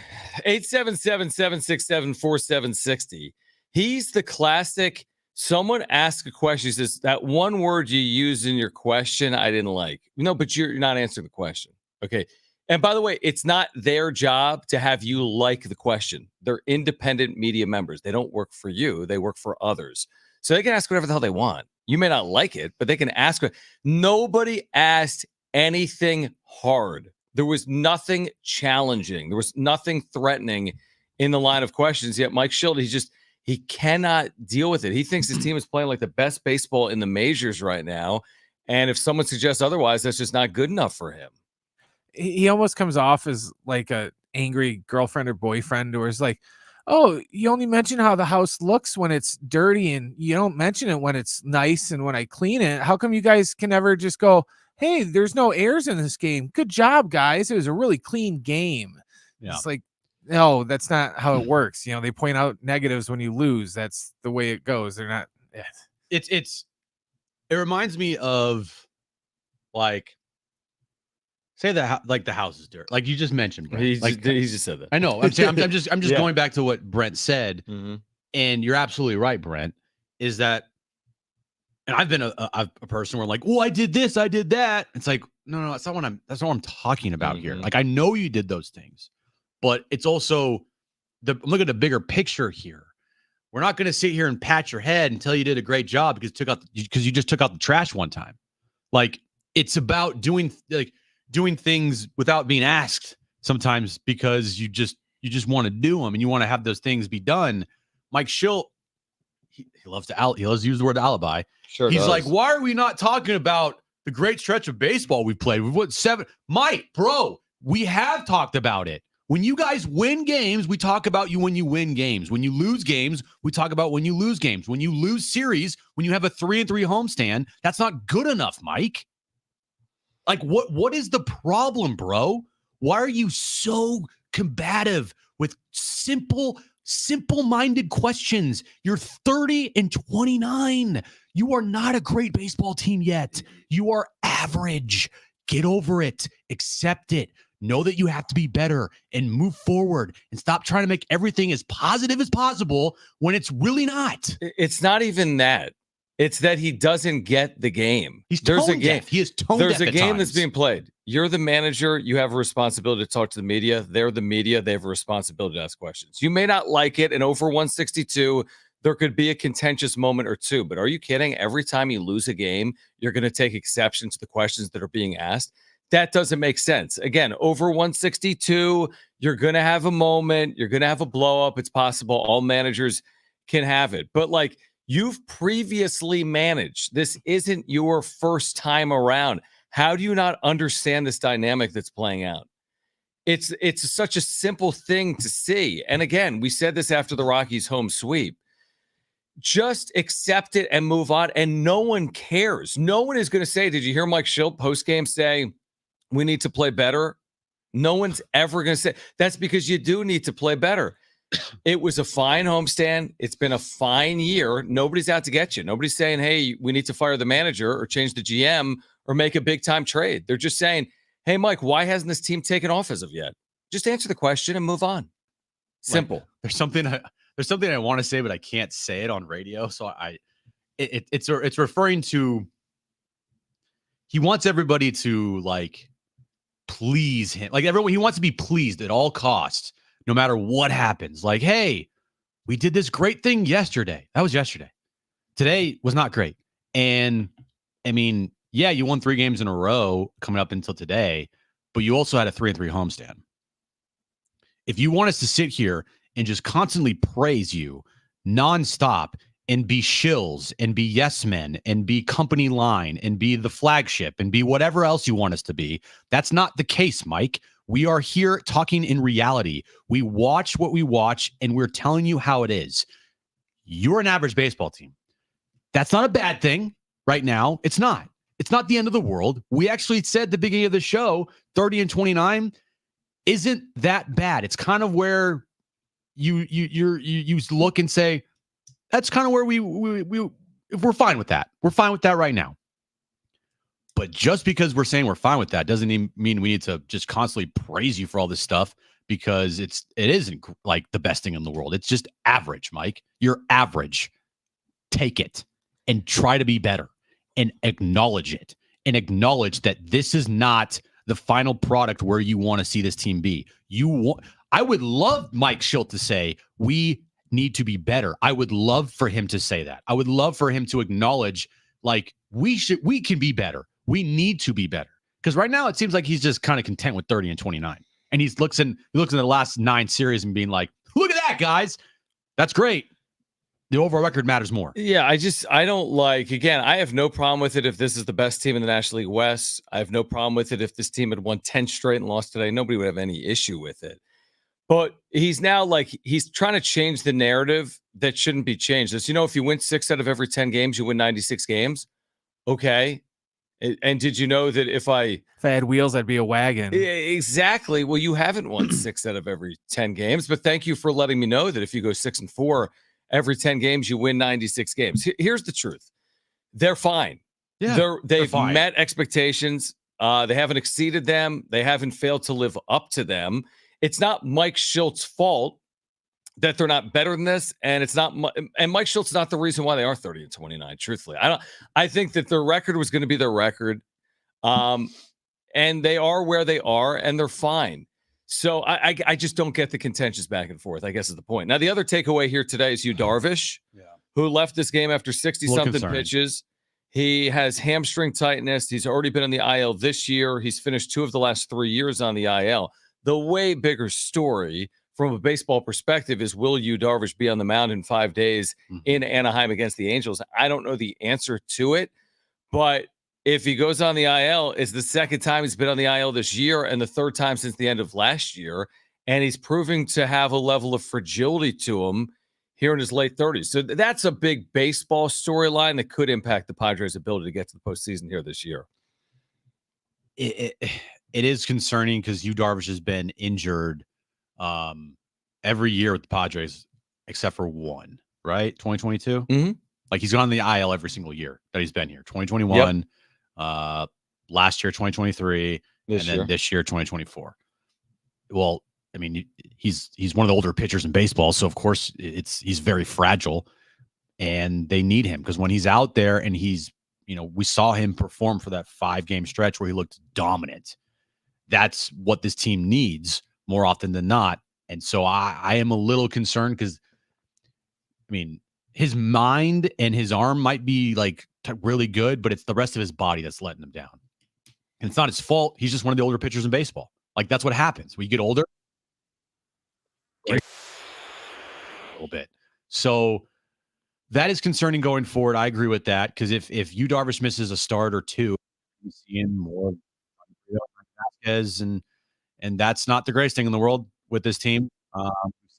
877-767-4760. He's the classic. Someone asks a question. He says, that one word you used in your question, I didn't like. No, but you're not answering the question. Okay. And by the way, it's not their job to have you like the question. They're independent media members. They don't work for you. They work for others. So they can ask whatever the hell they want. You may not like it, but they can ask. Nobody asked anything hard. There was nothing challenging. There was nothing threatening in the line of questions. Yet Mike Shildt, he cannot deal with it. He thinks his team is playing like the best baseball in the majors right now. And if someone suggests otherwise, that's just not good enough for him. He almost comes off as like a angry girlfriend or boyfriend, or is like, oh, you only mention how the house looks when it's dirty, and you don't mention it when it's nice and when I clean it. How come you guys can never just go, hey, there's no errors in this game. Good job, guys. It was a really clean game. Yeah. It's like, no, that's not how it works. They point out negatives when you lose. That's the way it goes. They're not. It reminds me of say that the house is dirt, like you just mentioned, Brent. He just said that. I know. I'm just going back to what Brent said, and you're absolutely right, Brent. Is that, and I've been a person where I did this, I did that. It's like, no, that's not what I'm talking about here. Like, I know you did those things, but it's also look at the bigger picture here. We're not going to sit here and pat your head and tell you did a great job because you just took out the trash one time. Like, it's about doing things without being asked sometimes because you just want to do them and you want to have those things be done. Mike Shildt, he loves to use the word alibi. Sure, he's does. like, why are we not talking about the great stretch of baseball we played? We've won 7. Mike, bro, we have talked about it. When you guys win games, we talk about you when you win games. When you lose games, we talk about when you lose games. When you lose series, when you have a 3-3 homestand, that's not good enough, Mike. Like, what is the problem, bro? Why are you so combative with simple-minded questions? You're 30-29. You are not a great baseball team yet. You are average. Get over it. Accept it. Know that you have to be better and move forward and stop trying to make everything as positive as possible when it's really not. It's not even that. It's that he doesn't get the game. There's a game. He is tone deaf. There's a game that's being played. You're the manager. You have a responsibility to talk to the media. They're the media. They have a responsibility to ask questions. You may not like it, and over 162, there could be a contentious moment or two. But are you kidding? Every time you lose a game, you're going to take exception to the questions that are being asked. That doesn't make sense. Again, over 162, you're going to have a moment. You're going to have a blow up. It's possible. All managers can have it. But like, you've previously managed. This isn't your first time around. How do you not understand this dynamic that's playing out? It's such a simple thing to see. And again, we said this after the Rockies home sweep. Just accept it and move on. And no one cares. No one is going to say, did you hear Mike Shildt postgame say, we need to play better? No one's ever going to say. That's because you do need to play better. It was a fine homestand. It's been a fine year. Nobody's out to get you. Nobody's saying, hey, we need to fire the manager or change the GM or make a big-time trade. They're just saying, hey, Mike, why hasn't this team taken off as of yet? Just answer the question and move on. Simple. Like, there's something I want to say, but I can't say it on radio. So it's referring to, he wants everybody to like please him. Like everyone, he wants to be pleased at all costs, no matter what happens. Like, hey, we did this great thing yesterday. That was yesterday. Today was not great. And I mean, yeah, you won 3 games in a row coming up until today, but you also had a 3-3 homestand. If you want us to sit here and just constantly praise you nonstop and be shills and be yes men and be company line and be the flagship and be whatever else you want us to be, that's not the case, Mike. We are here talking in reality. We watch what we watch, and we're telling you how it is. You're an average baseball team. That's not a bad thing right now. It's not. It's not the end of the world. We actually said at the beginning of the show, 30-29 isn't that bad. It's kind of where you look and say, that's kind of where we're fine with that. We're fine with that right now. But just because we're saying we're fine with that doesn't mean we need to just constantly praise you for all this stuff, because it isn't like the best thing in the world. It's just average, Mike. You're average. Take it and try to be better and acknowledge it and acknowledge that this is not the final product where you want to see this team be. I would love Mike Shildt to say, we need to be better. I would love for him to say that. I would love for him to acknowledge, like, we can be better. We need to be better. Because right now it seems like he's just kind of content with 30-29. And he looks in the last 9 series and being like, look at that, guys. That's great. The overall record matters more. Yeah, I don't like, again, I have no problem with it if this is the best team in the National League West. I have no problem with it if this team had won 10 straight and lost today. Nobody would have any issue with it. But he's now he's trying to change the narrative that shouldn't be changed. As you know, if you win 6 out of every 10 games, you win 96 games. Okay. And did you know that if I had wheels, I'd be a wagon? Exactly. Well, you haven't won 6 out of every 10 games, but thank you for letting me know that if you go 6-4 every 10 games, you win 96 games. Here's the truth. They're fine. Yeah, they've fine. Met expectations. They haven't exceeded them. They haven't failed to live up to them. It's not Mike Shildt's fault that they're not better than this, and it's not. And Mike Shildt's not the reason why they are 30-29. Truthfully, I think that their record was going to be their record, and they are where they are, and they're fine. So I just don't get the contentions back and forth, I guess is the point. Now, the other takeaway here today is Yu Darvish, who left this game after 60-something pitches. He has hamstring tightness. He's already been on the IL this year. He's finished 2 of the last 3 years on the IL. The way bigger story from a baseball perspective is, will Yu Darvish be on the mound in 5 days in Anaheim against the Angels? I don't know the answer to it, but if he goes on the IL, it's the second time he's been on the IL this year and the third time since the end of last year. And he's proving to have a level of fragility to him here in his late 30s. So that's a big baseball storyline that could impact the Padres' ability to get to the postseason here this year. It is concerning because Yu Darvish has been injured every year with the Padres except for one, right? 2022? Mm-hmm. Like he's gone on the IL every single year that he's been here. 2021, last year, 2023, and then this year, 2024. Well, I mean, he's one of the older pitchers in baseball, so of course he's very fragile, and they need him because when he's out there and we saw him perform for that 5-game stretch where he looked dominant. That's what this team needs more often than not, and so I am a little concerned because, I mean, his mind and his arm might be like really good, but it's the rest of his body that's letting him down. And it's not his fault. He's just one of the older pitchers in baseball. Like that's what happens when you get older. A little bit. So that is concerning going forward. I agree with that because if Yu Darvish misses a start or two, you see him more Vasquez, and that's not the greatest thing in the world with this team. We've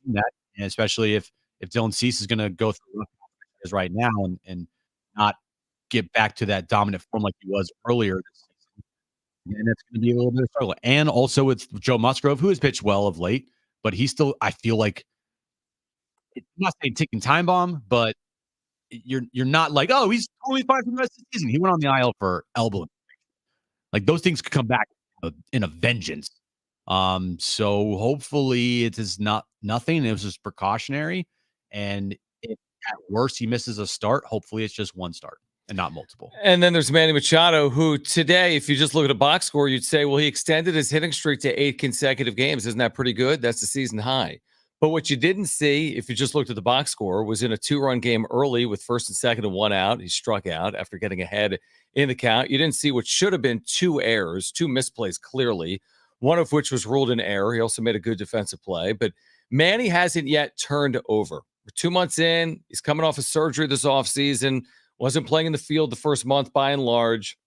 seen that, and especially if Dylan Cease is going to go through what he is right now and not get back to that dominant form like he was earlier this season, and it's going to be a little bit of a struggle. And also with Joe Musgrove, who has pitched well of late, but he's still, I feel like, I'm not saying ticking time bomb, but you're not like, oh, he's only fine for the rest of the season. He went on the IL for elbow. Like those things could come back in a vengeance. So hopefully it is nothing. It was just precautionary. And if at worst he misses a start, hopefully it's just one start and not multiple. And then there's Manny Machado, who today, if you just look at a box score, you'd say, well, he extended his hitting streak to 8 consecutive games. Isn't that pretty good? That's the season high. But what you didn't see, if you just looked at the box score, was in a 2-run game early with first and second and 1 out. He struck out after getting ahead in the count. You didn't see what should have been 2 errors, 2 misplays clearly, one of which was ruled an error. He also made a good defensive play. But Manny hasn't yet turned over. We're 2 months in. He's coming off of surgery this offseason. Wasn't playing in the field the first month by and large.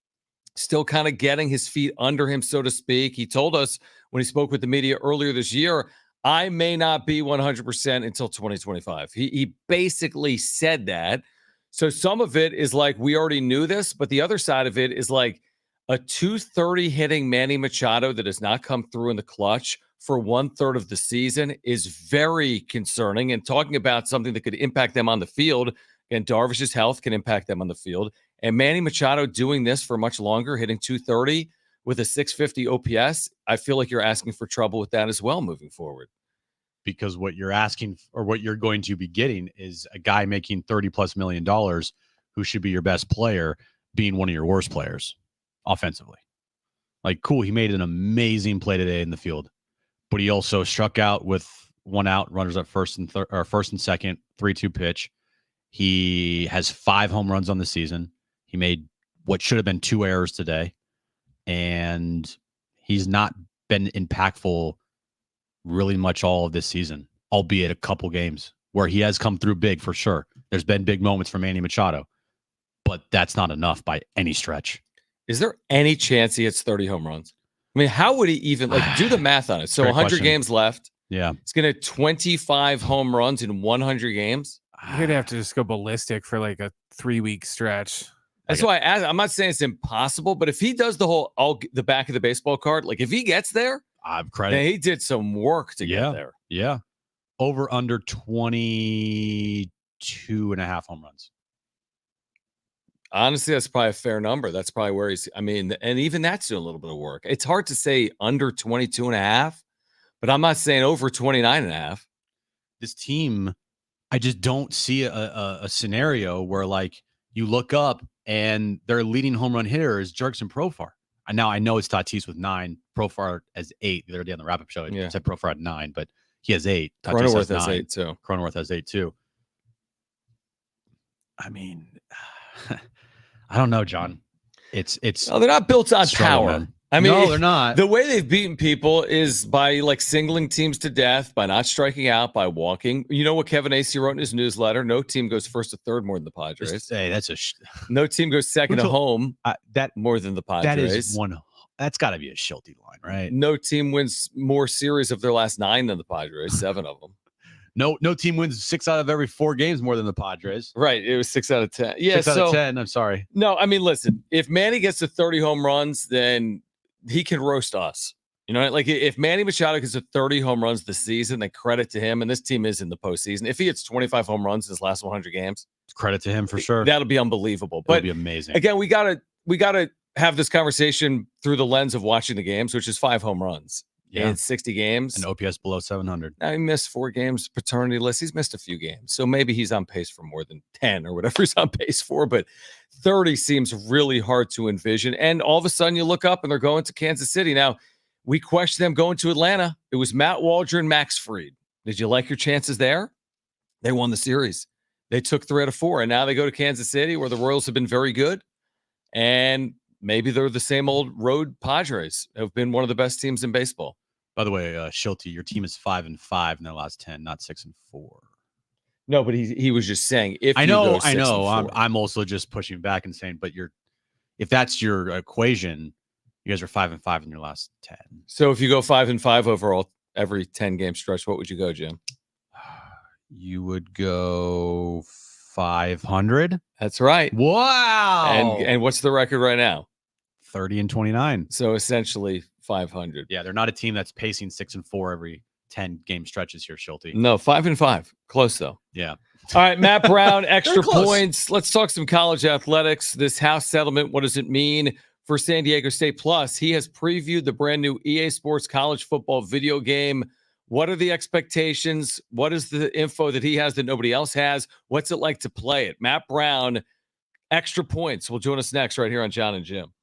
Still kind of getting his feet under him, so to speak. He told us when he spoke with the media earlier this year, I may not be 100% until 2025. He basically said that. So some of it is like, we already knew this, but the other side of it is like a 230 hitting Manny Machado that has not come through in the clutch for 1/3 of the season is very concerning. And talking about something that could impact them on the field, and Darvish's health can impact them on the field. And Manny Machado doing this for much longer, hitting 230 with a 650 OPS, I feel like you're asking for trouble with that as well moving forward. Because what you're asking, or what you're going to be getting, is a guy making $30+ million who should be your best player being one of your worst players offensively. Like, cool, he made an amazing play today in the field, but he also struck out with 1 out, runners at first and second, 3-2 pitch. He has 5 home runs on the season. He made what should have been 2 errors today, and he's not been impactful really much all of this season, albeit a couple games where he has come through big for sure. There's been big moments for Manny Machado, but that's not enough by any stretch. Is there any chance he hits 30 home runs? I mean, how would he even do the math on it? So 100 games left. Yeah. It's going to 25 home runs in 100 games. You'd have to just go ballistic for like a 3-week stretch. That's why I'm not saying it's impossible, but if he does the back of the baseball card, like if he gets there, credit. He did some work to get there. Yeah. Over under 22.5 home runs. Honestly, that's probably a fair number. That's probably where and even that's doing a little bit of work. It's hard to say under 22.5, but I'm not saying over 29.5. This team, I just don't see a scenario where like you look up and their leading home run hitter is Jerkson Profar. Now I know it's Tatis with 9, Profar as 8. The other day on the wrap-up show, it said Profar had 9, but he has 8. Tatis Cronenworth has 9. 8 too. Cronenworth has 8 too. I mean, I don't know, John. It's they're not built on struggle, power. Man. I mean, no, they're not. The way they've beaten people is by like singling teams to death, by not striking out, by walking. You know what Kevin Acee wrote in his newsletter? No team goes first to third more than the Padres. Hey, that's no team goes second to home more than the Padres. That is one. That's got to be a Shildt line, right? No team wins more series of their last 9 than the Padres. 7 of them. No team wins 6 out of every 4 games more than the Padres. Right. It was 6 out of 10. Yeah. 6 out of 10. I'm sorry. No, I mean, listen, if Manny gets to 30 home runs, then he can roast us. You know, like if Manny Machado gets to 30 home runs this season, then credit to him. And this team is in the postseason. If he hits 25 home runs in his last 100 games, credit to him for sure. That'll be unbelievable. That'll be amazing. Again, we gotta have this conversation through the lens of watching the games, which is 5 home runs in 60 games. And OPS below 700. Now he missed 4 games, paternity list. He's missed a few games. So maybe he's on pace for more than 10 or whatever he's on pace for. But 30 seems really hard to envision. And all of a sudden you look up and they're going to Kansas City. Now, we questioned them going to Atlanta. It was Matt Waldron, Max Fried. Did you like your chances there? They won the series. They took 3 out of 4. And now they go to Kansas City where the Royals have been very good. And maybe they're the same old road Padres have been one of the best teams in baseball. By the way, Shildt, your team is 5-5 in their last 10, not 6-4. No, but he was just saying if I you know, go I 6 know. and 4. I'm also just pushing back and saying, but if that's your equation, you guys are 5-5 in your last 10. So if you go 5-5 overall every 10 game stretch, what would you go, Jim? You would go 500. That's right. Wow. And what's the record right now? 30-29. So essentially 500. Yeah, they're not a team that's pacing 6-4 every 10 game stretches here, Shildt. No, 5-5. Close though. Yeah. All right, Matt Brown, extra points. Let's talk some college athletics. This house settlement, what does it mean for San Diego State? Plus, he has previewed the brand new EA Sports college football video game. What are the expectations? What is the info that he has that nobody else has? What's it like to play it? Matt Brown, extra points, will join us next right here on Jon and Jim.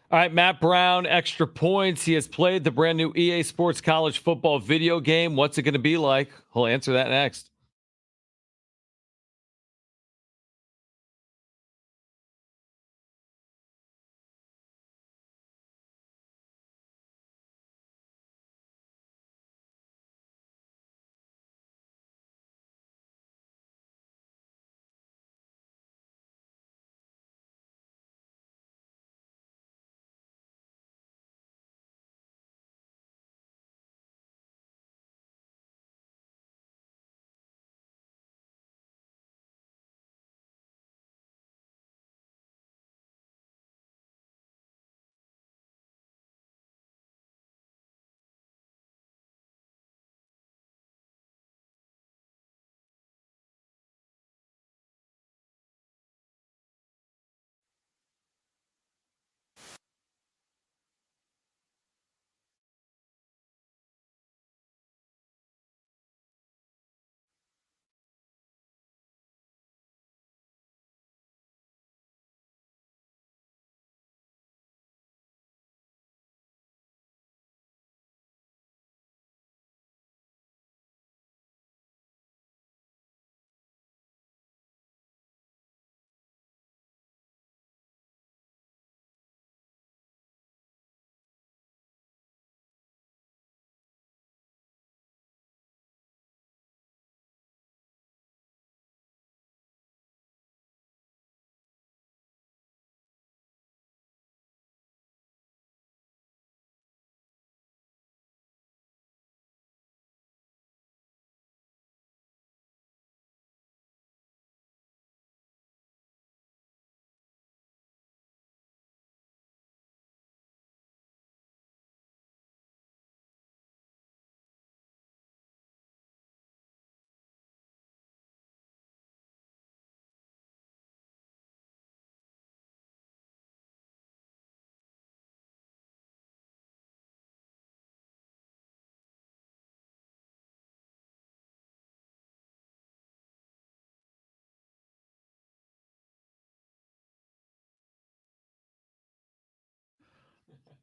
All right, Matt Brown, extra points. He has played the brand new EA Sports College Football video game. What's it going to be like? He'll answer that next.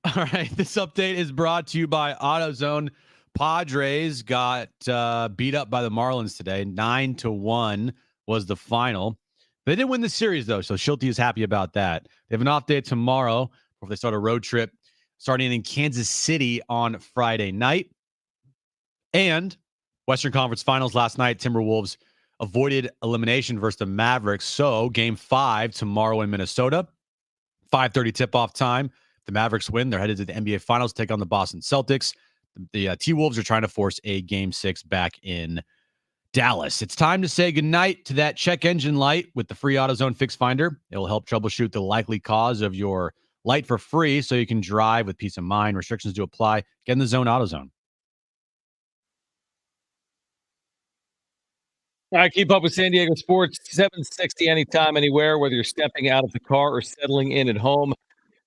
All right, this update is brought to you by AutoZone. Padres got beat up by the Marlins today. 9-1 was the final. They didn't win the series, though, so Shildt is happy about that. They have an off day tomorrow before they start a road trip starting in Kansas City on Friday night. And Western Conference Finals last night, Timberwolves avoided elimination versus the Mavericks. So Game 5 tomorrow in Minnesota. 5:30 tip-off time. The Mavericks win. They're headed to the NBA Finals to take on the Boston Celtics. The T-Wolves are trying to force a Game 6 back in Dallas. It's time to say goodnight to that check engine light with the free AutoZone Fix Finder. It will help troubleshoot the likely cause of your light for free so you can drive with peace of mind. Restrictions do apply. Get in the zone, AutoZone. All right, keep up with San Diego sports. 760 anytime, anywhere, whether you're stepping out of the car or settling in at home.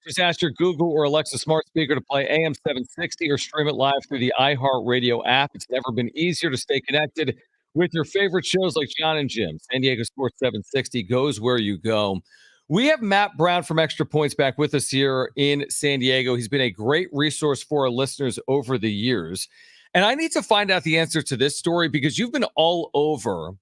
Just ask your Google or Alexa smart speaker to play AM 760 or stream it live through the iHeartRadio app. It's never been easier to stay connected with your favorite shows like Jon and Jim. San Diego Sports 760 goes where you go. We have Matt Brown from Extra Points back with us here in San Diego. He's been a great resource for our listeners over the years. And I need to find out the answer to this story because you've been all over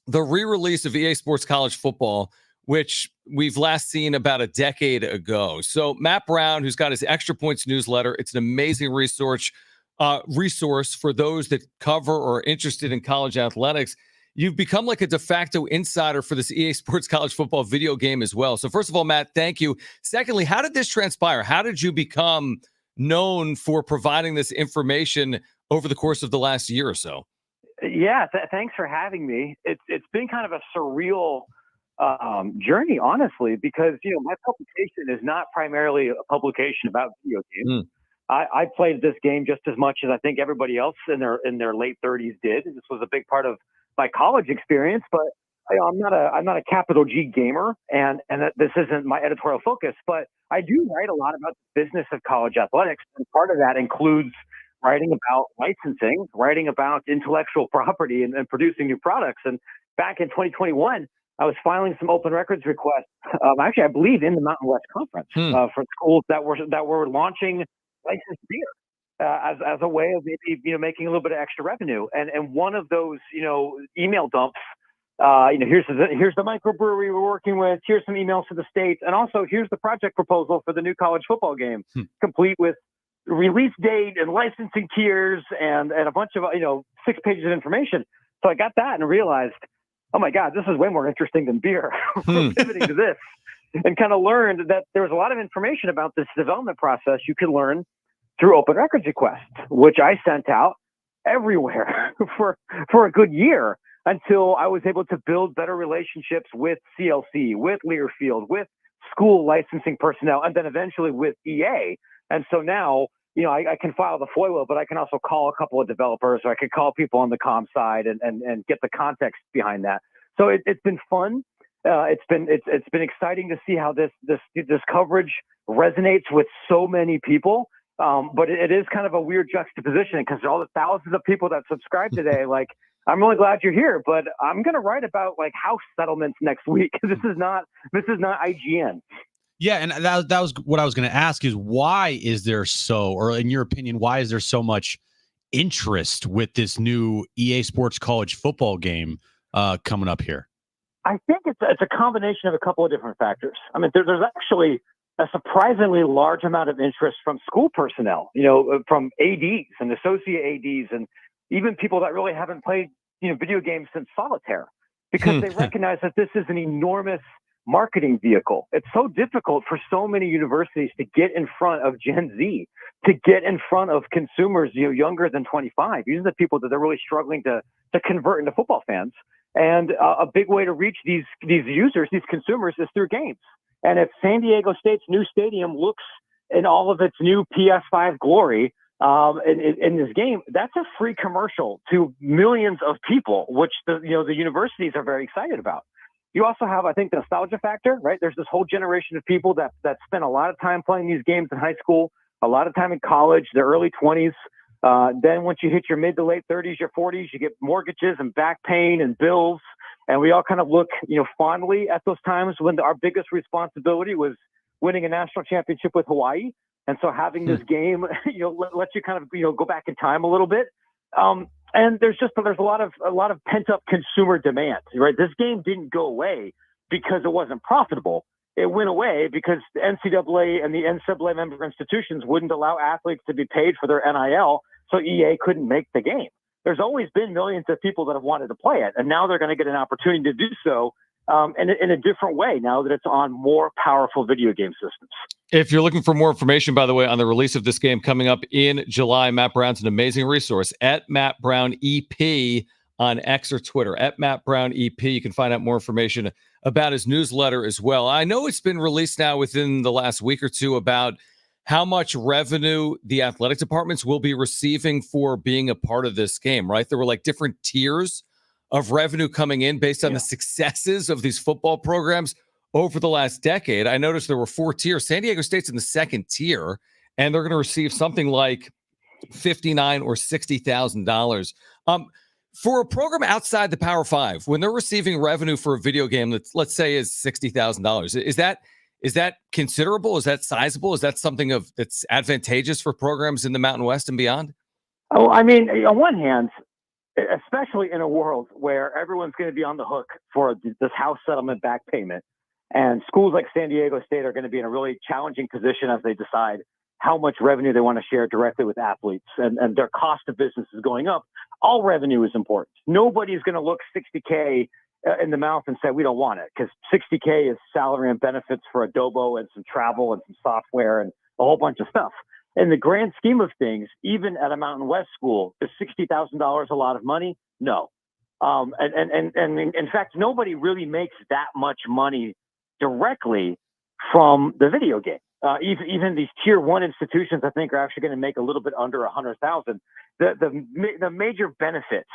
the re-release of EA Sports College Football, which we've last seen about a decade ago. So Matt Brown, who's got his Extra Points newsletter, it's an amazing resource for those that cover or are interested in college athletics. You've become like a de facto insider for this EA Sports College Football video game as well. So first of all, Matt, thank you. Secondly, how did this transpire? How did you become known for providing this information over the course of the last year or so? Yeah, thanks for having me. It's been kind of a surreal journey, honestly, because my publication is not primarily a publication about video games. I played this game just as much as I think everybody else in their late 30s did. This was a big part of my college experience, but I'm not a capital G gamer, and this isn't my editorial focus. But I do write a lot about the business of college athletics, and part of that includes writing about licensing, writing about intellectual property, and producing new products. And back in 2021, I was filing some open records requests. Actually, I believe in the Mountain West Conference for schools that were launching licensed beer as a way of maybe making a little bit of extra revenue. And one of those email dumps. Here's the microbrewery we're working with. Here's some emails to the states, and also here's the project proposal for the new college football game, complete with release date and licensing tiers and a bunch of 6 pages of information. So I got that and realized, oh my God, this is way more interesting than beer. We're pivoting to this, and kind of learned that there was a lot of information about this development process you could learn through open records requests, which I sent out everywhere for a good year until I was able to build better relationships with CLC, with Learfield, with school licensing personnel, and then eventually with EA. And so now, I can file the FOIL, but I can also call a couple of developers, or I can call people on the comm side and get the context behind that. So it's been fun. It's been exciting to see how this coverage resonates with so many people. But it is kind of a weird juxtaposition because all the thousands of people that subscribe today, like, I'm really glad you're here, but I'm going to write about like house settlements next week. This is not IGN. Yeah, and that was what I was going to ask is why is there or in your opinion, why is there so much interest with this new EA Sports college football game coming up here? I think it's a combination of a couple of different factors. I mean, there's actually a surprisingly large amount of interest from school personnel, from ADs and associate ADs and even people that really haven't played, video games since solitaire, because they recognize that this is an enormous marketing vehicle. It's so difficult for so many universities to get in front of Gen Z, to get in front of consumers, younger than 25. These are the people that they're really struggling to convert into football fans. And a big way to reach these users, these consumers, is through games. And if San Diego State's new stadium looks in all of its new PS5 glory, in this game, that's a free commercial to millions of people, which the universities are very excited about. You also have, I think, the nostalgia factor, right? There's this whole generation of people that spent a lot of time playing these games in high school, a lot of time in college, their early 20s. Then once you hit your mid to late 30s, your 40s, you get mortgages and back pain and bills. And we all kind of look, fondly at those times when our biggest responsibility was winning a national championship with Hawaii. And so having this game, lets you kind of, go back in time a little bit. And there's a lot of pent up consumer demand, right? This game didn't go away because it wasn't profitable. It went away because the NCAA and the NCAA member institutions wouldn't allow athletes to be paid for their NIL. So EA couldn't make the game. There's always been millions of people that have wanted to play it. And now they're going to get an opportunity to do so in a different way now that it's on more powerful video game systems. If you're looking for more information, by the way, on the release of this game coming up in July, Matt Brown's an amazing resource at Matt Brown EP on X or Twitter, at Matt Brown EP. You can find out more information about his newsletter as well. I know it's been released now within the last week or two about how much revenue the athletic departments will be receiving for being a part of this game, right? There were like different tiers of revenue coming in based on the successes of these football programs over the last decade. I noticed there were 4 tiers. San Diego State's in the second tier, and they're going to receive something like $59,000 or $60,000. For a program outside the Power Five, when they're receiving revenue for a video game that, let's say, is $60,000, is that considerable? Is that sizable? Is that something that's advantageous for programs in the Mountain West and beyond? Oh, I mean, on one hand, especially in a world where everyone's going to be on the hook for this house settlement back payment, and schools like San Diego State are going to be in a really challenging position as they decide how much revenue they want to share directly with athletes, and their cost of business is going up. All revenue is important. Nobody's going to look $60K in the mouth and say, we don't want it, because $60K is salary and benefits for Adobo and some travel and some software and a whole bunch of stuff. In the grand scheme of things, even at a Mountain West school, is $60,000 a lot of money? No. And in fact, nobody really makes that much money directly from the video game. Even these tier 1 institutions, I think, are actually going to make a little bit under $100,000. The major benefit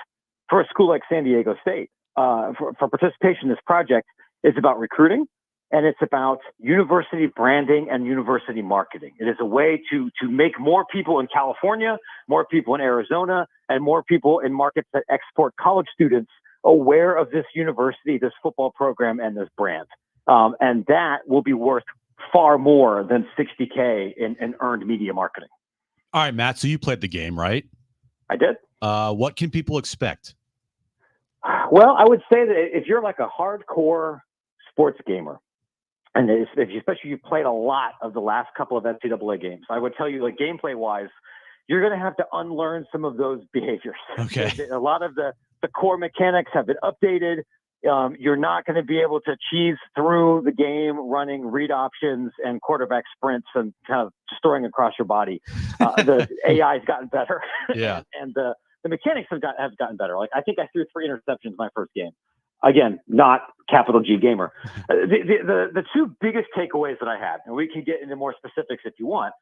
for a school like San Diego State for participation in this project is about recruiting, and it's about university branding and university marketing. It is a way to make more people in California, more people in Arizona, and more people in markets that export college students aware of this university, this football program, and this brand. And that will be worth far more than $60K in earned media marketing. All right, Matt. So you played the game, right? I did. What can people expect? Well, I would say that if you're like a hardcore sports gamer, and especially you played a lot of the last couple of NCAA games, I would tell you, like, gameplay wise, you're going to have to unlearn some of those behaviors. Okay. A lot of the core mechanics have been updated. You're not going to be able to cheese through the game running read options and quarterback sprints and kind of just throwing across your body. The AI has gotten better. Yeah. and the mechanics have gotten better. Like, I think I threw 3 interceptions my first game. Again, not capital G gamer. The 2 biggest takeaways that I had, and we can get into more specifics if you want,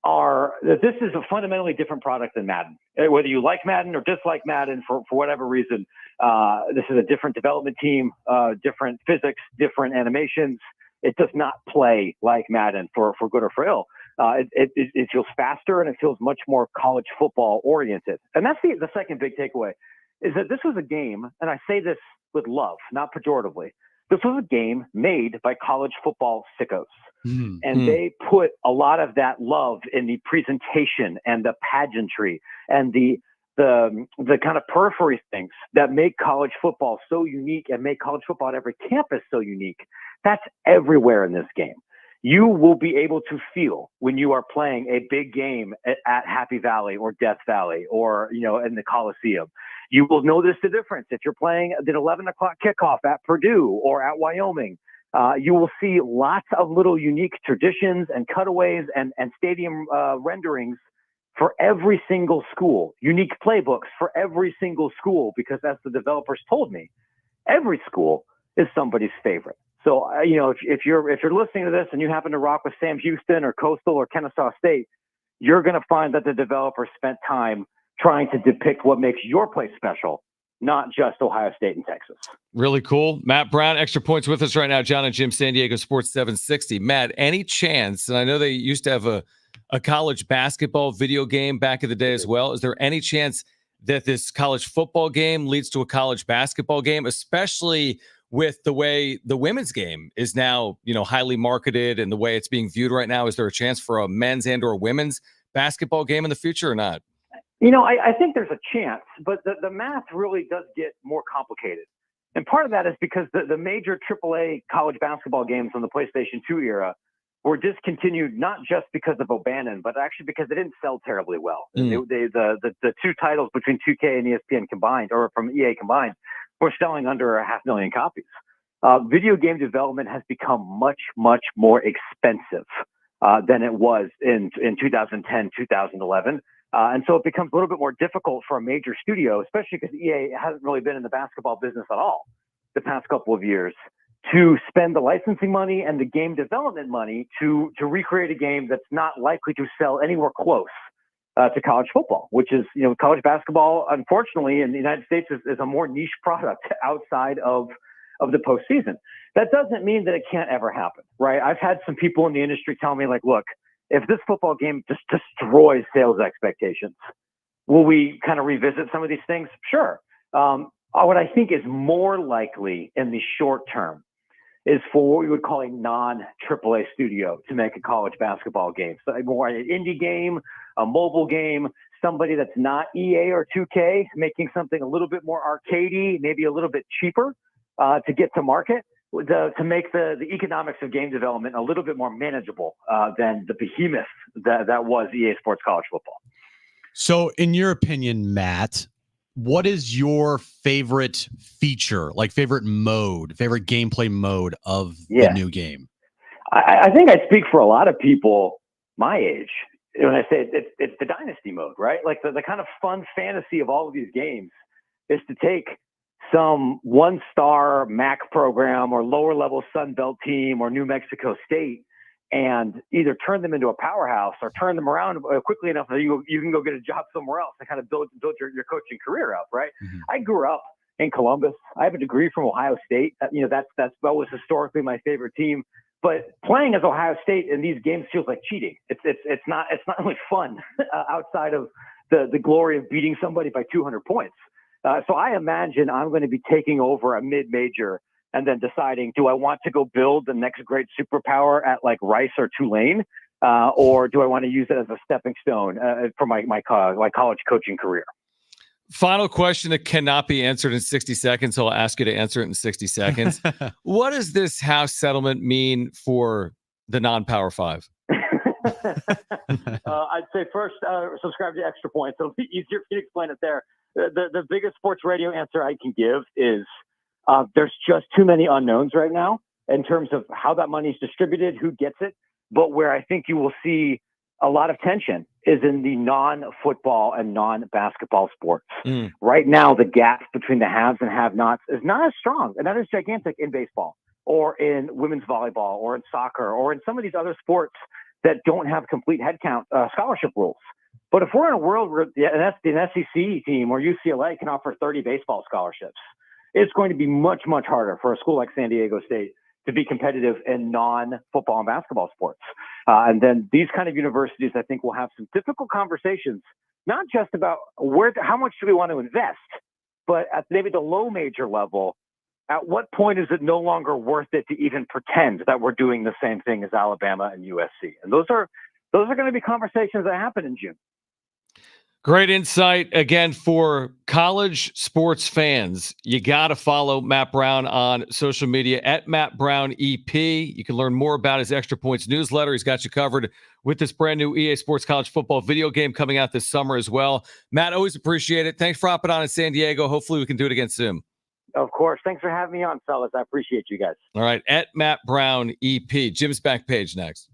are that this is a fundamentally different product than Madden. Whether you like Madden or dislike Madden for whatever reason, this is a different development team, different physics, different animations. It does not play like Madden for good or for ill. It feels faster and it feels much more college football oriented. And that's the second big takeaway, is that this was a game, and I say this with love, not pejoratively. This was a game made by college football sickos. And they put a lot of that love in the presentation and the pageantry and the kind of periphery things that make college football so unique and make college football at every campus so unique. That's everywhere in this game. You will be able to feel when you are playing a big game at Happy Valley or Death Valley or, in the Coliseum. You will notice the difference if you're playing at 11 o'clock kickoff at Purdue or at Wyoming. You will see lots of little unique traditions and cutaways and stadium renderings for every single school, unique playbooks for every single school, because as the developers told me, every school is somebody's favorite. So, if you're listening to this and you happen to rock with Sam Houston or Coastal or Kennesaw State, you're going to find that the developer spent time trying to depict what makes your place special, not just Ohio State and Texas. Really cool. Matt Brown, Extra Points with us right now. Jon and Jim, San Diego Sports 760. Matt, any chance, and I know they used to have a college basketball video game back in the day as well. Is there any chance that this college football game leads to a college basketball game, especially with the way the women's game is now, highly marketed and the way it's being viewed right now? Is there a chance for a men's and or women's basketball game in the future or not? I think there's a chance, but the math really does get more complicated. And part of that is because the major AAA college basketball games from the PlayStation 2 era were discontinued, not just because of O'Bannon, but actually because they didn't sell terribly well. The 2 titles between 2K and ESPN combined, or from EA combined, were selling under 500,000 copies. Video game development has become much, much more expensive than it was in 2010, 2011. And so it becomes a little bit more difficult for a major studio, especially because EA hasn't really been in the basketball business at all the past couple of years, to spend the licensing money and the game development money to recreate a game that's not likely to sell anywhere close to college football, which is, college basketball, unfortunately, in the United States is a more niche product outside of the postseason. That doesn't mean that it can't ever happen, right? I've had some people in the industry tell me, like, look, if this football game just destroys sales expectations, will we kind of revisit some of these things? Sure. What I think is more likely in the short term is for what we would call a non-AAA studio to make a college basketball game. So more an indie game, a mobile game, somebody that's not EA or 2K, making something a little bit more arcadey, maybe a little bit cheaper to get to market, to make the economics of game development a little bit more manageable than the behemoth that was EA Sports College Football. So in your opinion, Matt, what is your favorite feature, like favorite gameplay mode of the new game? I think I speak for a lot of people my age when I say it's the dynasty mode, right? Like the kind of fun fantasy of all of these games is to take some 1-star MAC program or lower level Sun Belt team or New Mexico State and either turn them into a powerhouse or turn them around quickly enough that you can go get a job somewhere else and kind of build your coaching career up, right? Mm-hmm. I grew up in Columbus. I have a degree from Ohio State. That was historically my favorite team. But playing as Ohio State in these games feels like cheating. It's not really fun outside of the glory of beating somebody by 200 points. So I imagine I'm going to be taking over a mid-major and then deciding, do I want to go build the next great superpower at like Rice or Tulane, or do I want to use it as a stepping stone for my college coaching career? Final question that cannot be answered in 60 seconds. So I'll ask you to answer it in 60 seconds. What does this House settlement mean for the non-Power 5? I'd say first, subscribe to Extra Points. It'll be easier for you to explain it there. The biggest sports radio answer I can give is there's just too many unknowns right now in terms of how that money is distributed, who gets it. But where I think you will see a lot of tension is in the non-football and non-basketball sports. Right now, the gap between the haves and have-nots is not as strong, and that is gigantic in baseball or in women's volleyball or in soccer or in some of these other sports that don't have complete headcount scholarship rules. But if we're in a world where an SEC team or UCLA can offer 30 baseball scholarships, it's going to be much, much harder for a school like San Diego State to be competitive in non-football and basketball sports. And then these kind of universities, I think, will have some difficult conversations, not just about how much do we want to invest, but at maybe the low major level, at what point is it no longer worth it to even pretend that we're doing the same thing as Alabama and USC? And those are going to be conversations that happen in June. Great insight. Again, for college sports fans, you got to follow Matt Brown on social media at Matt Brown EP. You can learn more about his Extra Points newsletter. He's got you covered with this brand new EA Sports College Football video game coming out this summer as well. Matt, always appreciate it. Thanks for hopping on in San Diego. Hopefully we can do it again soon. Of course. Thanks for having me on, fellas. I appreciate you guys. All right. At Matt Brown EP. Jim's back page next.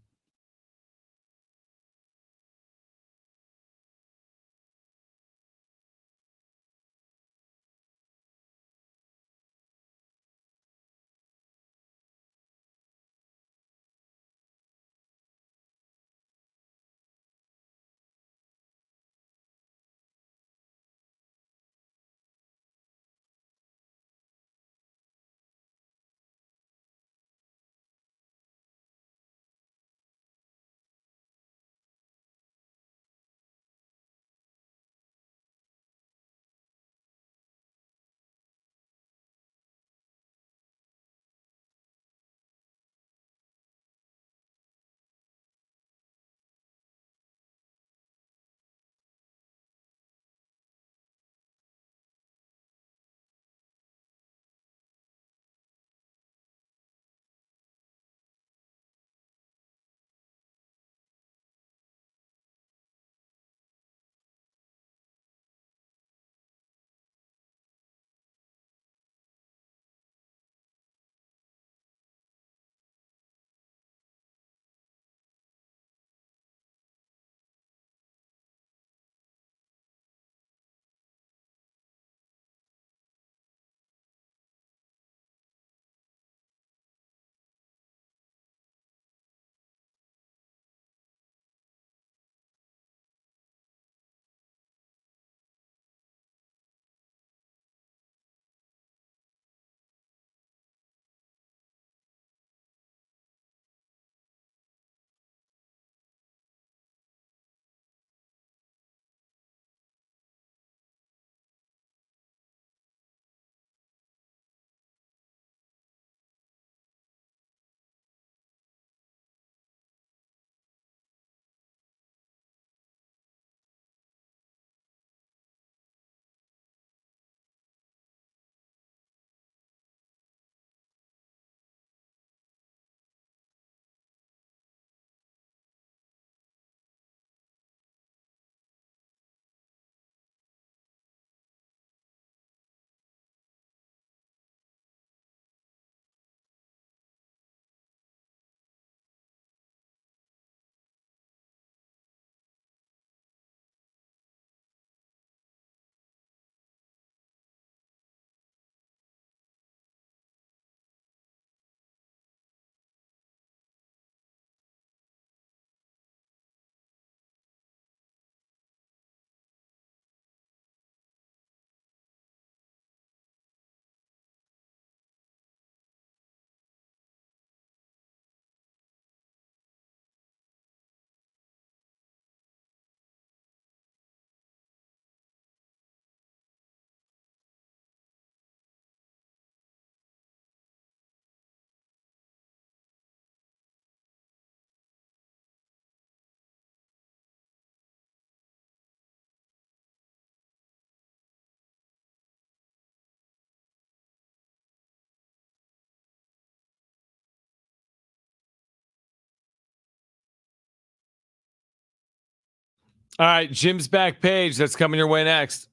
All right, Jim's back page. That's coming your way next.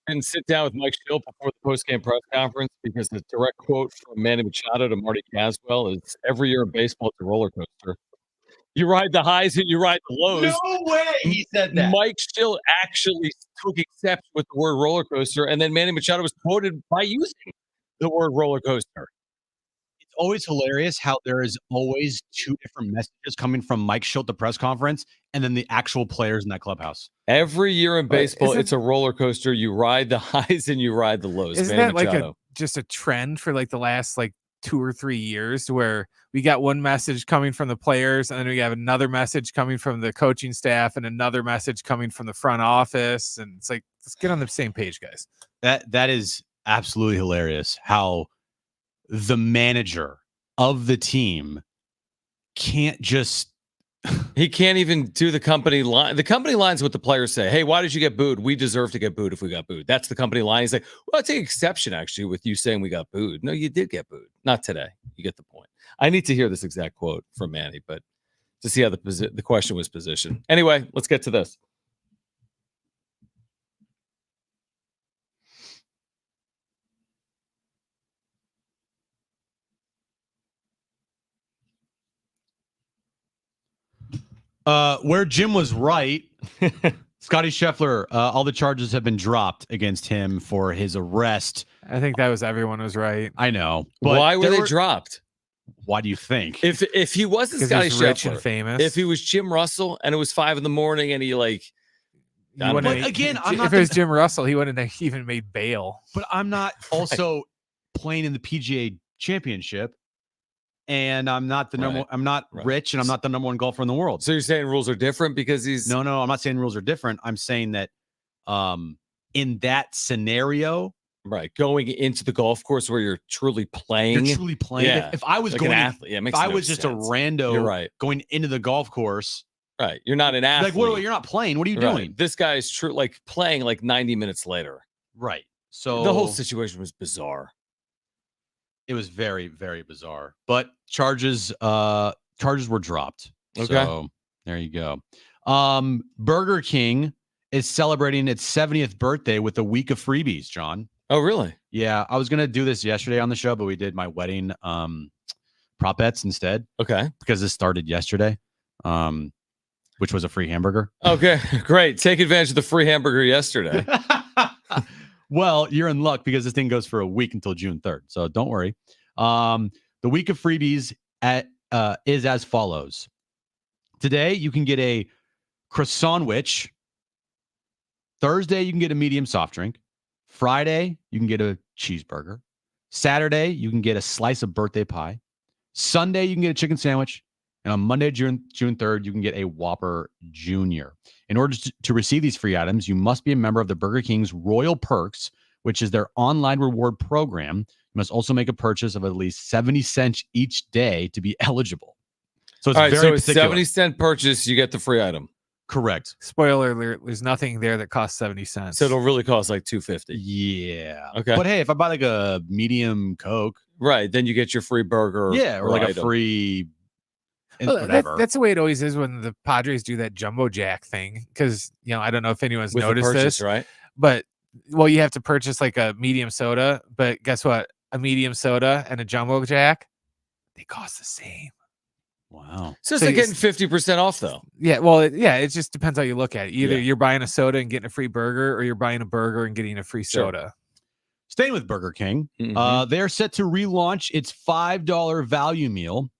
And sit down with Mike Shildt before the postgame press conference because the direct quote from Manny Machado to Marty Caswell is every year in baseball, it's a roller coaster. You ride the highs and you ride the lows. No way he said that. Mike Shildt actually took exception with the word roller coaster, and then Manny Machado was quoted by using the word roller coaster. It's always hilarious how there is always two different messages coming from Mike Shildt, the press conference, and then the actual players in that clubhouse. Every year in baseball, it's a roller coaster. You ride the highs and you ride the lows. Isn't Manny that like Machado. just a trend for like the last like 2 or 3 years where we got one message coming from the players and then we have another message coming from the coaching staff and another message coming from the front office, and it's like, let's get on the same page, guys. That is absolutely hilarious how the manager of the team can't just he can't even do the company line. The company line's what the players say. Hey, why did you get booed? We deserve to get booed if we got booed. That's the company line. He's like, well, I take exception actually with you saying we got booed. No, you did get booed. Not today. You get the point. I need to hear this exact quote from Manny, but to see how the question was positioned. Anyway, let's get to this. Where Jim was right, Scotty Scheffler, all the charges have been dropped against him for his arrest. I think that was everyone was right. I know. But why were they dropped? Why do you think? If he wasn't Scotty rich Scheffler, and famous, if he was Jim Russell and it was 5 a.m. and he like, but again, if it was Jim Russell, he wouldn't have even made bail. But I'm not also playing in the PGA Championship. And I'm not the number. I'm not rich, and I'm not the number one golfer in the world. So you're saying rules are different because he's no. I'm not saying rules are different. I'm saying that, in that scenario, right, going into the golf course where you're truly playing. You're truly playing. Yeah. If I was like going, an athlete, yeah, it makes if I no was just sense. a rando, you're right. Going into the golf course, right? You're not an athlete. Like, you're not playing. What are you doing? This guy is true, like playing like 90 minutes later. Right. So the whole situation was bizarre. It was very, very bizarre. But charges were dropped. Okay. So there you go. Burger King is celebrating its 70th birthday with a week of freebies, John. Oh, really? Yeah. I was gonna do this yesterday on the show, but we did my wedding prop bets instead. Okay. Because this started yesterday. which was a free hamburger. Okay, great. Take advantage of the free hamburger yesterday. Well, you're in luck because this thing goes for a week until June 3rd. So don't worry. The week of freebies is as follows. Today, you can get a croissant witch. Thursday, you can get a medium soft drink. Friday, you can get a cheeseburger. Saturday, you can get a slice of birthday pie. Sunday, you can get a chicken sandwich. And on Monday, June 3rd, you can get a Whopper Junior. In order to receive these free items, you must be a member of the Burger King's Royal Perks, which is their online reward program. You must also make a purchase of at least 70 cents each day to be eligible. So it's very particular. 70-cent purchase, you get the free item. Correct. Spoiler alert, there's nothing there that costs 70 cents. So it'll really cost like $2.50. Yeah. Okay. But hey, if I buy like a medium Coke. Right. Then you get your free burger. Yeah. Or like item. a free. Well, that's the way it always is when the Padres do that jumbo jack thing. Because, I don't know if anyone's With noticed purchase, this. Right. But, well, you have to purchase like a medium soda. But guess what? A medium soda and a jumbo jack, they cost the same. Wow. So it's like getting 50% off, though. Yeah, well, it just depends how you look at it. Either Yeah. you're buying a soda and getting a free burger, or you're buying a burger and getting a free Sure. soda. Staying with Burger King, they're set to relaunch its $5 value meal,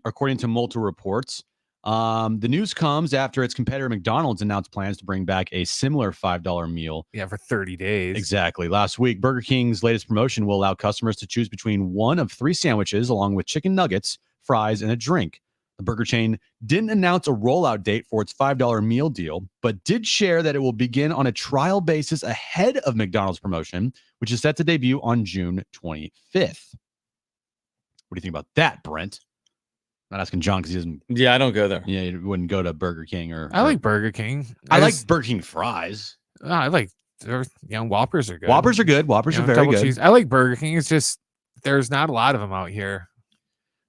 according to multiple reports. The news comes after its competitor McDonald's announced plans to bring back a similar $5 meal. Yeah, for 30 days. Exactly. Last week, Burger King's latest promotion will allow customers to choose between one of 3 sandwiches, along with chicken nuggets, fries, and a drink. The burger chain didn't announce a rollout date for its $5 meal deal, but did share that it will begin on a trial basis ahead of McDonald's promotion, which is set to debut on June 25th. What do you think about that, Brent? Not asking John because he doesn't. Yeah, I don't go there. Yeah, you wouldn't go to Burger King I like Burger King. I like Burger King fries. I like, Whoppers are good. Whoppers are good. Whoppers are very double good. cheese. I like Burger King. It's just there's not a lot of them out here.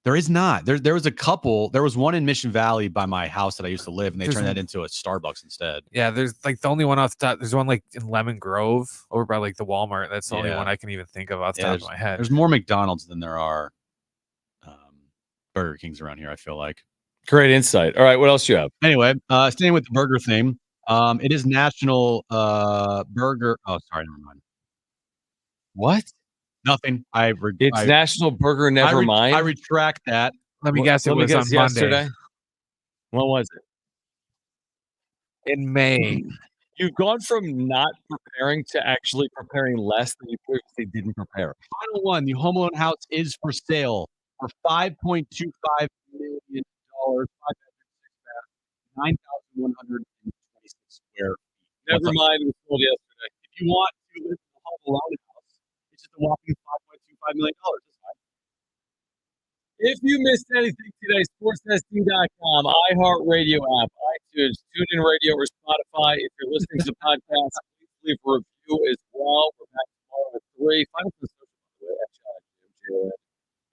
There is not. There was a couple. There was one in Mission Valley by my house that I used to live, and they turned that into a Starbucks instead. Yeah, there's like the only one off the top. There's one like in Lemon Grove over by like the Walmart. That's the only one I can even think of off the top of my head. There's more McDonald's than there are Burger Kings around here, I feel like. Great insight. All right, what else you have? Anyway, staying with the burger theme, it is National Burger. Oh, sorry, never mind. What? Nothing. It's National Burger Never Mind. I retract that. Let me guess. It was on yesterday. Monday. When was it? In May. You've gone from not preparing to actually preparing less than you previously didn't prepare. Final one. The Home Alone house is for sale for $5.25 million. 9,126 square feet. Never mind. It was sold yesterday. If you want to live in the Home Alone house, it's just a whopping $5.25 million. If you missed anything today, sportsSD.com, iHeartRadio app, iTunes, TuneIn Radio, or Spotify. If you're listening to the podcast, please leave a review as well. We're back tomorrow with 3. Find us on social media at Jon Jim,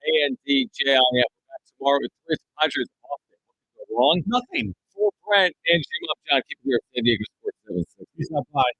ANDJIM. We're back tomorrow with 3. Padres off day. What could go wrong? Nothing. For Brent and Jim, I'm John. Keep it here at San Diego Sports 76. Peace out. Bye.